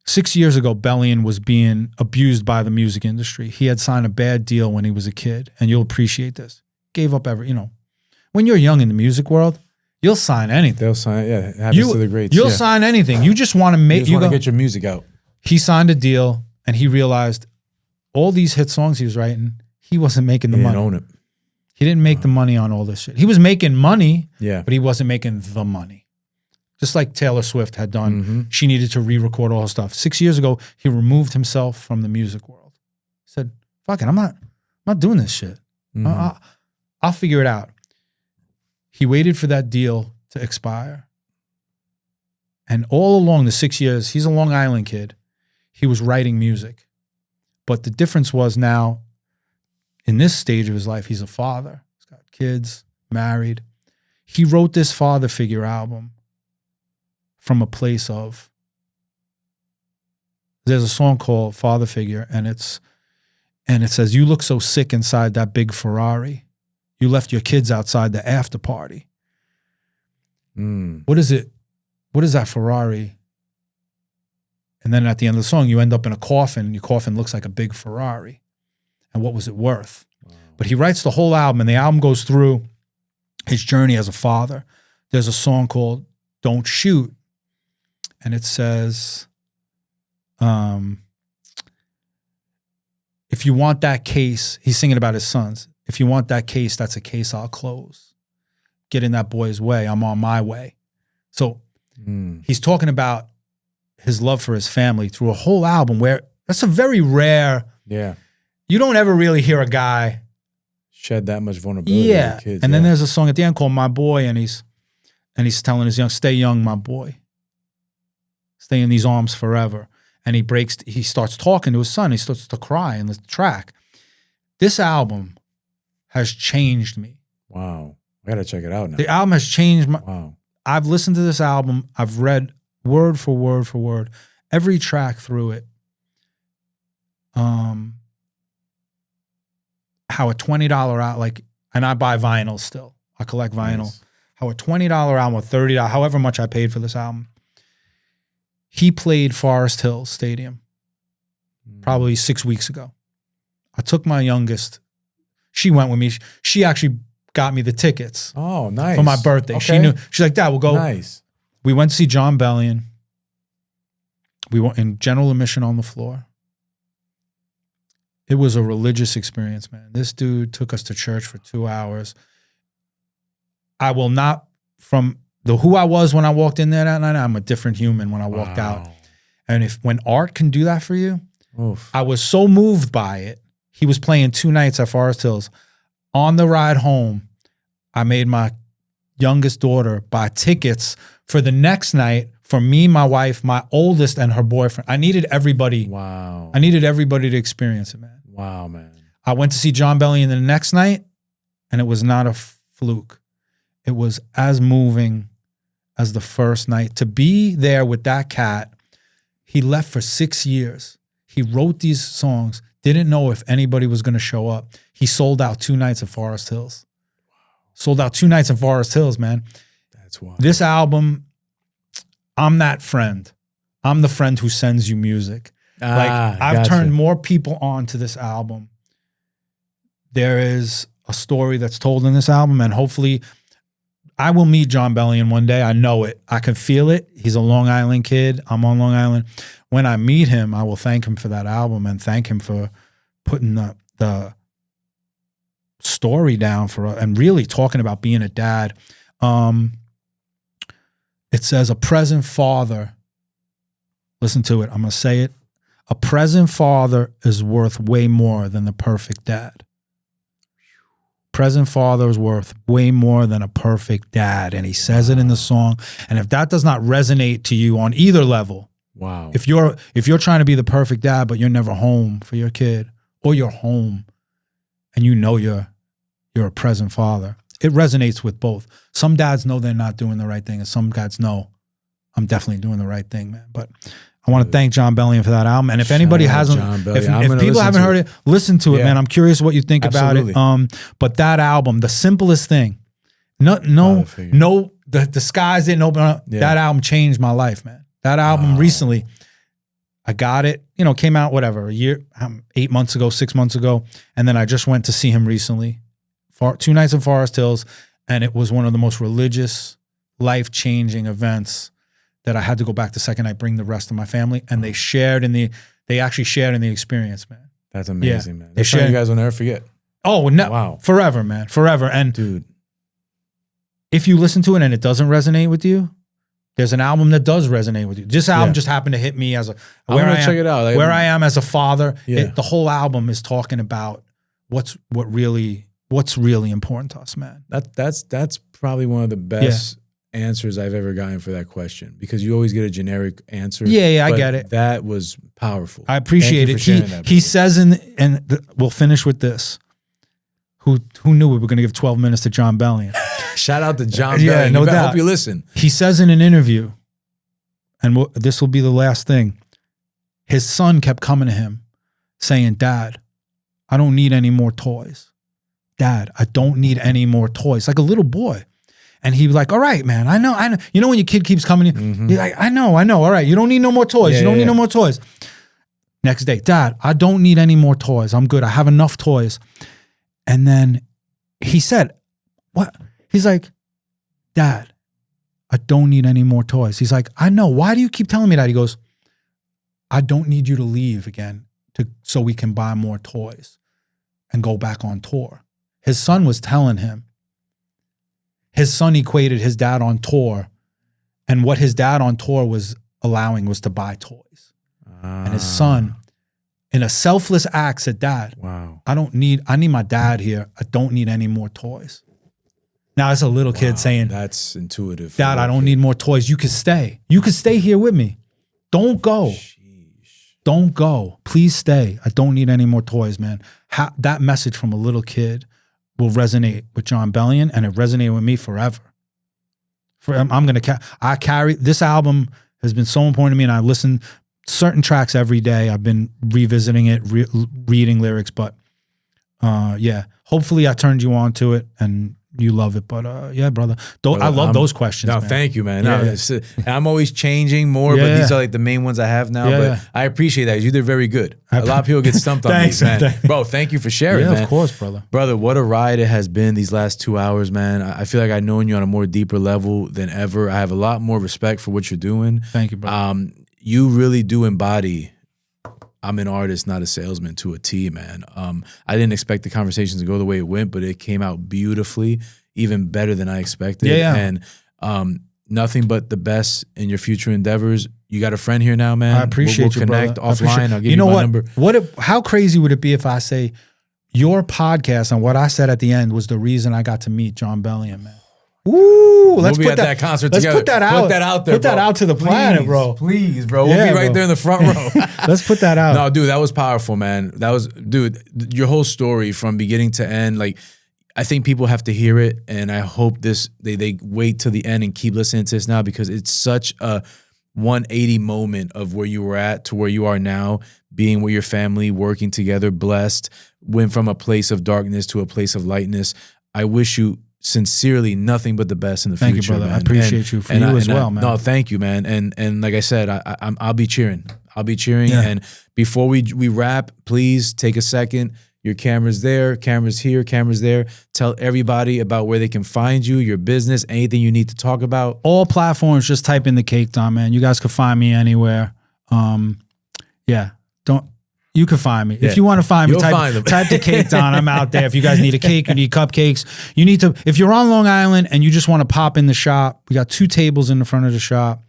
6 years ago, Bellion was being abused by the music industry. He had signed a bad deal when he was a kid, and you'll appreciate this. Gave up when you're young in the music world, you'll sign anything. They'll sign, yeah. It happens to the greats. You'll sign anything. You just want to make. You want to get your music out. He signed a deal, and he realized all these hit songs he was writing, he wasn't making the money. He didn't own it. He didn't make the money on all this shit. He was making money, yeah, but he wasn't making the money. Just like Taylor Swift had done. She needed to re-record all her stuff. 6 years ago, he removed himself from the music world. He said, fuck it, I'm not doing this shit. I'll figure it out. He waited for that deal to expire. And all along the 6 years, he's a Long Island kid, he was writing music. But the difference was now, in this stage of his life, he's a father. He's got kids, married. He wrote this Father Figure album from a place of, there's a song called Father Figure, and it says, you look so sick inside that big Ferrari. You left your kids outside the after party. What is it? What is that Ferrari? And then at the end of the song, you end up in a coffin, and your coffin looks like a big Ferrari. And what was it worth? Wow. But he writes the whole album, and the album goes through his journey as a father. There's a song called Don't Shoot. And it says, if you want that case, he's singing about his sons. If you want that case, that's a case I'll close. Get in that boy's way. I'm on my way. So he's talking about his love for his family through a whole album where that's a very rare. Yeah. You don't ever really hear a guy shed that much vulnerability. Yeah. With kids. And then there's a song at the end called My Boy, and he's telling his stay young, my boy. Stay in these arms forever. And he starts talking to his son. He starts to cry in the track. This album has changed me. Wow. I gotta check it out now. The album has changed my. Wow. I've listened to this album. I've read word for word for word every track through it. How a $20 out and I buy vinyl still. I collect vinyl. Nice. How a $20 album or $30, however much I paid for this album. He played Forest Hills Stadium probably 6 weeks ago. I took my youngest. She went with me. She actually got me the tickets. Oh, nice. For my birthday. Okay. She knew. She's like, Dad, we'll go. Nice. We went to see John Bellion. We went in general admission on the floor. It was a religious experience, man. This dude took us to church for 2 hours. I will not, from who I was when I walked in there that night, I'm a different human when I walked out. And when art can do that for you, oof. I was so moved by it. He was playing 2 nights at Forest Hills. On the ride home, I made my youngest daughter buy tickets for the next night for me, my wife, my oldest, and her boyfriend. I needed everybody. Wow. I needed everybody to experience it, man. Wow, man. I went to see John Bellion the next night, and it was not a fluke. It was as moving as the first night. To be there with that cat, he left for 6 years. He wrote these songs, didn't know if anybody was going to show up. He sold out 2 nights at Forest Hills. Sold out 2 nights at Forest Hills, man. That's wild. This album, I'm that friend. I'm the friend who sends you music. I've turned more people on to this album. There is a story that's told in this album, and hopefully I will meet John Bellion one day. I know it. I can feel it. He's a Long Island kid. I'm on Long Island. When I meet him, I will thank him for that album and thank him for putting the story down and really talking about being a dad. It says a present father. Listen to it. I'm going to say it. A present father is worth way more than the perfect dad. Present father is worth way more than a perfect dad. And he says it in the song. And if that does not resonate to you on either level, wow. If you're trying to be the perfect dad, but you're never home for your kid, or you're home and you know you're a present father, it resonates with both. Some dads know they're not doing the right thing, and some dads know I'm definitely doing the right thing, man. But I want to thank John Bellion for that album. And if anybody hasn't, if people haven't heard it, listen to it, man. I'm curious what you think about it. But that album, the simplest thing, the skies didn't open up. Yeah. That album changed my life, man. That album recently, I got it, came out, 8 months ago, 6 months ago. And then I just went to see him recently, 2 nights in Forest Hills. And it was one of the most religious, life-changing events that I had to go back the second night, bring the rest of my family. And they actually shared in the experience, man. That's amazing, man. That's something you guys will never forget. Oh, no. Wow. Forever, man. Forever. And dude, if you listen to it and it doesn't resonate with you, there's an album that does resonate with you. This album just happened to hit me as check it out. Where I am as a father. Yeah. The whole album is talking about what's really important to us, man. That's probably one of the best answers I've ever gotten for that question, because you always get a generic answer. Yeah, I get it. That was powerful. I appreciate it. He says we'll finish with this. Who knew we were going to give 12 minutes to John Bellion? Shout out to John Bellion. No doubt. I hope you listen. He says in an interview, and this will be the last thing, his son kept coming to him saying, Dad, I don't need any more toys. Dad, I don't need any more toys. Like a little boy. And he was like, all right, man, I know. You know when your kid keeps coming in, you're like, I know. All right, you don't need no more toys. You don't need no more toys. Next day, Dad, I don't need any more toys. I'm good. I have enough toys. And then he said, what? He's like, Dad, I don't need any more toys. He's like, I know. Why do you keep telling me that? He goes, I don't need you to leave again so we can buy more toys and go back on tour. His son was telling him. His son equated his dad on tour, and what his dad on tour was allowing was to buy toys. And his son, in a selfless act, said, Dad, wow. I need my dad here. I don't need any more toys. Now it's a little kid saying, that's intuitive. Dad, I don't need more toys. You can stay. You can stay here with me. Don't go. Sheesh. Don't go. Please stay. I don't need any more toys, man. That message from a little kid will resonate with Jon Bellion, and it resonated with me forever. I carry this album has been so important to me, and I listen certain tracks every day. I've been revisiting it, reading lyrics, but yeah, hopefully I turned you on to it and you love it. But yeah, brother, I love those questions. No, man. thank you, man. Yeah, No, I'm always changing more, but these are like the main ones I have now. But I appreciate that. You did very good. A lot of people get stumped on these, man. Bro, thank you for sharing, man. Of course, brother. Brother, what a ride it has been these last 2 hours, man. I feel like I've known you on a more deeper level than ever. I have a lot more respect for what you're doing. Thank you, brother. You really do embody I'm an artist, not a salesman to a T, man. I didn't expect the conversations to go the way it went, but it came out beautifully, even better than I expected. Yeah. And nothing but the best in your future endeavors. You got a friend here now, man. I appreciate we'll connect offline. I'll give you my number. How crazy would it be if I say your podcast and what I said at the end was the reason I got to meet Jon Bellion, man? Ooh, let's we'll put that concert let's together. Put that out. Put that out there. Put that out to the planet, bro. Please, bro. We'll be right there in the front row. Let's put that out. No, dude, that was powerful, man. Dude, your whole story from beginning to end, like, I think people have to hear it, and I hope they wait till the end and keep listening to this now, because it's such a 180 moment of where you were at to where you are now, being with your family, working together, blessed, went from a place of darkness to a place of lightness. I wish you sincerely nothing but the best in the future. Thank you, brother. Man. I appreciate you for you as well, man. No, thank you, man. And like I said, I'll be cheering. I'll be cheering. Yeah. And before we wrap, please take a second. Your camera's there, camera's here, camera's there. Tell everybody about where they can find you, your business, anything you need to talk about. All platforms, just type in The Cake Don, man. You guys can find me anywhere. You can find me. Yeah. If you want to find me, type The Cake Don. I'm out there. If you guys need a cake, you need cupcakes, if you're on Long Island and you just want to pop in the shop, we got 2 tables in the front of the shop.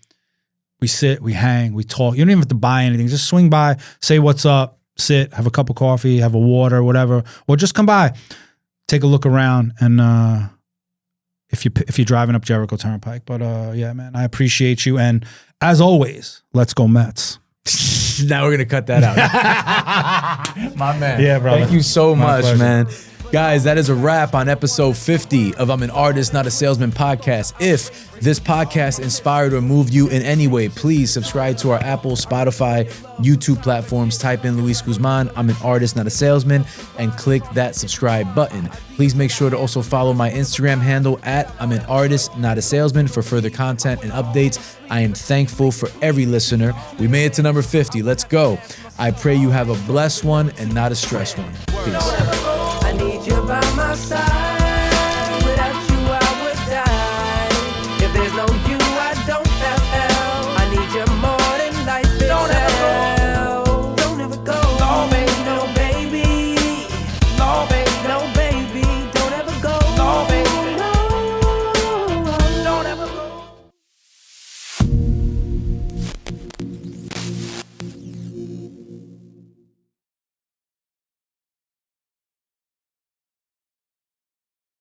We sit, we hang, we talk. You don't even have to buy anything. Just swing by, say what's up, sit, have a cup of coffee, have a water, whatever, or just come by, take a look around, and if you're driving up Jericho Turnpike. But yeah, man, I appreciate you, and as always, let's go Mets. Now we're gonna cut that out. My man. Yeah, brother. Thank you so much, pleasure. man. Guys, that is a wrap on episode 50 of I'm an Artist, Not a Salesman podcast. If this podcast inspired or moved you in any way, please subscribe to our Apple, Spotify, YouTube platforms. Type in Luis Guzman, I'm an Artist, Not a Salesman, and click that subscribe button. Please make sure to also follow my Instagram handle at I'm an Artist, Not a Salesman for further content and updates. I am thankful for every listener. We made it to number 50. Let's go. I pray you have a blessed one and not a stressed one. Peace. By my side.